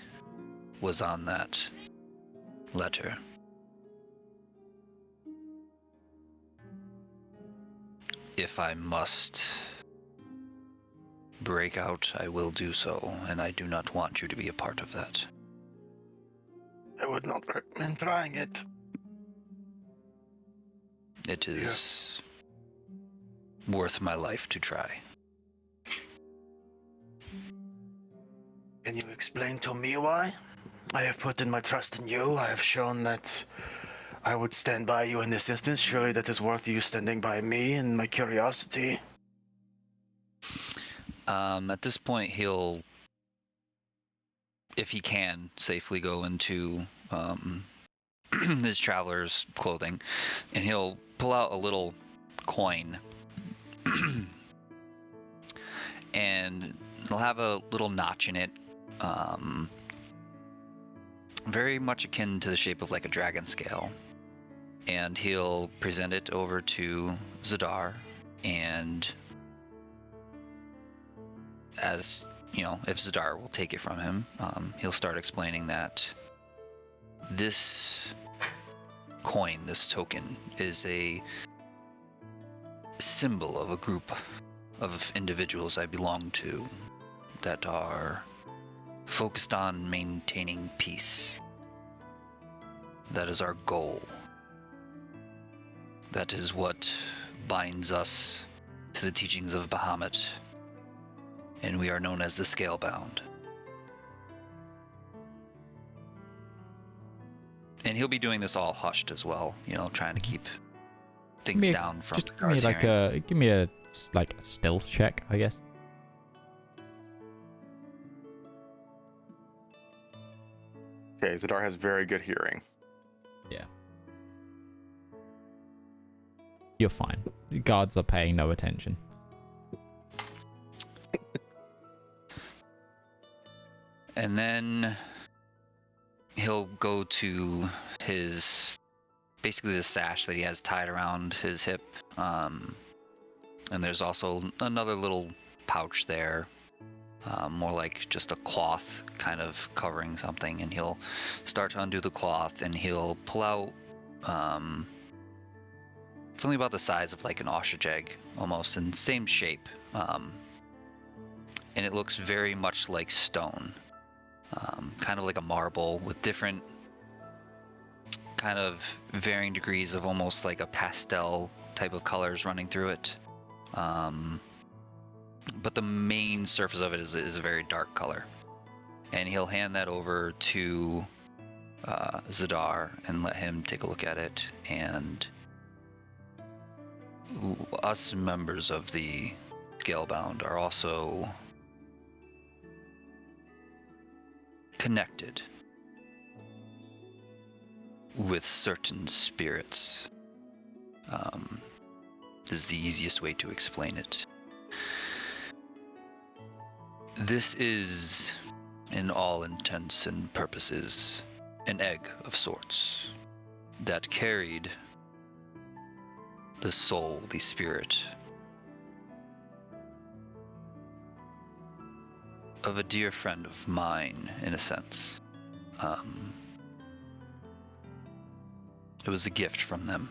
F: was on that letter. If I must break out, I will do so, and I do not want you to be a part of that.
G: I would not recommend trying it.
F: It is worth my life to try.
G: Can you explain to me why? I have put in my trust in you. I have shown that I would stand by you in this instance. Surely that is worth you standing by me and my curiosity.
F: At this point, he'll, if he can, safely go into his traveler's clothing, and he'll pull out a little coin, and it'll have a little notch in it, very much akin to the shape of like a dragon scale. And he'll present it over to Zedaar, and as you know, if Zedaar will take it from him, he'll start explaining that this coin, this token, is a symbol of a group of individuals I belong to that are focused on maintaining peace. That is our goal. That is what binds us to the teachings of Bahamut, and we are known as the Scalebound. And he'll be doing this all hushed as well, you know, trying to keep things down from the guards hearing.
A: Give me a stealth check, I guess.
C: Okay, Zedaar has very good hearing.
A: Yeah. You're fine. The guards are paying no attention.
F: And then he'll go to his, basically the sash that he has tied around his hip. And there's also another little pouch there, more like just a cloth kind of covering something. And he'll start to undo the cloth, and he'll pull out, it's only about the size of like an ostrich egg, almost, in the same shape. And it looks very much like stone. Kind of like a marble with different kind of varying degrees of almost like a pastel type of colors running through it. But the main surface of it is a very dark color. And he'll hand that over to Zedaar and let him take a look at it. And us members of the Scalebound are also connected with certain spirits. This is the easiest way to explain it. This is, in all intents and purposes, an egg of sorts that carried the soul, the spirit of a dear friend of mine, in a sense. It was a gift from them.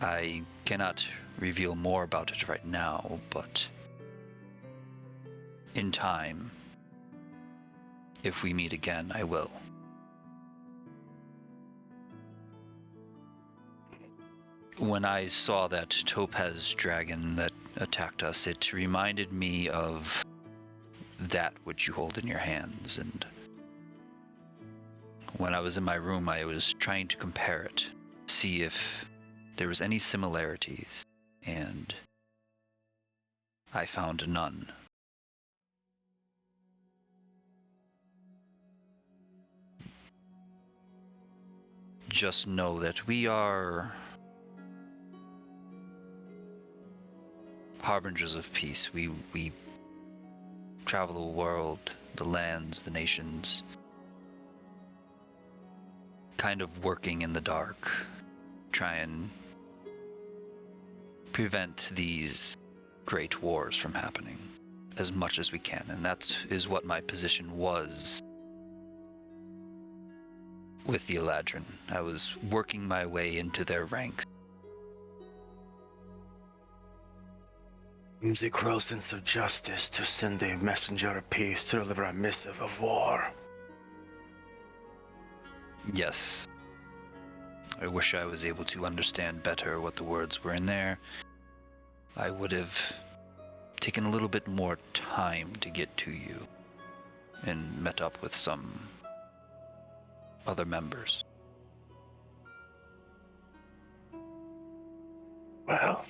F: I cannot reveal more about it right now, but in time, If we meet again, I will. When I saw that topaz dragon that attacked us, it reminded me of that which you hold in your hands, and when I was in my room, I was trying to compare it, see if there was any similarities, and I found none. Just know that we are harbingers of peace. We travel the world, the lands, the nations, kind of working in the dark, try and prevent these great wars from happening as much as we can, and that is what my position was with the Eladrin. I was working my way into their ranks.
G: Seems a cruel sense of justice to send a messenger of peace to deliver a missive of war.
F: Yes. I wish I was able to understand better what the words were in there. I would have taken a little bit more time to get to you and met up with some other members.
G: Well,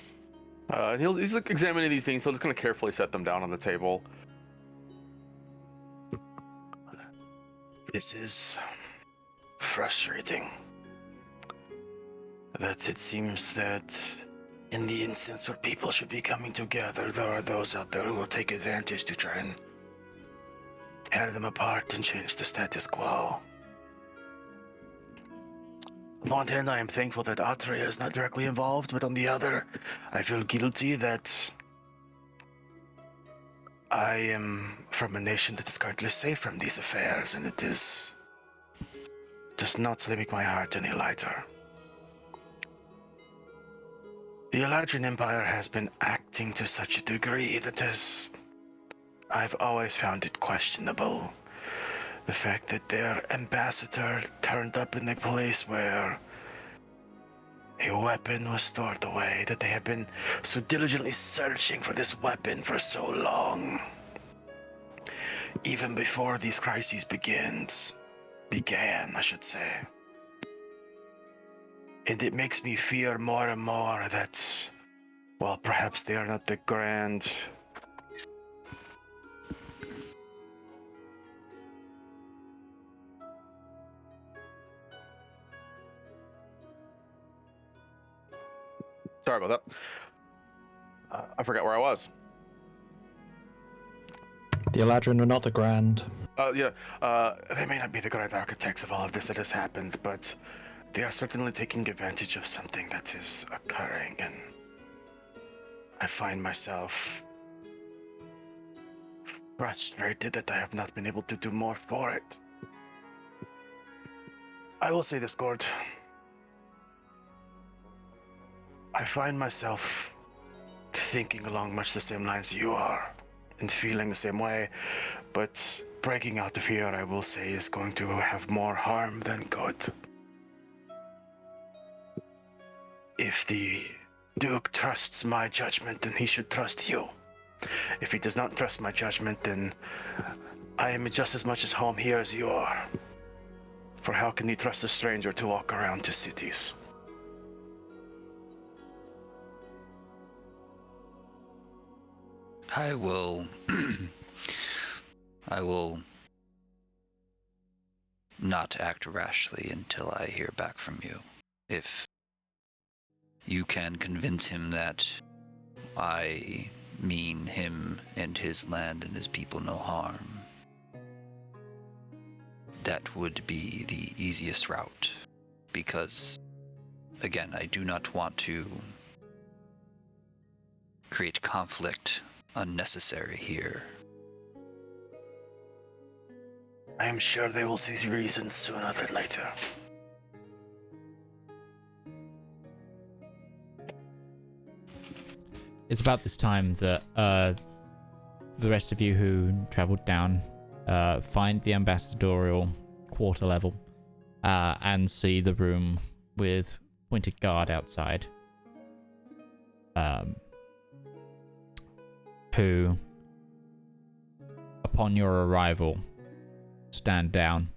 C: He's like examining these things. He'll just kind of carefully set them down on the table.
G: this is frustrating. That it seems that in the instance where people should be coming together, there are those out there who will take advantage to try and tear them apart and change the status quo. On one hand, I am thankful that Atreya is not directly involved, but on the other, I feel guilty that I am from a nation that is currently safe from these affairs, and it does not make my heart any lighter. The Eladrin Empire has been acting to such a degree that I've always found it questionable. The fact that their ambassador turned up in a place where a weapon was stored away, that they have been so diligently searching for this weapon for so long. Even before these crises began, I should say. And it makes me fear more and more that, well, perhaps they are not the grand...
C: Sorry about that. I forgot where I was.
E: The Eladrin are not the grand.
C: Yeah.
G: They may not be the grand architects of all of this that has happened, but they are certainly taking advantage of something that is occurring, and I find myself frustrated that I have not been able to do more for it. I will say this, Gourd. I find myself thinking along much the same lines you are, and feeling the same way, but breaking out of here, I will say, is going to have more harm than good. If the Duke trusts my judgment, then he should trust you. If he does not trust my judgment, then I am just as much as home here as you are. For how can he trust a stranger to walk around to cities?
F: I will not act rashly until I hear back from you. If you can convince him that I mean him and his land and his people no harm, that would be the easiest route. Because, again, I do not want to create conflict unnecessary here.
G: I am sure they will see reason sooner than later.
A: It's about this time that the rest of you who travelled down find the ambassadorial quarter level, and see the room with pointed guard outside, who, upon your arrival, stand down,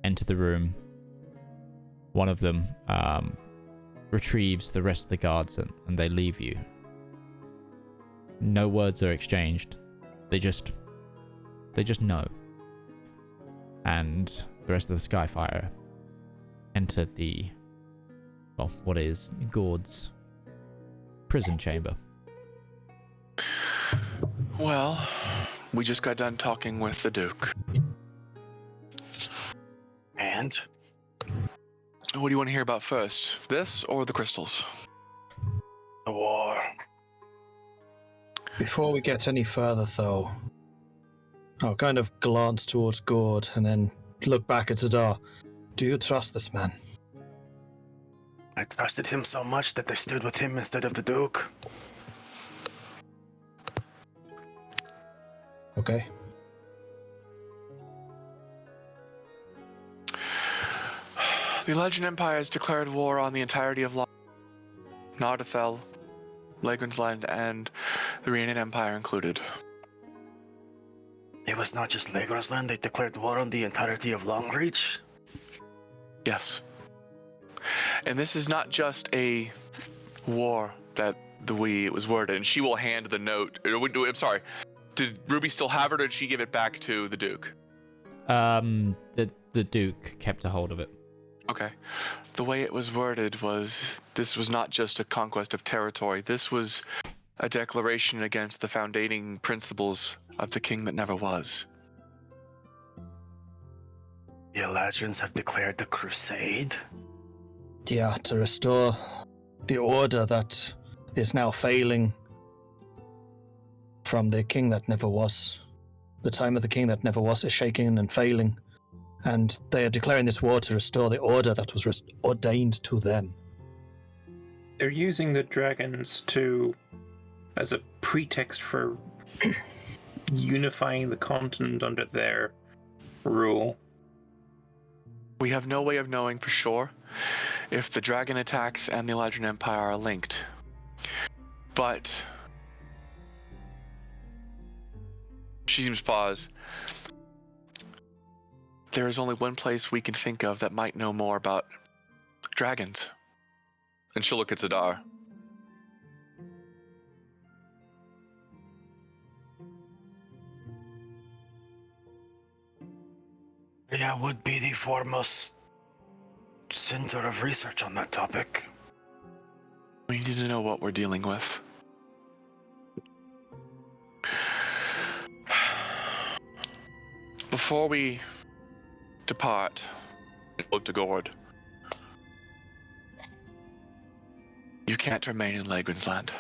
A: enter the room. One of them retrieves the rest of the guards, and they leave you. No words are exchanged. They just know. And the rest of the Skyfire enter what is Gourd's prison chamber.
D: Well, we just got done talking with the Duke.
G: And?
D: What do you want to hear about first? This or the crystals?
G: The war.
E: Before we get any further, though, I'll kind of glance towards Gourd and then look back at Zedaar. Do you trust this man?
G: I trusted him so much that I stood with him instead of the Duke.
E: Okay.
D: The Legend Empire has declared war on the entirety of Nardathel, Lagrangeland, and the Reanian Empire included.
G: It was not just Lagrangeland, they declared war on the entirety of Longreach?
D: Yes. And this is not just a war that the way it was worded, and she will hand the note. I'm sorry. Did Ruby still have it, or did she give it back to the Duke?
A: The Duke kept a hold of it.
D: Okay. The way it was worded was, this was not just a conquest of territory. This was a declaration against the founding principles of the king that never was.
G: The Eladrians have declared the crusade?
E: Yeah, to restore the order that is now failing from the king that never was. The time of the king that never was is shaking and failing, and they are declaring this war to restore the order that was ordained to them.
B: They're using the dragons as a pretext for unifying the continent under their rule.
D: We have no way of knowing for sure if the dragon attacks and the Eladrin Empire are linked. But she seems to pause. There is only one place we can think of that might know more about dragons. And she'll look at Zedaar.
G: Yeah, would be the foremost center of research on that topic.
D: We need to know what we're dealing with. Before we depart, look to Gourd. You can't remain in Lagrangeland.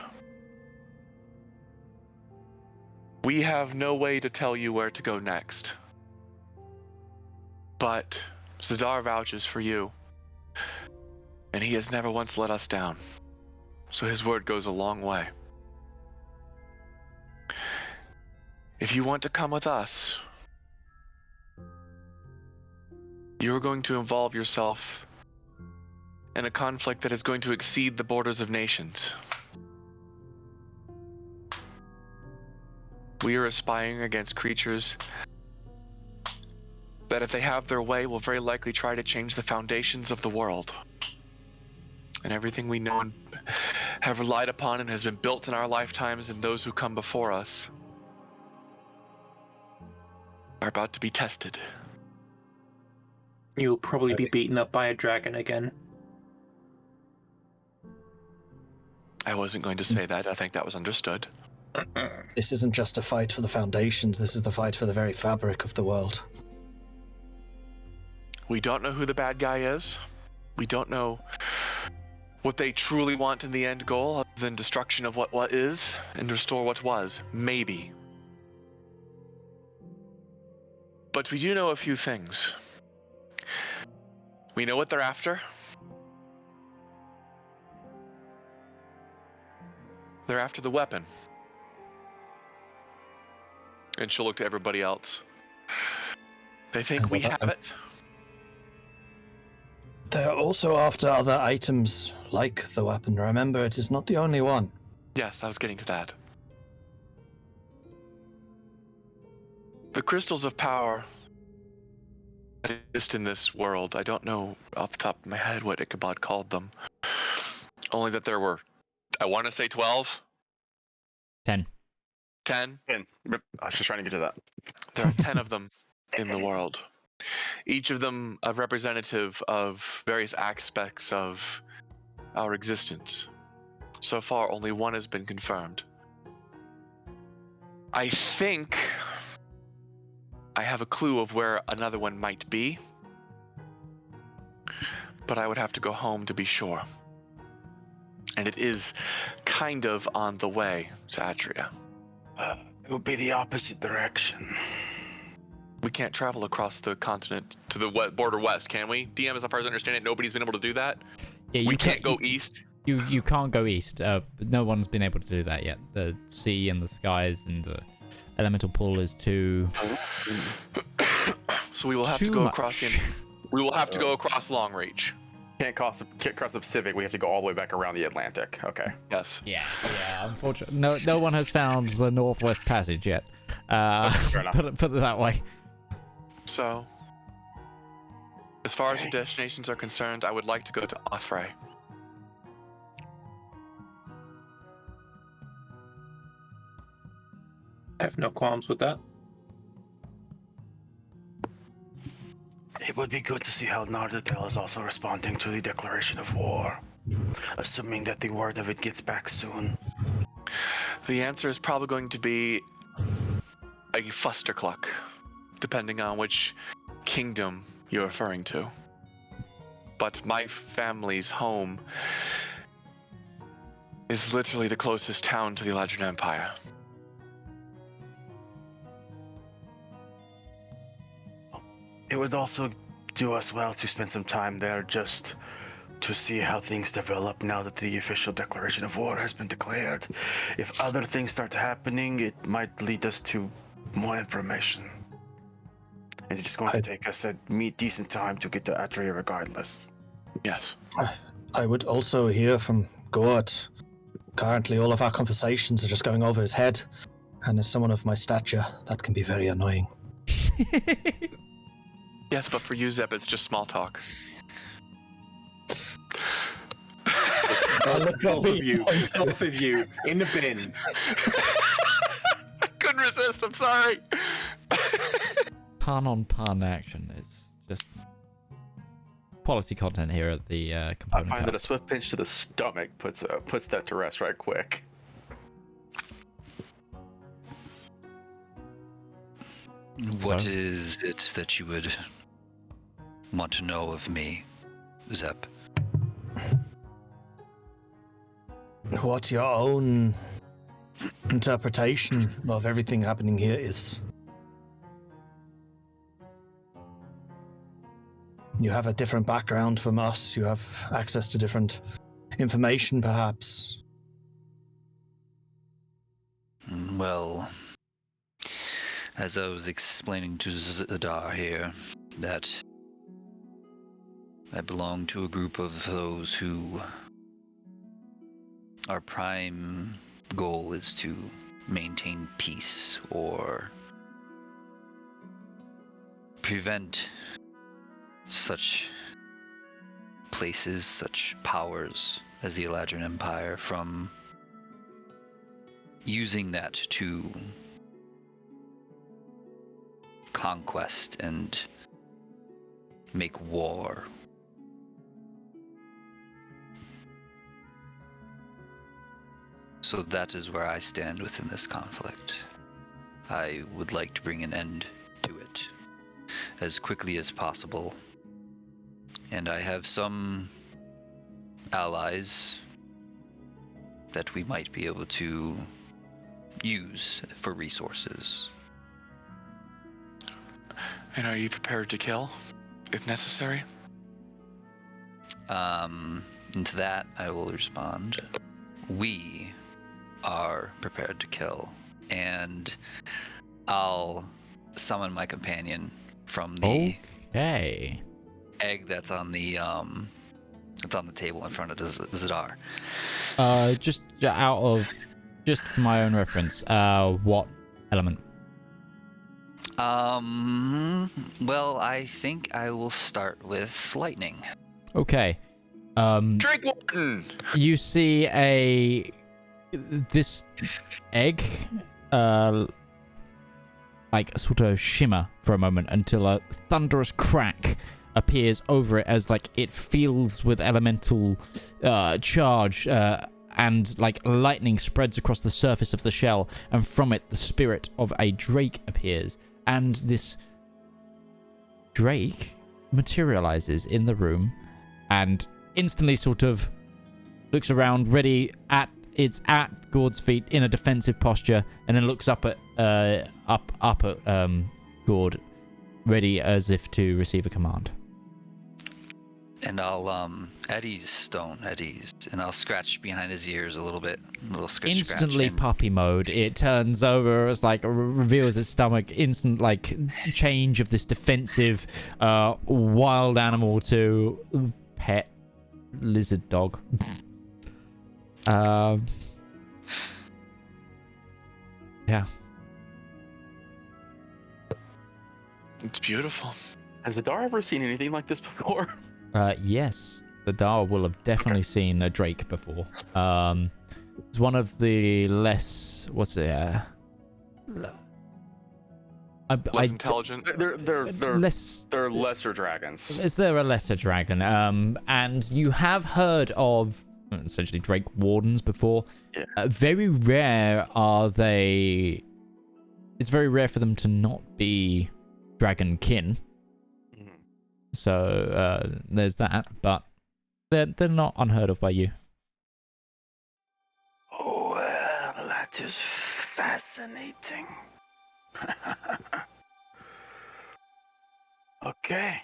D: We have no way to tell you where to go next. But Zedaar vouches for you, and he has never once let us down, so his word goes a long way. If you want to come with us, you're going to involve yourself in a conflict that is going to exceed the borders of nations. We are aspiring against creatures that, if they have their way, will very likely try to change the foundations of the world. And everything we know and have relied upon and has been built in our lifetimes and those who come before us are about to be tested.
B: You'll probably be beaten up by a dragon again.
D: I wasn't going to say that. I think that was understood.
E: This isn't just a fight for the foundations, this is the fight for the very fabric of the world.
D: We don't know who the bad guy is. We don't know what they truly want in the end goal, other than destruction of what is and restore what was. Maybe. But we do know a few things. We know what they're after. They're after the weapon. And she'll look to everybody else. They think
E: And
D: we
E: what
D: have
E: about
D: it.
E: They're also after other items like the weapon. Remember, it is not the only one.
D: Yes, I was getting to that. The crystals of power that exist in this world, I don't know off the top of my head what Ichabod called them. Only that there were, I want to say 12?
A: 10.
D: 10?
C: And I was just trying to get to that.
D: There are 10 of them in the world. Each of them a representative of various aspects of our existence. So far, only one has been confirmed. I think I have a clue of where another one might be, but I would have to go home to be sure. And it is kind of on the way to Atria.
G: It would be the opposite direction.
D: We can't travel across the continent to the border west, can we? DM, as far as I understand it, nobody's been able to do that.
A: Yeah,
D: We can't go east.
A: You can't go east. No one's been able to do that yet. The sea and the skies and the elemental pool is too.
D: So we will have to
A: Too
D: go
A: much.
D: across the. We will have to go across Longreach.
C: Can't cross the Pacific. We have to go all the way back around the Atlantic. Okay.
D: Yes.
A: Yeah. Unfortunately, no one has found the Northwest Passage yet.
C: Fair enough.
A: Put it that way.
D: So, as far as your destinations are concerned, I would like to go to Othray.
B: I have no qualms with that.
G: It would be good to see how Nardatel is also responding to the declaration of war, assuming that the word of it gets back soon.
D: The answer is probably going to be a fustercluck, depending on which kingdom you're referring to. But my family's home is literally the closest town to the Eladrin Empire.
G: It would also do us well to spend some time there just to see how things develop now that the official declaration of war has been declared. If other things start happening, it might lead us to more information. And it's going to take us a decent time to get to Atria regardless.
D: Yes.
E: I would also hear from Gourd. Currently, all of our conversations are just going over his head. And as someone of my stature, that can be very annoying.
D: Yes, but for you, Zeb, it's just small talk.
B: Both of you, in the bin.
D: I couldn't resist, I'm sorry.
A: Pun on pun action. It's just quality content here at the
C: I
A: component.
C: find that a
A: cast.
C: swift pinch to the stomach puts that to rest right quick.
F: What is it that you would want to know of me, Zep?
E: What your own interpretation of everything happening here is. You have a different background from us. You have access to different information, perhaps.
F: Well, as I was explaining to Zedaar here, that I belong to a group of those who our prime goal is to maintain peace or prevent such places, such powers as the Eladrin Empire from using that to conquest and make war. So that is where I stand within this conflict. I would like to bring an end to it as quickly as possible. And I have some allies that we might be able to use for resources.
D: And are you prepared to kill, if necessary?
F: And to that, I will respond. We are prepared to kill, and I'll summon my companion from the
A: Okay.
F: egg that's on the table in front of the Zedaar.
A: Just for my own reference, what element?
F: Well, I think I will start with lightning.
A: Okay.
D: Drink one.
A: You see this egg, like sort of shimmer for a moment until a thunderous crack appears over it as like it fills with elemental charge, and like lightning spreads across the surface of the shell, and from it the spirit of a drake appears, and this drake materializes in the room and instantly sort of looks around, ready it's at Gourd's feet in a defensive posture, and then looks up at Gourd, ready as if to receive a command.
F: And I'll Eddie's, and I'll scratch behind his ears a little bit,
A: Instantly
F: scratch.
A: puppy mode. It turns over as like reveals its stomach. Instant like change of this defensive wild animal to pet lizard dog. Yeah.
D: It's beautiful.
C: Has Zedaar ever seen anything like this before?
A: Yes, Zedaar will have definitely seen a drake before. It's one of the less
D: Less intelligent.
C: They're lesser dragons.
A: Is there a lesser dragon? And you have heard of essentially drake wardens before.
C: Yeah.
A: Very rare are they. It's very rare for them to not be dragon kin. So there's that, but they're not unheard of by you.
G: Oh, well, that is fascinating. Okay.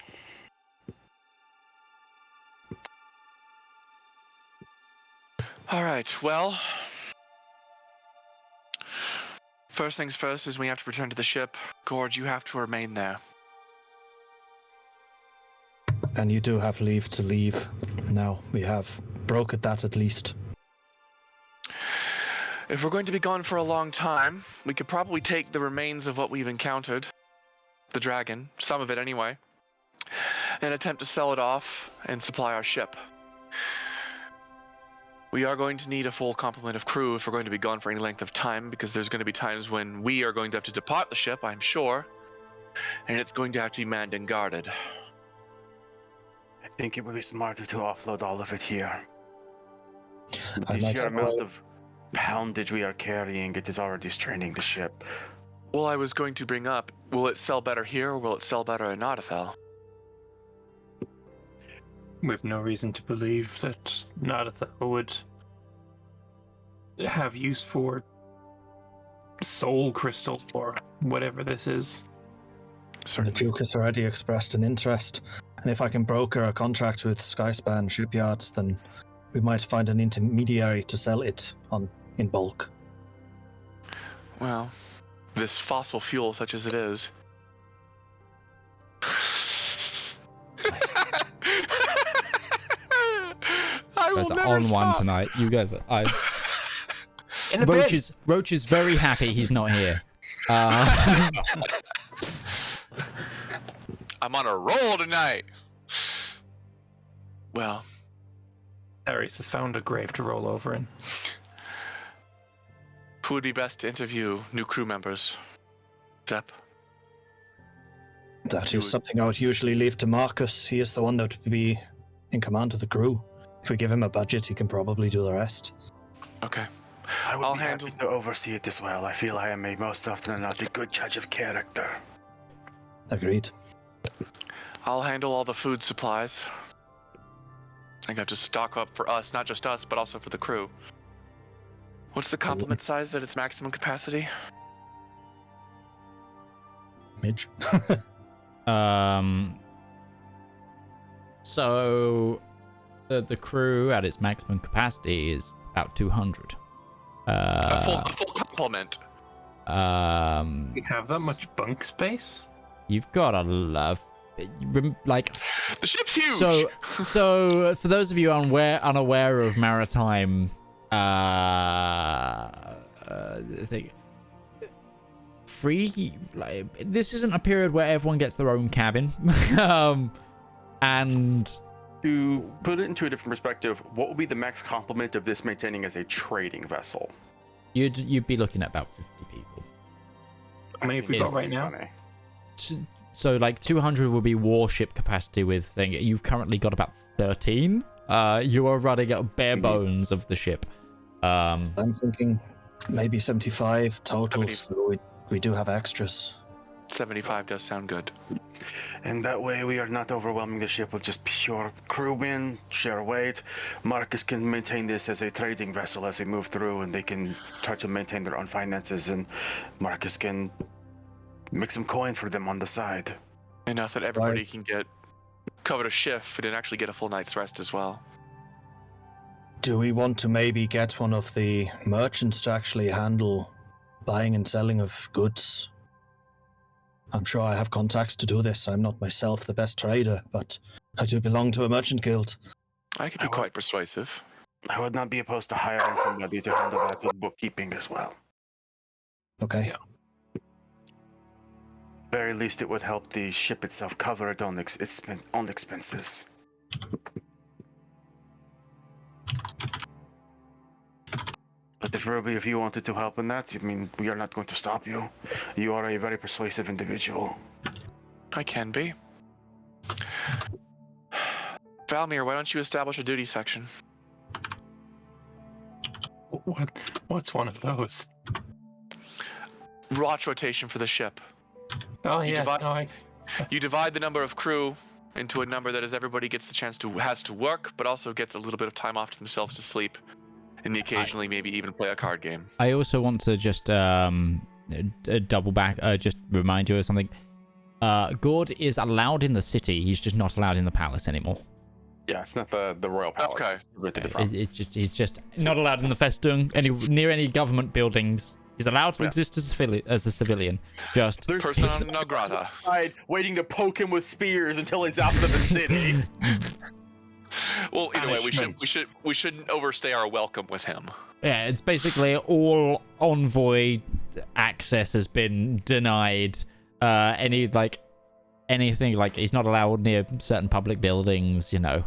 D: All right, well, first things first is we have to return to the ship. Gourd, you have to remain there.
E: And you do have leave to leave. Now, we have brokered that at least.
D: If we're going to be gone for a long time, we could probably take the remains of what we've encountered, the dragon, some of it anyway, and attempt to sell it off and supply our ship. We are going to need a full complement of crew if we're going to be gone for any length of time, because there's going to be times when we are going to have to depart the ship, I'm sure, and it's going to have to be manned and guarded.
G: I think it would be smarter to offload all of it here.
E: I
G: The
E: might
G: sheer
E: have a
G: amount
E: way-
G: of poundage we are carrying, it is already straining the ship.
D: Well, I was going to bring up, will it sell better here or will it sell better in Notathel?
B: We have no reason to believe that Notathel would have use for soul crystal or whatever this is.
E: The Duke has already expressed an interest, and if I can broker a contract with Skyspan Shipyards, then we might find an intermediary to sell it in bulk.
D: Well, this fossil fuel, such as it is. I will
A: You guys are
D: never
A: on one
D: stop.
A: tonight. You guys are.
B: In the bin.
A: Roach is very happy he's not here.
D: I'm on a roll tonight. Well,
B: Ares has found a grave to roll over in.
D: who would be best to interview new crew members? Zep.
E: That is something I would usually leave to Marcus. He is the one that would be in command of the crew. If we give him a budget, he can probably do the rest.
D: Okay.
G: I would
D: I'll
G: be happy to oversee it as well. I feel I am a most often than not a good judge of character.
E: Agreed.
D: I'll handle all the food supplies. I have to stock up for us, not just us, but also for the crew. What's the complement size at its maximum capacity?
E: Midge.
A: So the crew at its maximum capacity is about 200.
D: A full complement.
B: We have that much bunk space?
A: You've got a love, like
D: the ship's huge.
A: So for those of you unaware of maritime, this isn't a period where everyone gets their own cabin, and
C: to put it into a different perspective, what would be the max complement of this maintaining as a trading vessel?
A: You'd be looking at about 50 people.
B: How many have we got right now?
A: So like 200 will be warship capacity with thing. You've currently got about 13. You are running at bare bones of the ship.
E: I'm thinking maybe 75 total. So we do have extras.
D: 75 does sound good.
G: And that way we are not overwhelming the ship with just pure crewmen, share weight. Marcus can maintain this as a trading vessel as they move through, and they can try to maintain their own finances, and Marcus can make some coin for them on the side.
D: Enough that everybody can get covered a shift and actually get a full night's rest as well.
E: Do we want to maybe get one of the merchants to actually handle buying and selling of goods? I'm sure I have contacts to do this. I'm not myself the best trader, but I do belong to a merchant guild.
D: I could be quite persuasive.
G: I would not be opposed to hiring somebody to handle that with bookkeeping as well.
E: Okay.
B: Yeah.
G: Very least it would help the ship itself cover its own expenses. But if you wanted to help in that, I mean, we are not going to stop you. You are a very persuasive individual.
D: I can be. Valmir, why don't you establish a duty section?
B: What's one of those?
D: Watch rotation for the ship.
B: Oh
D: You
B: yeah,
D: divide- You divide the number of crew into a number that as everybody gets the chance to has to work, but also gets a little bit of time off to themselves to sleep, and occasionally maybe even play a card game.
A: I also want to just double back, just remind you of something. Gourd is allowed in the city. He's just not allowed in the palace anymore.
C: Yeah, it's not the royal palace.
D: Okay.
C: It's prevented from.
A: He's just not allowed in the Festung, near any government buildings. He's allowed to exist as a civilian. Just
C: There's
D: Persona non grata.
C: Waiting to poke him with spears until he's out of the vicinity.
D: Well, either way, we shouldn't overstay our welcome with him.
A: yeah, it's basically all envoy access has been denied. Anything like he's not allowed near certain public buildings. You know,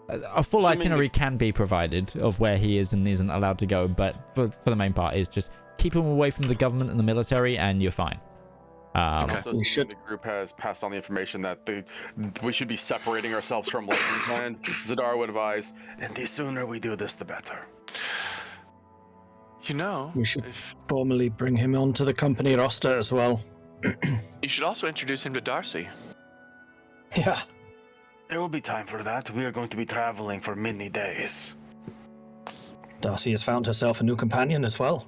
A: a full itinerary can be provided of where he is and isn't allowed to go, but for the main part is just keep him away from the government and the military, and you're fine.
C: Also, the group has passed on the information that we should be separating ourselves from Lightning's Land. Zedaar would advise,
G: And the sooner we do this, the better.
D: You know,
E: We should formally bring him onto the company roster as well.
D: you should also introduce him to Darcy.
E: Yeah.
G: There will be time for that. We are going to be traveling for many days.
E: Darcy has found herself a new companion as well.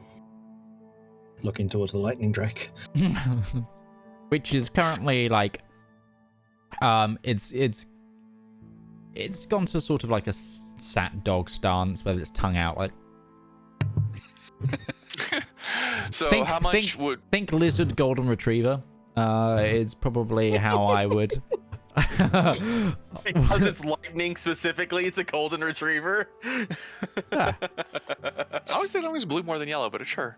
E: Looking towards the lightning drake.
A: Which is currently like, it's gone to sort of like a sat dog stance, where its tongue out, like.
D: So
A: think,
D: how much would
A: think lizard golden retriever? It's probably how I would.
C: because it's lightning specifically, it's a golden retriever.
A: Yeah.
D: I always think it always blue more than yellow, but sure.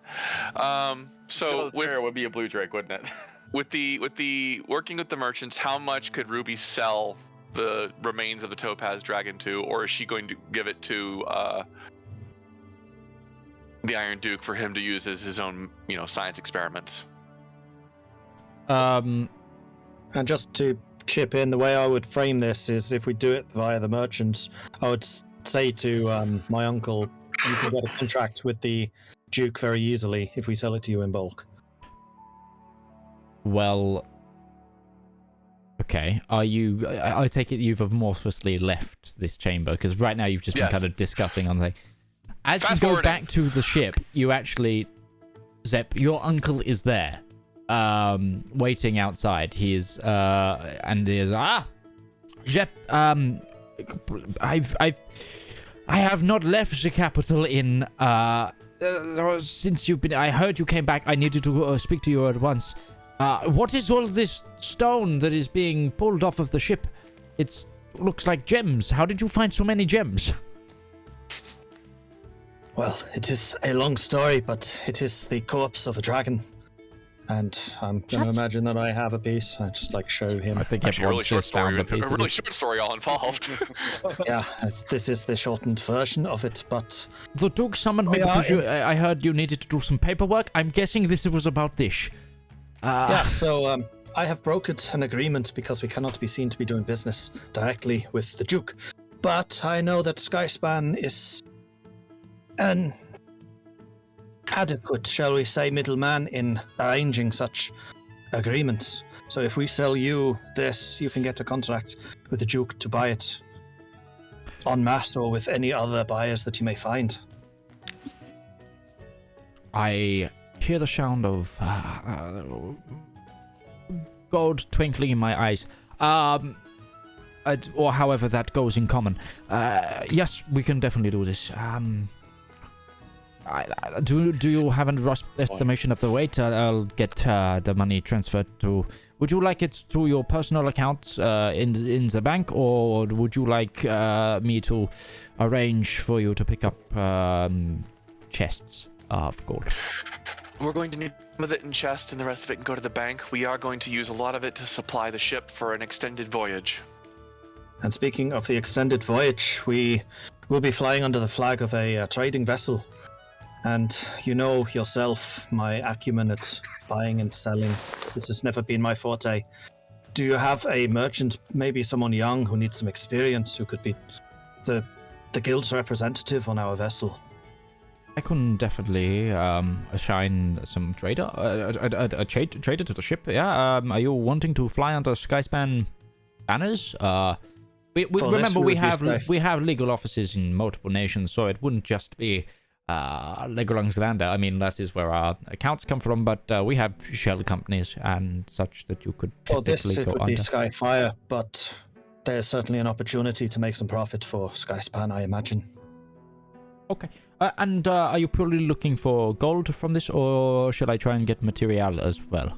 D: So
C: it would be a blue drake, wouldn't it?
D: with the working with the merchants, how much could Ruby sell the remains of the topaz dragon to, or is she going to give it to the Iron Duke for him to use as his own, science experiments?
E: And just to chip in, the way I would frame this is if we do it via the merchants, I would say to my uncle, you can get a contract with the Duke very easily if we sell it to you in bulk.
A: Well, okay. Are you? I take it you've amorphously left this chamber, because right now you've just been kind of discussing on the. As you go back to the ship, you actually, Zep, your uncle is there, waiting outside. He is, and he is Zep. I have not left the capital in since you've been. I heard you came back. I needed to speak to you at once. What is all this stone that is being pulled off of the ship? It looks like gems. How did you find so many gems?
E: Well, it is a long story, but it is the corpse of a dragon. And I'm going to imagine that I have a piece. I just show him.
A: I think
D: Actually, a really
A: everyone's
D: short
A: just found
D: story.
A: a piece
D: A
A: of
D: really
A: this.
D: short story all involved.
E: Yeah, this is the shortened version of it, but...
A: The Duke summoned me because I heard you needed to do some paperwork. I'm guessing this was about this.
E: Yeah, so I have brokered an agreement because we cannot be seen to be doing business directly with the Duke. But I know that Skyspan is an adequate, shall we say, middleman in arranging such agreements. So if we sell you this, you can get a contract with the Duke to buy it en masse or with any other buyers that you may find.
A: I hear the sound of gold twinkling in my eyes. Or however that goes in common. Yes, we can definitely do this. Do you have a rough estimation of the weight? I'll get the money transferred to... Would you like it to your personal account in the bank, or would you like me to arrange for you to pick up chests of gold?
D: We're going to need some of it in chest, and the rest of it can go to the bank. We are going to use a lot of it to supply the ship for an extended voyage.
E: And speaking of the extended voyage, we will be flying under the flag of a trading vessel. And you know yourself, my acumen at buying and selling, this has never been my forte. Do you have a merchant, maybe someone young who needs some experience, who could be the guild's representative on our vessel?
A: I can definitely assign some trader, a trader to the ship. Yeah. Are you wanting to fly under Skyspan banners? We remember we have legal offices in multiple nations, so it wouldn't just be Legoland's Lander. I mean, that is where our accounts come from, but we have shell companies and such that you could
E: For this,
A: technically
E: it
A: go
E: would
A: under.
E: be Skyfire, but there's certainly an opportunity to make some profit for Skyspan, I imagine.
A: Okay. And are you purely looking for gold from this, or should I try and get material as well?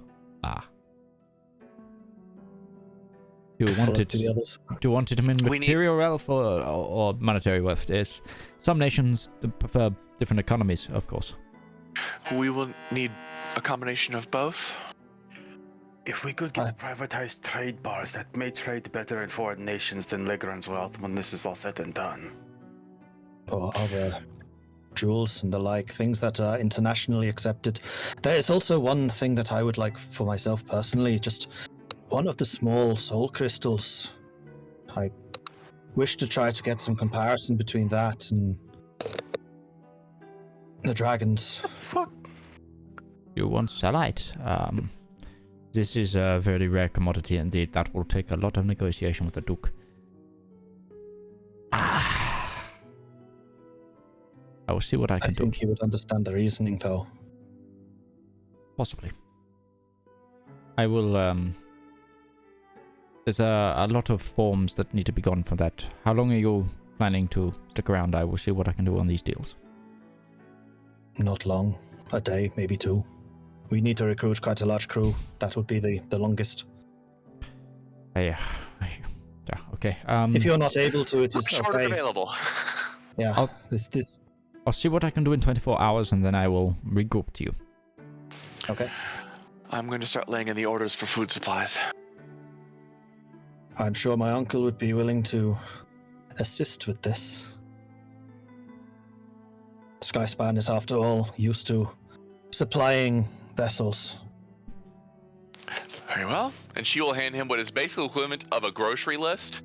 A: Do you want it?
E: To the others.
A: Do you want it in material wealth or monetary worth? There's some nations that prefer different economies, of course.
D: We will need a combination of both.
G: If we could get privatized trade bars that may trade better in foreign nations than Legrand's wealth when this is all said and done.
E: Or other jewels and the like, things that are internationally accepted. There is also one thing that I would like for myself personally, just one of the small soul crystals. I wish to try to get some comparison between that and the dragons.
G: Fuck.
A: You want Salite? This is a very rare commodity indeed. That will take a lot of negotiation with the Duke. I will see what I can do.
E: I think he would understand the reasoning, though.
A: Possibly. I will, There's a lot of forms that need to be gone for that. How long are you planning to stick around? I will see what I can do on these deals.
E: Not long. A day, maybe two. We need to recruit quite a large crew. That would be the longest.
A: Yeah, okay.
E: If you're not able to, it is
D: Shorter
E: okay.
D: available.
E: Yeah,
A: I'll see what I can do in 24 hours, and then I will regroup to you.
E: Okay.
D: I'm going to start laying in the orders for food supplies.
E: I'm sure my uncle would be willing to assist with this. Skyspan is, after all, used to supplying vessels.
D: Very well. And she will hand him what is basically equivalent of a grocery list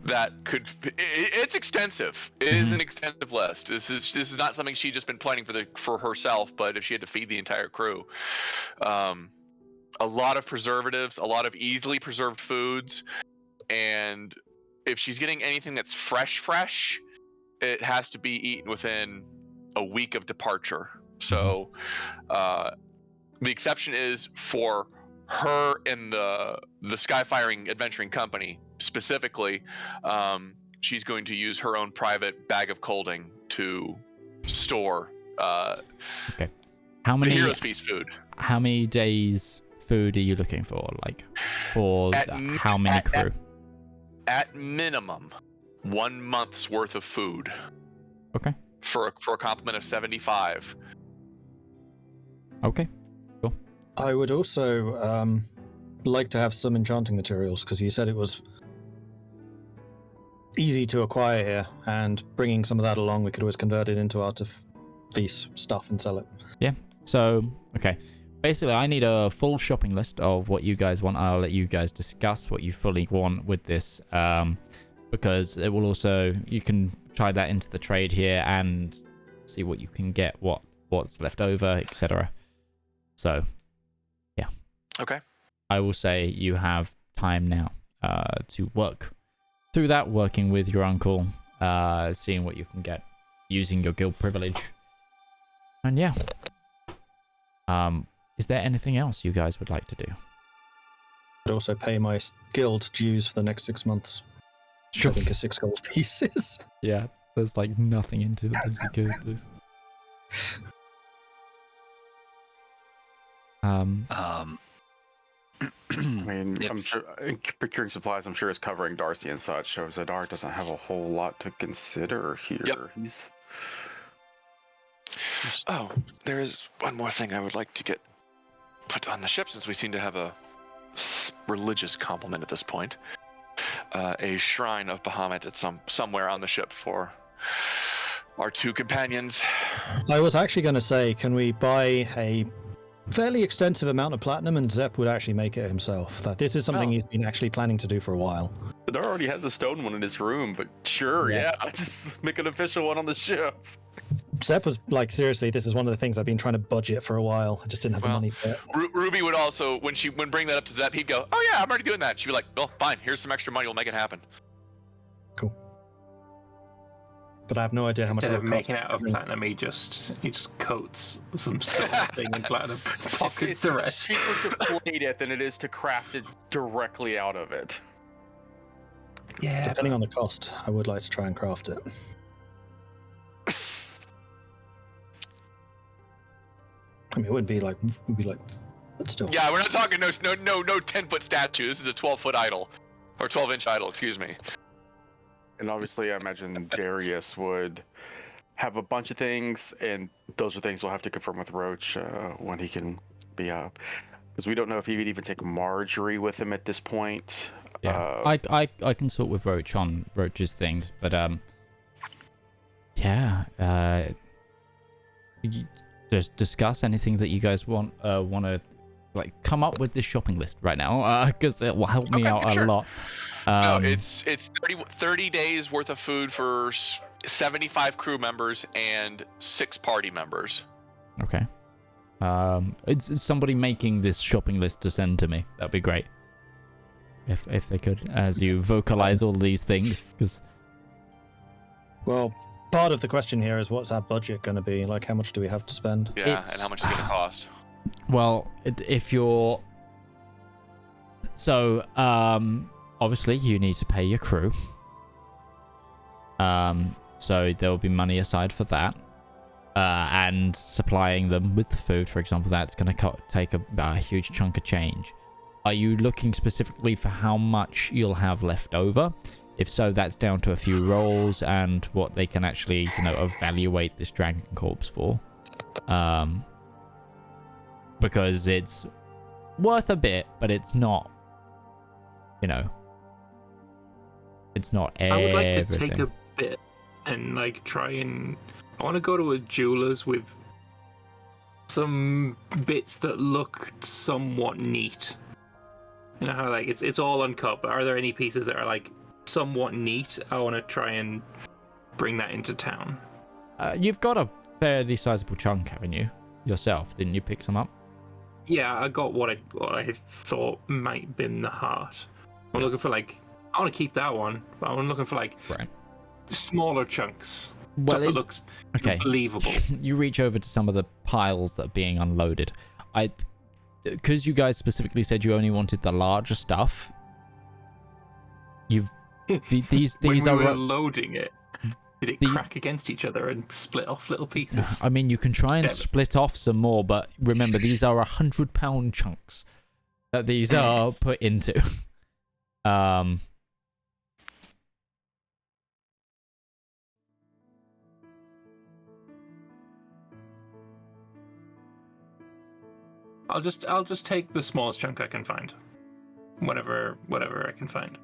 D: that could... It's extensive. It is an extensive list. This is not something she's just been planning for herself, but if she had to feed the entire crew. A lot of preservatives, a lot of easily preserved foods, and if she's getting anything that's fresh, it has to be eaten within a week of departure. So the exception is for her and the Skyfiring Adventuring Company specifically. She's going to use her own private bag of colding to store
A: Okay. How many
D: the Hero's Feast food.
A: How many days food are you looking for? Like, for how many crew?
D: At minimum, 1 month's worth of food.
A: Okay.
D: For a complement of 75.
A: Okay. Cool.
E: I would also like to have some enchanting materials, because you said it was easy to acquire here, and bringing some of that along, we could always convert it into artifice stuff and sell it.
A: Yeah. So, okay. Basically, I need a full shopping list of what you guys want. I'll let you guys discuss what you fully want with this, because it will also, you can try that into the trade here and see what you can get, what's left over, etc. So, yeah.
D: Okay.
A: I will say you have time now to work through that, working with your uncle, seeing what you can get, using your guild privilege. And yeah. Is there anything else you guys would like to do?
E: I'd also pay my guild dues for the next 6 months. Which I think is 6 gold pieces.
A: Yeah, there's like nothing into it.
C: I mean, I'm sure procuring supplies, I'm sure, is covering Darcy and such. So Zedaar doesn't have a whole lot to consider here.
D: Yep.
C: He's.
D: Oh, there is one more thing I would like to get put on the ship, since we seem to have a religious complement at this point. A shrine of Bahamut at somewhere on the ship for our 2 companions.
E: I was actually going to say, can we buy a fairly extensive amount of platinum, and Zep would actually make it himself. That this is something he's been actually planning to do for a while.
C: Zedaar already has a stone one in his room, but sure, yeah, just make an official one on the ship.
E: Zep was like, seriously, this is one of the things I've been trying to budget for a while. I just didn't have the money for it.
D: Ruby would also, when bring that up to Zep, he'd go, "Oh yeah, I'm already doing that." She'd be like, "Well, fine. Here's some extra money. We'll make it happen."
E: Cool. But I have no idea how much.
B: Instead of making out of platinum, he just coats some stone thing in platinum, pockets the rest.
C: It's cheaper to plate it than it is to craft it directly out of it.
B: Yeah.
E: Depending on the cost, I would like to try and craft it. I mean, it would be like, but still.
D: Yeah, we're not talking no 10-foot statue. This is a 12-foot idol, or 12-inch idol. Excuse me.
C: And obviously, I imagine Darius would have a bunch of things, and those are things we'll have to confirm with Roach when he can be up. Because we don't know if he would even take Marjorie with him at this point.
A: Yeah, I can sort with Roach on Roach's things, but yeah, just discuss anything that you guys want to like come up with this shopping list right now, because it will help me out a lot.
D: No, it's 30 days worth of food for 75 crew members and 6 party members.
A: Okay. It's somebody making this shopping list to send to me. That'd be great. If they could, as you vocalize all these things, because.
E: Well, part of the question here is, what's our budget going to be? Like, how much do we have to spend?
D: Yeah, and how much is it going to cost?
A: Well, if you're... So, obviously, you need to pay your crew. So there'll be money aside for that. And supplying them with the food, for example, that's going to take a huge chunk of change. Are you looking specifically for how much you'll have left over? If so, that's down to a few rolls and what they can actually, evaluate this dragon corpse for. Because it's worth a bit, but it's not, it's not everything.
B: I would like to take a bit and try and... I want to go to a jeweler's with some bits that look somewhat neat. You know how it's all uncut, but are there any pieces that are somewhat neat? I want to try and bring that into town.
A: You've got a fairly sizable chunk, haven't you? Yourself, didn't you pick some up?
B: Yeah, I got what I thought might have been the heart. I'm looking for I want to keep that one, but I'm looking for
A: right.
B: smaller chunks.
A: Well,
B: stuff that looks believable.
A: You reach over to some of the piles that are being unloaded. Because you guys specifically said you only wanted the larger stuff. These
B: when we
A: are
B: were loading it. Did it crack against each other and split off little pieces?
A: I mean, you can try and split off some more, but remember, these are 100-pound chunks. that these are put into.
B: I'll just take the smallest chunk I can find. Whatever I can find.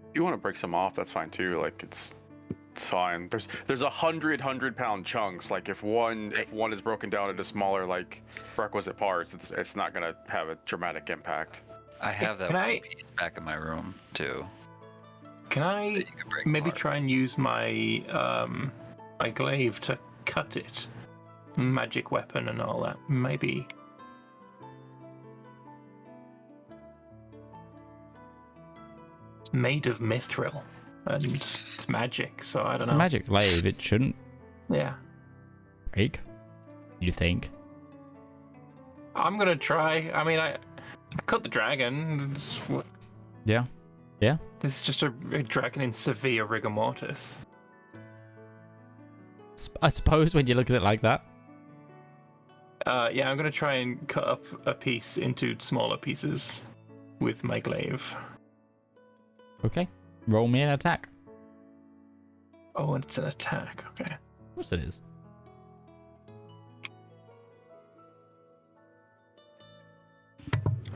C: If you want to break some off, that's fine too. Like it's fine. There's 100-pound chunks. Like if one is broken down into smaller like requisite parts, it's not gonna have a dramatic impact.
F: I have that one piece back in my room too.
B: Can I maybe try and use my my glaive to cut it? Magic weapon and all that. Maybe. It's made of mithril, and it's magic, so I don't know.
A: It's a magic glaive. It shouldn't
B: Yeah.
A: break. You think?
B: I'm gonna try. I mean, I cut the dragon.
A: Yeah.
B: This is just a dragon in severe rigor mortis.
A: I suppose when you look at it like that.
B: Yeah, I'm gonna try and cut up a piece into smaller pieces with my glaive.
A: Okay. Roll me an attack.
B: Oh, and it's an attack. Okay.
A: Of course it is.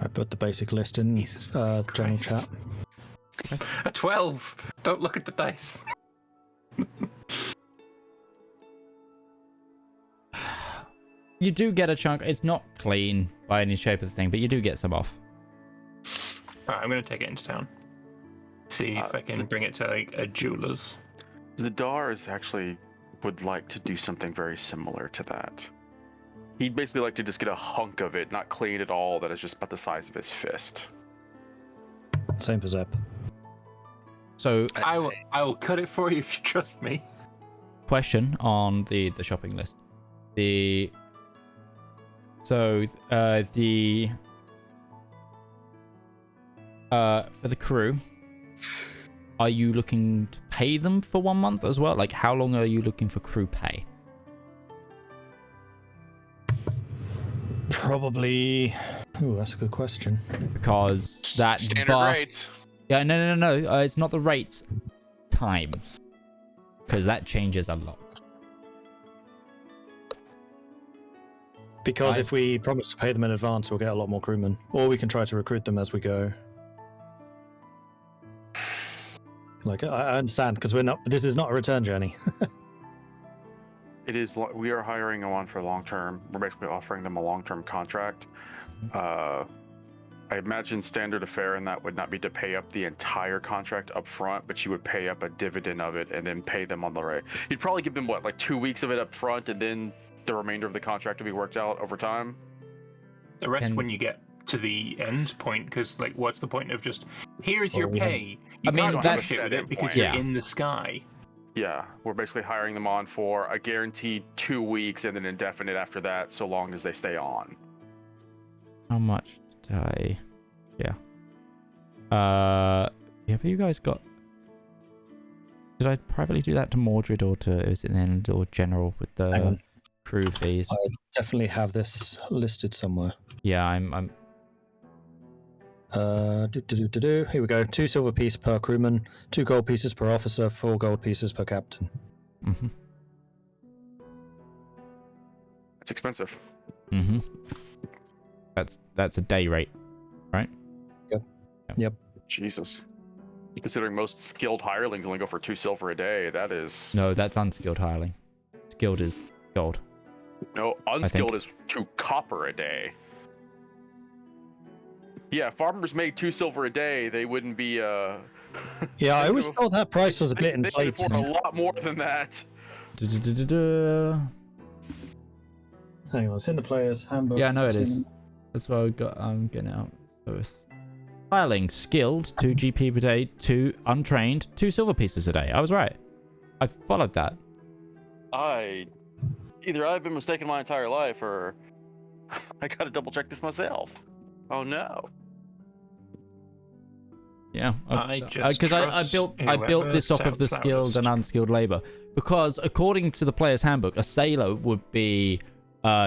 E: I put the basic list in
B: Jesus
E: general
B: Christ.
E: chat.
B: A 12. Don't look at the dice.
A: You do get a chunk. It's not clean by any shape of the thing, but you do get some off.
B: Alright, I'm gonna take it into town. See if I can bring it to like a jeweler's.
C: Zedaar is actually would like to do something very similar to that. He'd basically like to just get a hunk of it, not clean at all, that is just about the size of his fist.
E: Same for Zep.
A: So,
B: I will cut it for you if you trust me.
A: question on the shopping list. For the crew, are you looking to pay them for 1 month as well? Like, how long are you looking for crew pay?
E: Probably. Ooh, that's a good question.
A: Because that
D: Standard rates.
A: Yeah, no. It's not the rates. Time. Because that changes a lot.
E: Because if we promise to pay them in advance, we'll get a lot more crewmen. Or we can try to recruit them as we go. Like, I understand, because this is not a return journey.
C: It is. We are hiring one for long term. We're basically offering them a long term contract. I imagine standard affair in that would not be to pay up the entire contract up front, but you would pay up a dividend of it and then pay them on the rate. You'd probably give them like 2 weeks of it up front, and then the remainder of the contract will be worked out over time.
B: The rest when you get to the end point, because like, what's the point of just here's your pay? You can't do shit with it because you're in the sky.
C: Yeah, we're basically hiring them on for a guaranteed 2 weeks and then indefinite after that, so long as they stay on.
A: How much did I... Yeah. Have you guys got... Did I privately do that to Mordred, or is it then or general with the crew fees?
E: I definitely have this listed somewhere.
A: Yeah, I'm...
E: Here we go. 2 silver pieces per crewman, 2 gold pieces per officer, 4 gold pieces per captain.
A: Mm-hmm.
C: It's expensive.
A: Mm-hmm. That's a day rate, right?
E: Yep.
C: Jesus. Considering most skilled hirelings only go for 2 silver a day, that is...
A: No, that's unskilled hireling. Skilled is gold.
C: No, unskilled is 2 copper a day. Yeah, farmers made 2 silver a day, they wouldn't be,
E: Yeah, I always thought that price was a bit inflated.
C: They could afford a lot more than that.
E: Hang on, it's in the player's handbook.
A: Yeah, I know it is. That's what I'm getting out. So hireling, skilled, 2 GP per day, 2 untrained, 2 silver pieces a day. I was right. I followed that.
C: Either I've been mistaken my entire life, or I gotta double check this myself. Oh no.
A: Yeah,
B: because
A: I built this off of the skilled and unskilled labor. Because according to the player's handbook, a sailor would be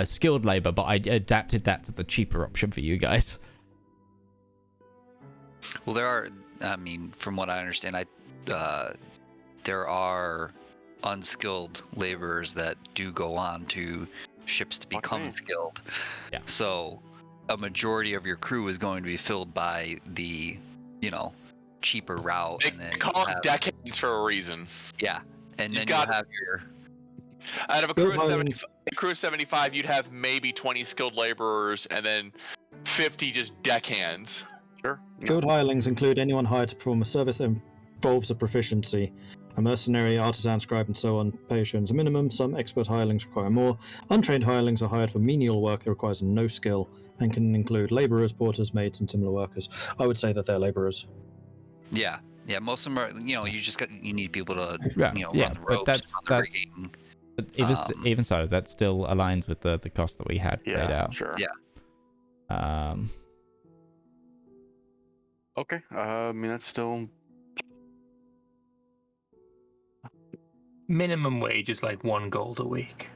A: skilled labor, but I adapted that to the cheaper option for you guys.
F: Well, there are. I mean, from what I understand, there are unskilled laborers that do go on to ships to become skilled.
A: Yeah.
F: So a majority of your crew is going to be filled by the, cheaper route.
D: They
F: and then
D: call them deckhands for a reason.
F: Yeah. And
D: You
F: then
D: got-
F: you'll have your...
D: Out of a crew of 75, you'd have maybe 20 skilled laborers and then 50 just deckhands.
C: Sure.
E: Skilled hirelings include anyone hired to perform a service that involves a proficiency. A mercenary, artisan, scribe, and so on pay as a minimum. Some expert hirelings require more. Untrained hirelings are hired for menial work that requires no skill and can include laborers, porters, maids, and similar workers. I would say that they're laborers.
F: Yeah. Yeah, most of them are, you need people to,
A: Yeah,
F: run
A: yeah,
F: the
A: but
F: ropes,
A: that's-
F: run the
A: that's-
F: rigging.
A: But even so, that still aligns with the cost that we had laid out.
C: Sure.
F: Yeah.
C: Okay. I mean, that's still
B: Minimum wage is like 1 gold a week.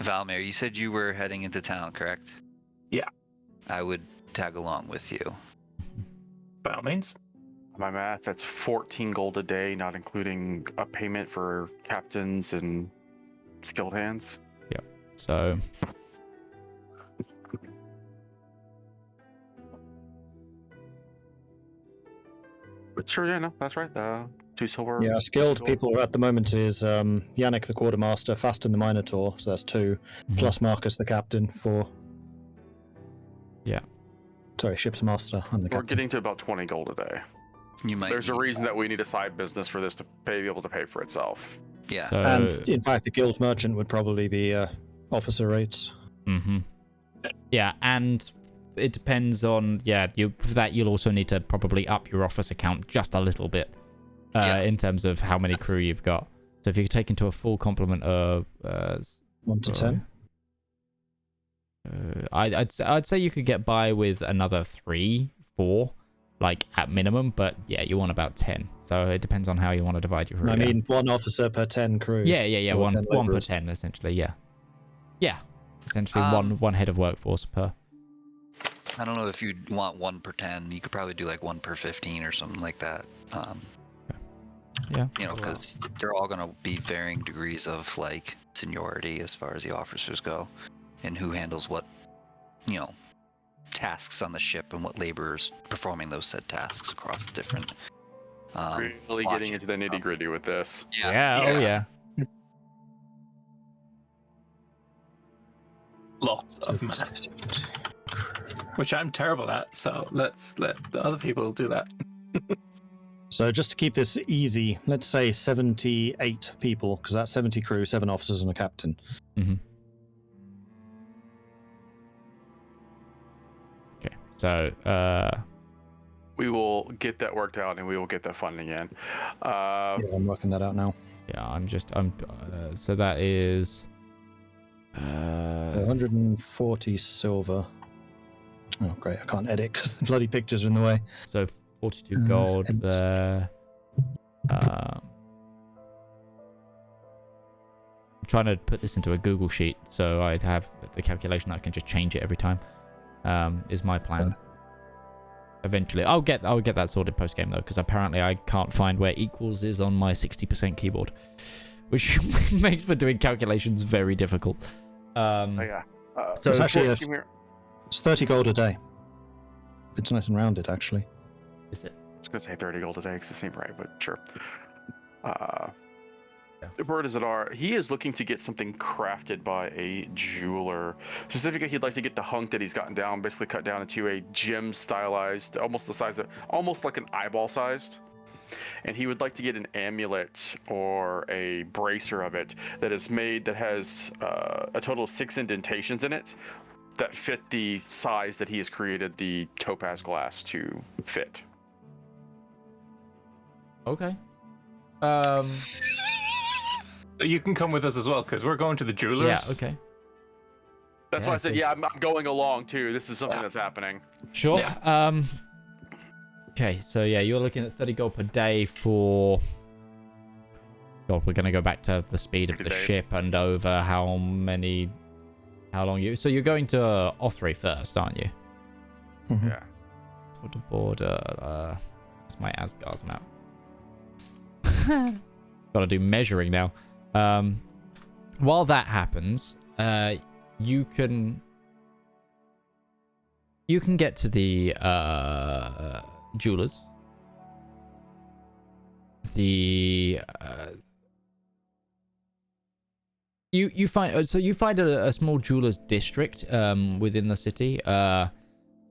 F: Valmir, you said you were heading into town, correct?
B: Yeah.
F: I would tag along with you.
B: By all means.
C: my math. That's 14 gold a day, not including a payment for captains and skilled hands.
A: So
C: But sure, yeah, no, that's right. 2 silver.
E: Yeah, skilled
C: gold.
E: people at the moment is Yannick the quartermaster, Fastin the minotaur, so that's 2, plus Marcus the captain, 4.
A: Yeah.
E: Sorry, ship's master. I'm the
C: We're
E: captain.
C: getting to about 20 gold a day.
F: You might.
C: There's a
F: need
C: reason
F: more.
C: that we need a side business for this to be able to pay for itself.
F: Yeah.
A: So
E: And in fact, the guild merchant would probably be officer rates.
A: yeah, and it depends on for that you'll also need to probably up your office account just a little bit in terms of how many crew you've got. So if you could take into a full complement of
E: 1 to 10.
A: I'd say you could get by with another 3, 4, like at minimum, but yeah, you want about 10. So it depends on how you want to divide your crew.
E: I mean, 1 officer per 10 crew.
A: yeah,
E: or 10
A: one per
E: labourers.
A: 10 essentially. Yeah, essentially
F: Um,
A: one head of workforce per.
F: I don't know if you'd want 1 per 10. You could probably do like 1 per 15 or something like that.
A: Yeah.
F: Because they're all going to be varying degrees of like seniority as far as the officers go, and who handles what, tasks on the ship and what laborers performing those said tasks across different.
C: Really getting into the nitty gritty with this.
A: Oh yeah.
B: Lots of math, which I'm terrible at. So let's let the other people do that.
E: So just to keep this easy, let's say 78 people, because that's 70 crew, 7 officers, and a captain.
A: Okay, so
C: We will get that worked out and we will get that funding in.
E: Yeah, I'm working that out now.
A: yeah, so that is
E: 140 silver. Oh, great. I can't edit because the bloody pictures are in the way.
A: so 42 gold
E: and-
A: there. I'm trying to put this into a Google sheet so I have the calculation. I can just change it every time. Is my plan. Eventually, I'll get that sorted post game though, because apparently I can't find where equals is on my 60% keyboard, which makes for doing calculations very difficult.
C: So
E: It's actually
C: before we-
E: It's 30 gold a day. It's nice and rounded, actually.
A: Is it?
C: I was gonna say 30 gold a day because it seemed right, but sure. Bird Zedaar, he is looking to get something crafted by a jeweler. Specifically, he'd like to get the hunk that he's gotten down, basically cut down into a gem stylized, almost like an eyeball sized. And he would like to get an amulet or a bracer of it that is made that has a total of 6 indentations in it that fit the size that he has created the topaz glass to fit.
A: Okay.
B: You can come with us as well because we're going to the jewelers.
A: Yeah. Okay.
C: That's
A: Yeah,
C: why I said,
A: cool.
C: yeah, I'm going along too. This is something
B: Yeah.
C: that's happening.
A: Sure.
B: Yeah.
A: Okay, so yeah, you're looking at 30 gold per day for God, we're gonna go back to the speed of
C: 30
A: the
C: days.
A: ship and over how long you. So you're going to Othry first, aren't you?
E: Mhm.
C: Yeah.
A: Toward the border. Where's my Asgard's map? Gotta do measuring now. While that happens, you can get to the jewelers. You find a small jewelers district within the city.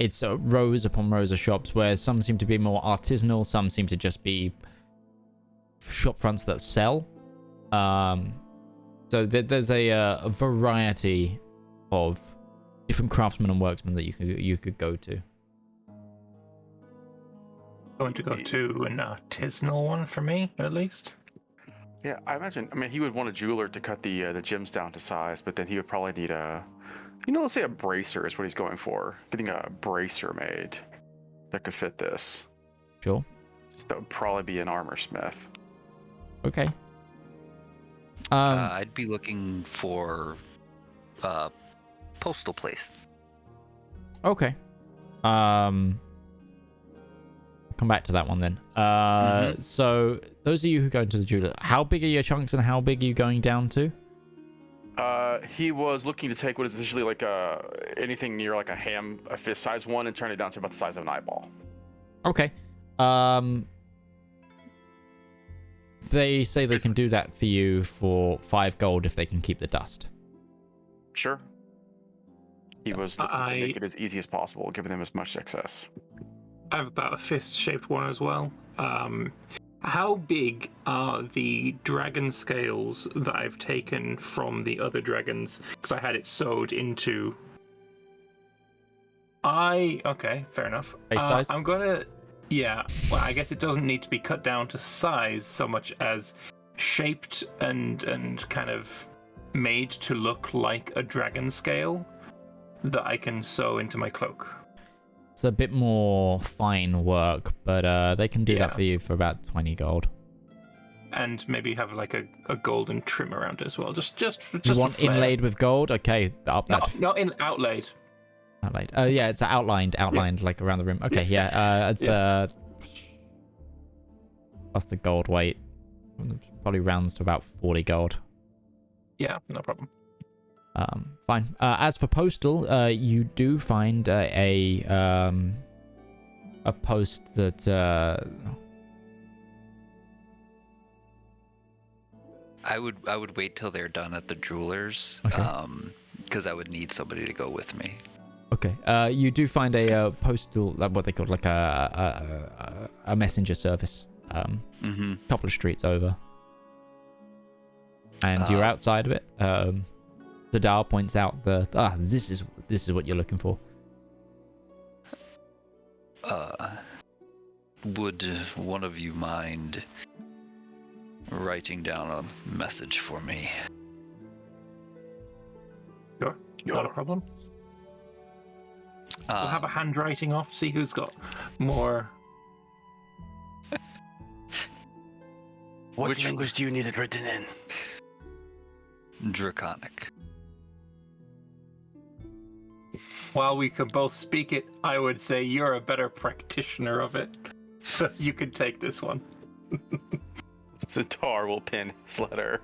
A: It's rows upon rows of shops where some seem to be more artisanal, some seem to just be shop fronts that sell. So there's a variety of different craftsmen and worksmen that you could go to.
B: Going to go to an artisanal one for me, at least.
C: Yeah, I imagine. I mean, he would want a jeweler to cut the gems down to size, but then he would probably need let's say a bracer is what he's going for. Getting a bracer made that could fit this.
A: Sure.
C: That would probably be an armor smith.
A: Okay.
F: I'd be looking for postal place.
A: Okay. Come back to that one then. So those of you who go into the jeweler, how big are your chunks and how big are you going down to?
C: He was looking to take what is essentially like anything near like a fist size one, and turn it down to about the size of an eyeball.
A: Okay. They say they can do that for you for 5 gold if they can keep the dust.
C: Sure. He was looking to make it as easy as possible, giving them as much success.
B: I have about a fist-shaped one as well. How big are the dragon scales that I've taken from the other dragons? Because I had it sewed into... Okay, fair enough.
A: Face size?
B: I'm gonna... Yeah, well, I guess it doesn't need to be cut down to size so much as shaped and kind of made to look like a dragon scale that I can sew into my cloak.
A: It's a bit more fine work, but they can do that for you for about 20 gold.
B: And maybe have like a golden trim around it as well. Just
A: You want inlaid with gold? Okay, up that.
B: Not in outlaid.
A: Outlaid. Oh yeah, it's outlined like around the rim. Okay, yeah. It's plus the gold weight. Probably rounds to about 40 gold.
B: Yeah, no problem.
A: Fine. As for postal, you do find a post that
F: I would wait till they're done at the jewelers, because I would need somebody to go with me.
A: Okay. You do find a postal, what they call like a messenger service. Couple of streets over, and you're outside of it. Zedaar points out this is what you're looking for.
F: Would one of you mind writing down a message for me?
B: Sure, not a problem. We'll have a handwriting off, see who's got more.
G: What language do you need it written in?
F: Draconic.
B: While we can both speak it, I would say you're a better practitioner of it. You could take this one.
C: Zedaar will pin his letter.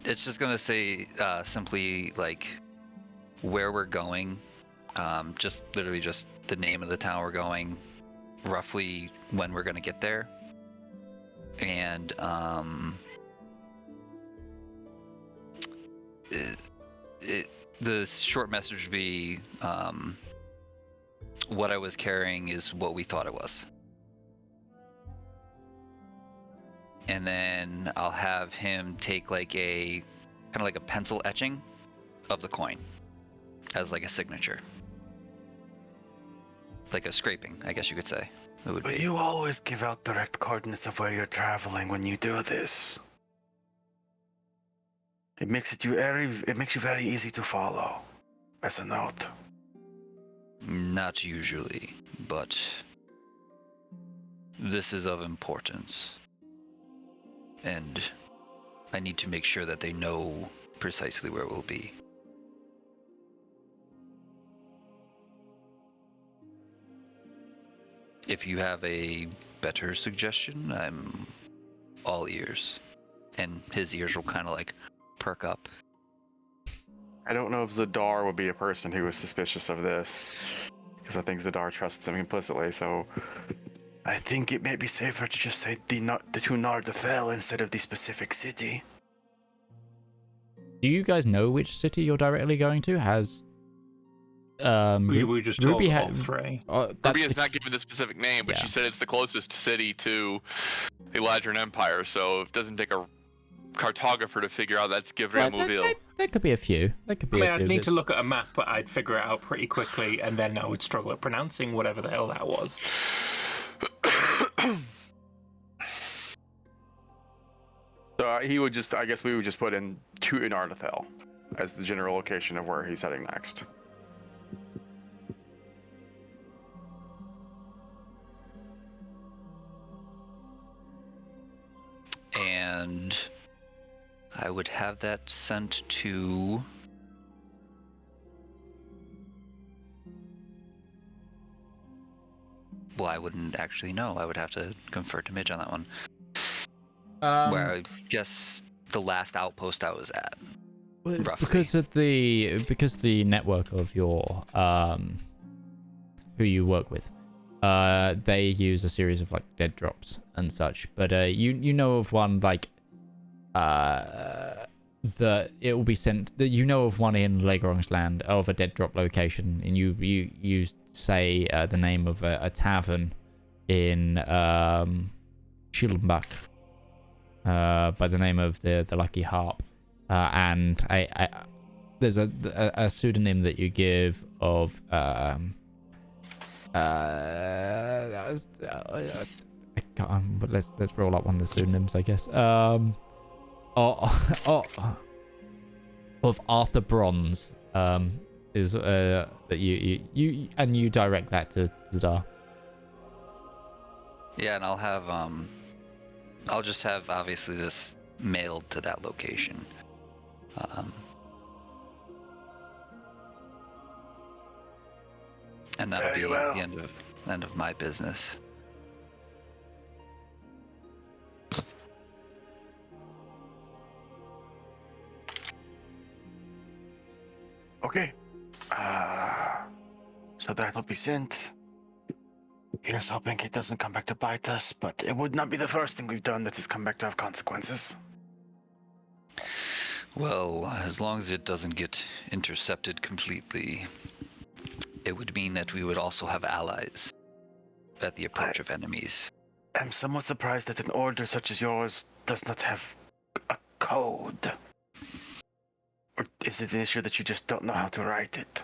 F: It's just gonna say simply like where we're going, just literally just the name of the town we're going, roughly when we're gonna get there, and the short message would be what I was carrying is what we thought it was. And then I'll have him take like a kind of like a pencil etching of the coin as like a signature. Like a scraping, I guess you could say. It would
G: But
F: be.
G: you always give out direct coordinates of where you're traveling when you do this. It makes you very easy to follow, as a note.
F: Not usually, but this is of importance. and I need to make sure that they know precisely where we'll be. If you have a better suggestion, I'm all ears. And his ears will kind of like perk up.
C: I don't know if Zedaar would be a person who was suspicious of this, because I think Zedaar trusts him implicitly. So
G: I think it may be safer to just say the two Nardafel instead of the specific city.
A: Do you guys know which city you're directly going to? Has
B: we just told
A: Ruby
B: all three.
D: Ruby has not given the specific name, but
A: Yeah.
D: she said it's the closest city to the Eladrin Empire, so it doesn't take a cartographer to figure out that's Givriamuville.
A: There could be a few. There could be a few.
B: I'd need to look at a map, but I'd figure it out pretty quickly, and then I would struggle at pronouncing whatever the hell that was.
C: So I guess we would just put in Ardathel as the general location of where he's heading next.
F: And I would have that sent to... Well, I wouldn't actually know. I would have to confer to Midge on that one. Where I guess the last outpost I was at. Roughly.
A: Because the network of your who you work with, they use a series of like dead drops and such. But you know of one like that it will be sent. That you know of one in Legrong's land of a dead drop location, and you say the name of a tavern in Schillenbach by the name of the Lucky Harp. And there's a pseudonym that you give of I can't, but let's roll up one of the pseudonyms, I guess. Of Arthur Bronze is that you direct that to Zedaar.
F: Yeah, and I'll just have obviously this mailed to that location. And that'll be the end of my business.
G: Okay. So that'll be sent. Here's hoping it doesn't come back to bite us, but it would not be the first thing we've done that has come back to have consequences.
F: Well, as long as it doesn't get intercepted completely, it would mean that we would also have allies at the approach of enemies.
G: I'm somewhat surprised that an order such as yours does not have a code. Or is it an issue that you just don't know how to write it?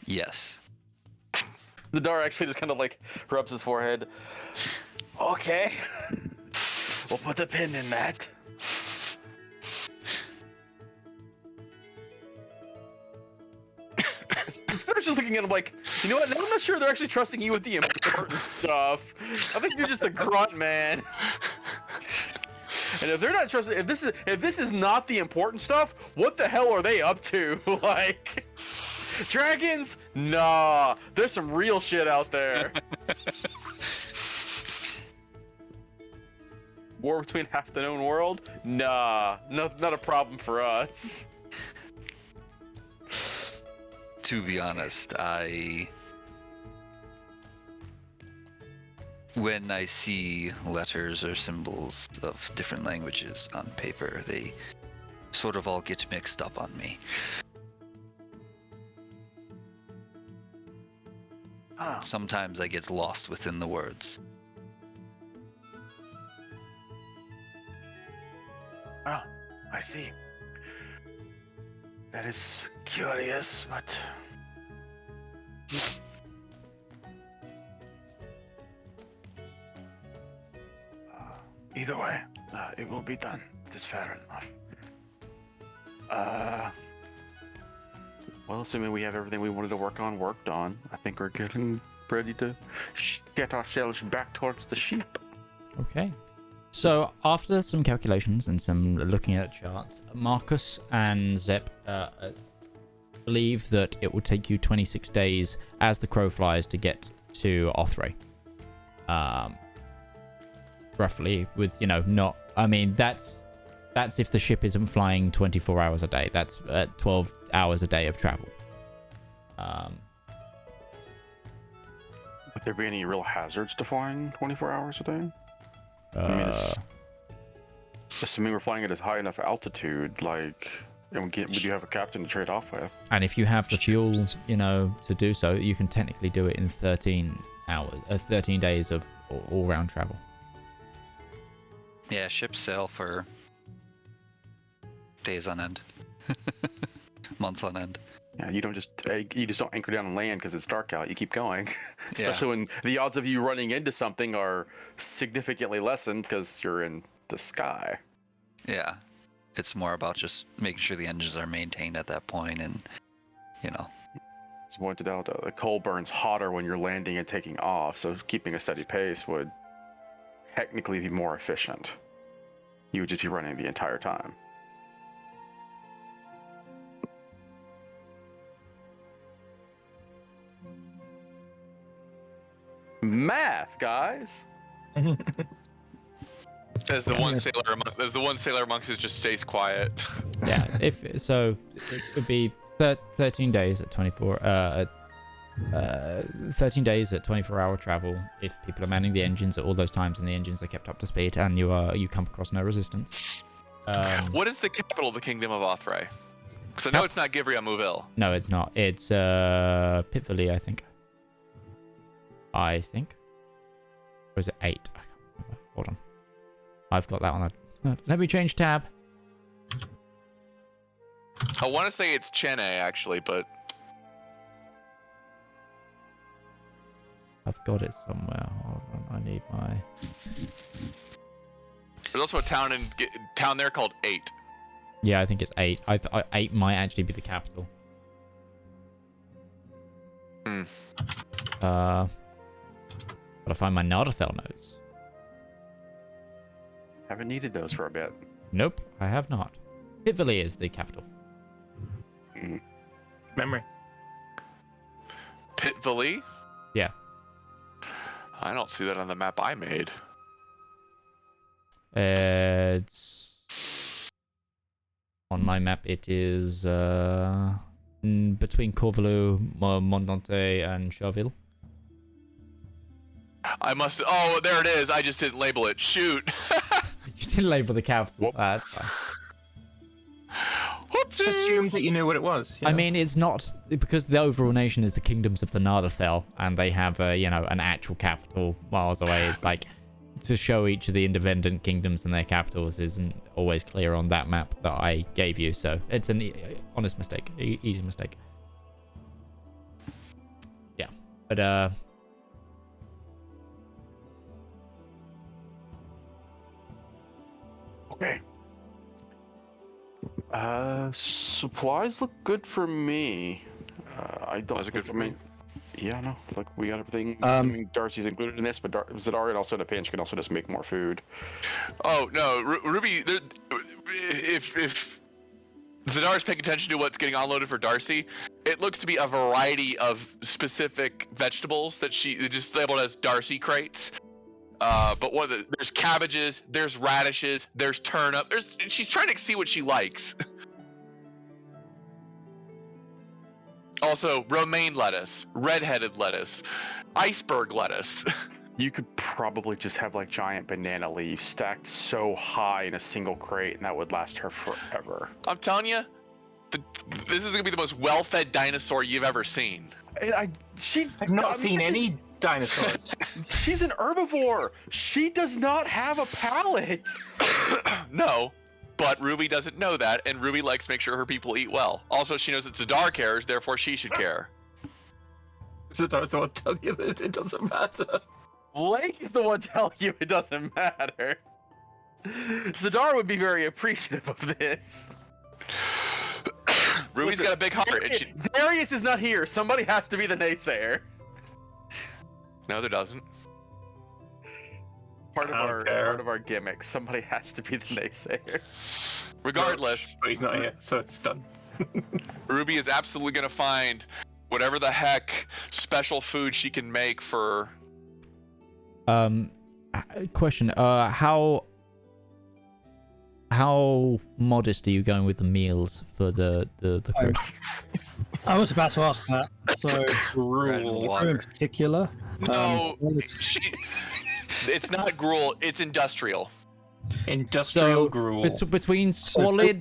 F: Yes.
C: Zedaar actually just kind of like rubs his forehead.
G: Okay. We'll put a pin in that.
C: Instead of just looking at him like, you know what? Now I'm not sure they're actually trusting you with the important stuff. I think you're just a grunt, man. And if they're not trusting, if this is not the important stuff, what the hell are they up to? Like, dragons? Nah, there's some real shit out there. War between half the known world? Nah, not a problem for us.
F: To be honest, when I see letters or symbols of different languages on paper, they sort of all get mixed up on me. Sometimes I get lost within the words.
G: Oh, I see. That is curious, but... either way, it will be done. It is fair enough.
C: Well, assuming we have everything we wanted to work on worked on, I think we're getting ready to get ourselves back towards the sheep.
A: Okay. So after some calculations and some looking at charts, Marcus and Zep believe that it will take you 26 days as the crow flies to get to Othray. Roughly, with not. I mean, that's if the ship isn't flying 24 hours a day. That's 12 hours a day of travel.
C: Would there be any real hazards to flying 24 hours a day? Assuming we're flying at a high enough altitude, would you have a captain to trade off with?
A: And if you have the fuel, to do so, you can technically do it in 13 days of all-round travel.
F: Yeah, ships sail for days on end, months on end.
C: Yeah, you just don't anchor down on land because it's dark out. You keep going, especially when the odds of you running into something are significantly lessened because you're in the sky.
F: Yeah, it's more about just making sure the engines are maintained at that point, and
C: As pointed out, the coal burns hotter when you're landing and taking off, so keeping a steady pace would technically be more efficient. You would just be running the entire time. Math, guys.
D: As the one sailor amongst us just stays quiet.
A: Yeah, it would be 13 days at 24. 13 days at 24-hour travel if people are manning the engines at all those times and the engines are kept up to speed and you come across no resistance.
D: What is the capital of the Kingdom of Othray? Because I know it's not Givriamouville.
A: No, it's not. It's Pitvali, I think. Or is it 8? I can't remember. Hold on. I've got that on. Let me change tab.
D: I want to say it's Chene, actually, but...
A: I've got it somewhere. Hold on. I need my...
D: There's also a town there called 8.
A: Yeah, I think it's 8. 8 might actually be the capital. Gotta find my Nardathel notes.
C: Haven't needed those for a bit.
A: Nope, I have not. Pitvali is the capital.
B: Memory.
D: Pitvali?
A: Yeah.
D: I don't see that on the map I made.
A: It's on my map. It is between Corvalou, Mondante, and Charville.
D: I must. Oh, there it is. I just didn't label it. Shoot.
A: You didn't label the capital. That's fine.
B: Just assumed that you knew what it was.
A: I mean, it's not because the overall nation is the kingdoms of the Nardathel, and they have an actual capital miles away. It's like to show each of the independent kingdoms and their capitals isn't always clear on that map that I gave you. So it's an honest mistake, easy mistake. Yeah, but
C: Okay. Supplies look good for me. I don't.
D: Those are good for me.
C: Yeah, no. Like we got everything. Assuming Darcy's included in this, but Zedaar and also in a pinch can also just make more food.
D: Oh no, Ruby. If Zedaar's paying attention to what's getting unloaded for Darcy, it looks to be a variety of specific vegetables that she just labeled as Darcy crates. But there's cabbages, there's radishes, there's turnip. She's trying to see what she likes. Also, romaine lettuce, red-headed lettuce, iceberg lettuce.
C: You could probably just have like giant banana leaves stacked so high in a single crate, and that would last her forever.
D: I'm telling you, this is gonna be the most well-fed dinosaur you've ever seen.
B: I've not seen any dinosaurs.
C: She's an herbivore. She does not have a palate.
D: No, but Ruby doesn't know that, and Ruby likes to make sure her people eat well. Also, she knows that Zedaar cares, therefore she should care.
B: Zedaar's the one telling you that it doesn't matter.
C: Blake is the one telling you it doesn't matter. Zedaar would be very appreciative of this.
D: Ruby's got a big heart. And
C: Darius is not here. Somebody has to be the naysayer.
D: No, there doesn't.
C: part of
B: I don't
C: our it's
B: care.
C: part of our gimmick. Somebody has to be the naysayer.
D: Regardless,
B: But he's not here, so it's done.
D: Ruby is absolutely gonna find whatever the heck special food she can make for.
A: Question. How modest are you going with the meals for the crew?
E: I was about to ask that. So,
F: Bread and
E: crew in
F: water.
E: particular.
D: No, it's not gruel. It's industrial.
B: Industrial gruel.
A: It's between
E: So
A: squalid,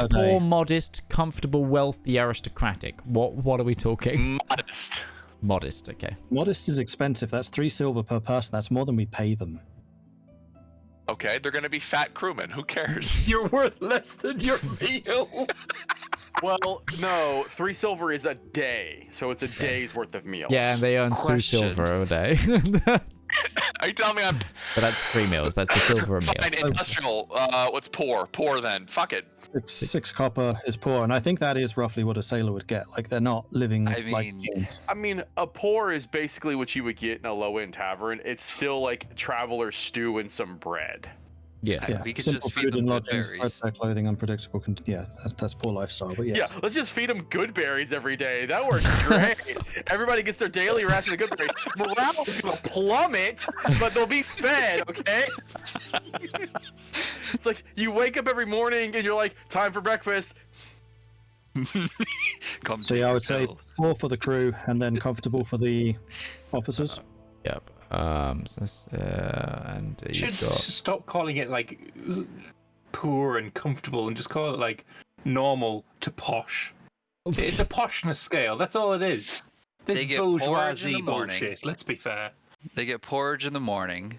E: per day.
A: poor, modest, comfortable, wealthy, aristocratic. What are we talking?
D: Modest.
A: Modest. Okay.
E: Modest is expensive. That's 3 silver per person. That's more than we pay them.
D: Okay, they're gonna be fat crewmen. Who cares?
B: You're worth less than your meal.
C: Well, no, 3 silver is a day, so it's a day's worth of meals.
A: Yeah, and they earn 2
F: Question.
A: silver a day.
D: Are you telling me I'm
A: But that's 3 meals. That's a silver a meal.
D: fine? Industrial. What's poor? Poor then. Fuck it.
E: It's 6 copper is poor, and I think that is roughly what a sailor would get. Like, they're not living
F: I
E: like
F: mean-
E: kings.
C: I mean, a pour is basically what you would get in a low-end tavern. It's still like traveler's stew and some bread.
A: Yeah.
E: Yeah,
F: We could
E: simple
F: just feed
E: food
F: them
E: and
F: good
E: lodgings,
F: berries.
E: threadbare clothing, unpredictable. That's poor lifestyle. But yes.
C: Yeah, let's just feed them good berries every day. That works great. Everybody gets their daily ration of good berries. Morale is gonna plummet, but they'll be fed, okay? It's like you wake up every morning and you're like, time for breakfast.
F: Come
E: So
F: to
E: yeah, I
F: your
E: would say
F: fill.
E: poor for the crew, and then comfortable for the officers.
A: Yep. And you
B: Should
A: got.
B: stop calling it like poor and comfortable and just call it like normal to posh. It's a poshness scale. That's all it is. This
F: They get porridge in
B: bourgeoisie
F: the morning.
B: bullshit. Let's be fair.
F: They get porridge in the morning.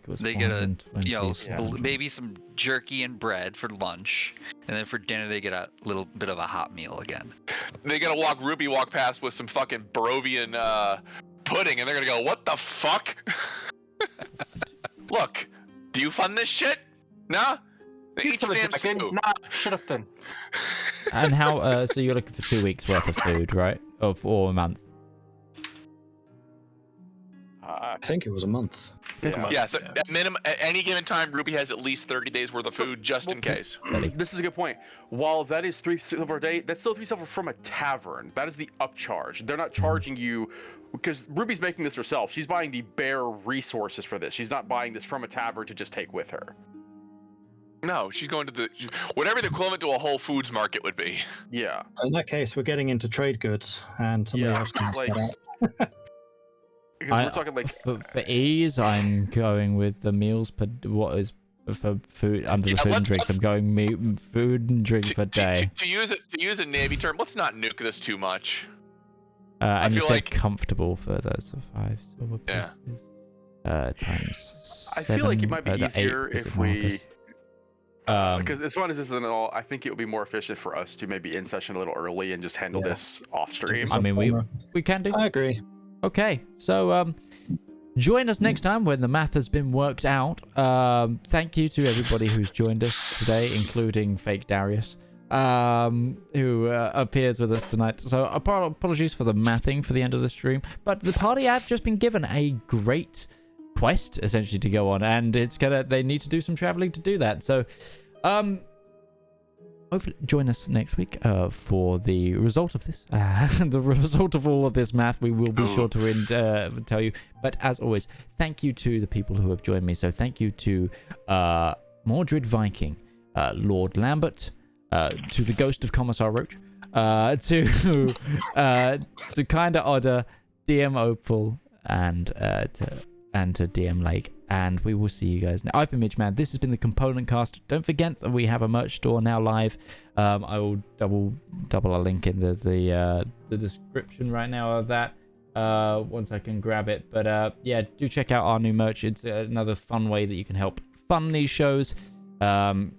A: It was
F: They get a
A: 120
F: you know, maybe some jerky and bread for lunch, and then for dinner they get a little bit of a hot meal again.
D: They're gonna walk past with some fucking Barovian pudding, and they're gonna go, "What the fuck?" Look, do you fund this shit? Nah. Eat your damn stew.
B: Nah, shut up then.
A: And how? So you're looking for 2 weeks worth of food, right? Or a month?
E: I think it was a month.
D: Yeah, so at minimum, at any given time, Ruby has at least 30 days worth of food just in case.
C: This is a good point. While that is 3 silver a day, that's still 3 silver from a tavern. That is the upcharge. They're not charging you because Ruby's making this herself. She's buying the bare resources for this. She's not buying this from a tavern to just take with her.
D: No, she's going to whatever the equivalent to a Whole Foods market would be.
C: Yeah.
E: In that case, we're getting into trade goods, and somebody
C: Yeah,
E: else can
C: it's like-
E: get out.
C: Because we're talking like
A: for ease, I'm going with the meals per. What is for food under the
D: Yeah,
A: food and drinks?
D: let's-
A: I'm going food and drink per day.
D: To use a Navy term, let's not nuke this too much.
A: And you
D: feel
A: said
D: like-
A: comfortable for those 5 silver
D: Yeah.
A: pieces. Times.
C: I feel like it might be
A: 7,
C: easier
A: 8 is
C: if
A: it,
C: we
A: Marcus?
C: because as fun as this is and all, I think it would be more efficient for us to maybe end session a little early and just handle
E: Yeah.
C: this off stream.
A: I mean, we can do.
E: I agree.
A: Okay, so join us next time when the math has been worked out. Thank you to everybody who's joined us today, including fake Darius, who appears with us tonight. So apologies for the mathing for the end of the stream, but the party have just been given a great quest essentially to go on, and they need to do some traveling to do that. So hopefully join us next week for the result of this. The result of all of this math, we will be sure to tell you. But as always, thank you to the people who have joined me. So thank you to Mordred Viking, Lord Lambert, to the Ghost of Commissar Roach, to Kinda Odder, DM Opal, and to DM Lake. And we will see you guys now. I've been Mitch Man. This has been the Component Cast. Don't forget that we have a merch store now live. I will double a link in the description right now of that once I can grab it. But yeah, do check out our new merch. It's another fun way that you can help fund these shows. And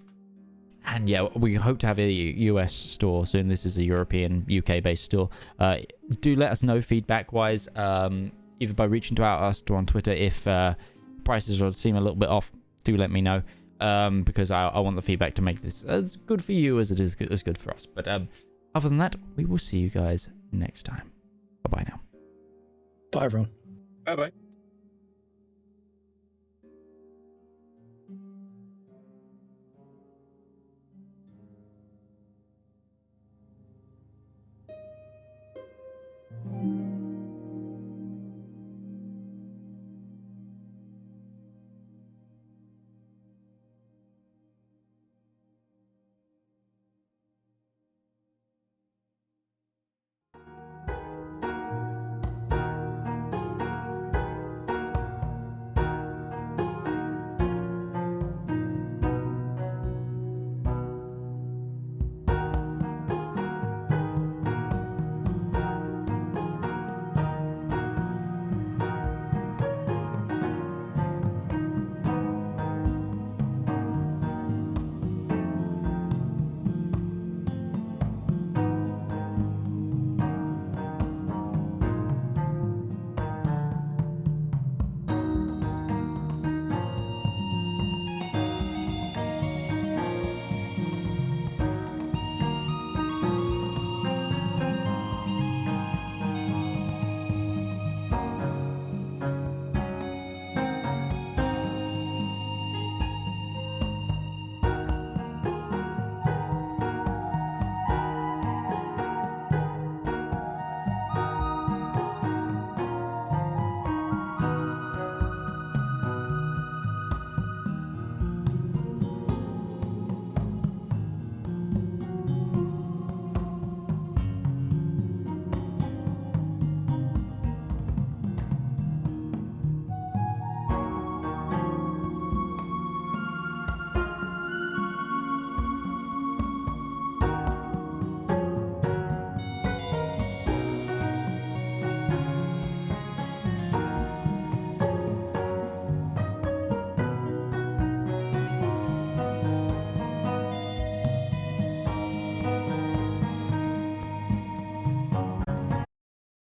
A: yeah, we hope to have a US store soon. This is a European, UK-based store. Do let us know feedback-wise, either by reaching to us or on Twitter if prices seem a little bit off. Do let me know, because I want the feedback to make this as good for you as it is good for us. But other than that, we will see you guys next time. Bye-bye now.
E: Bye, everyone.
B: Bye bye.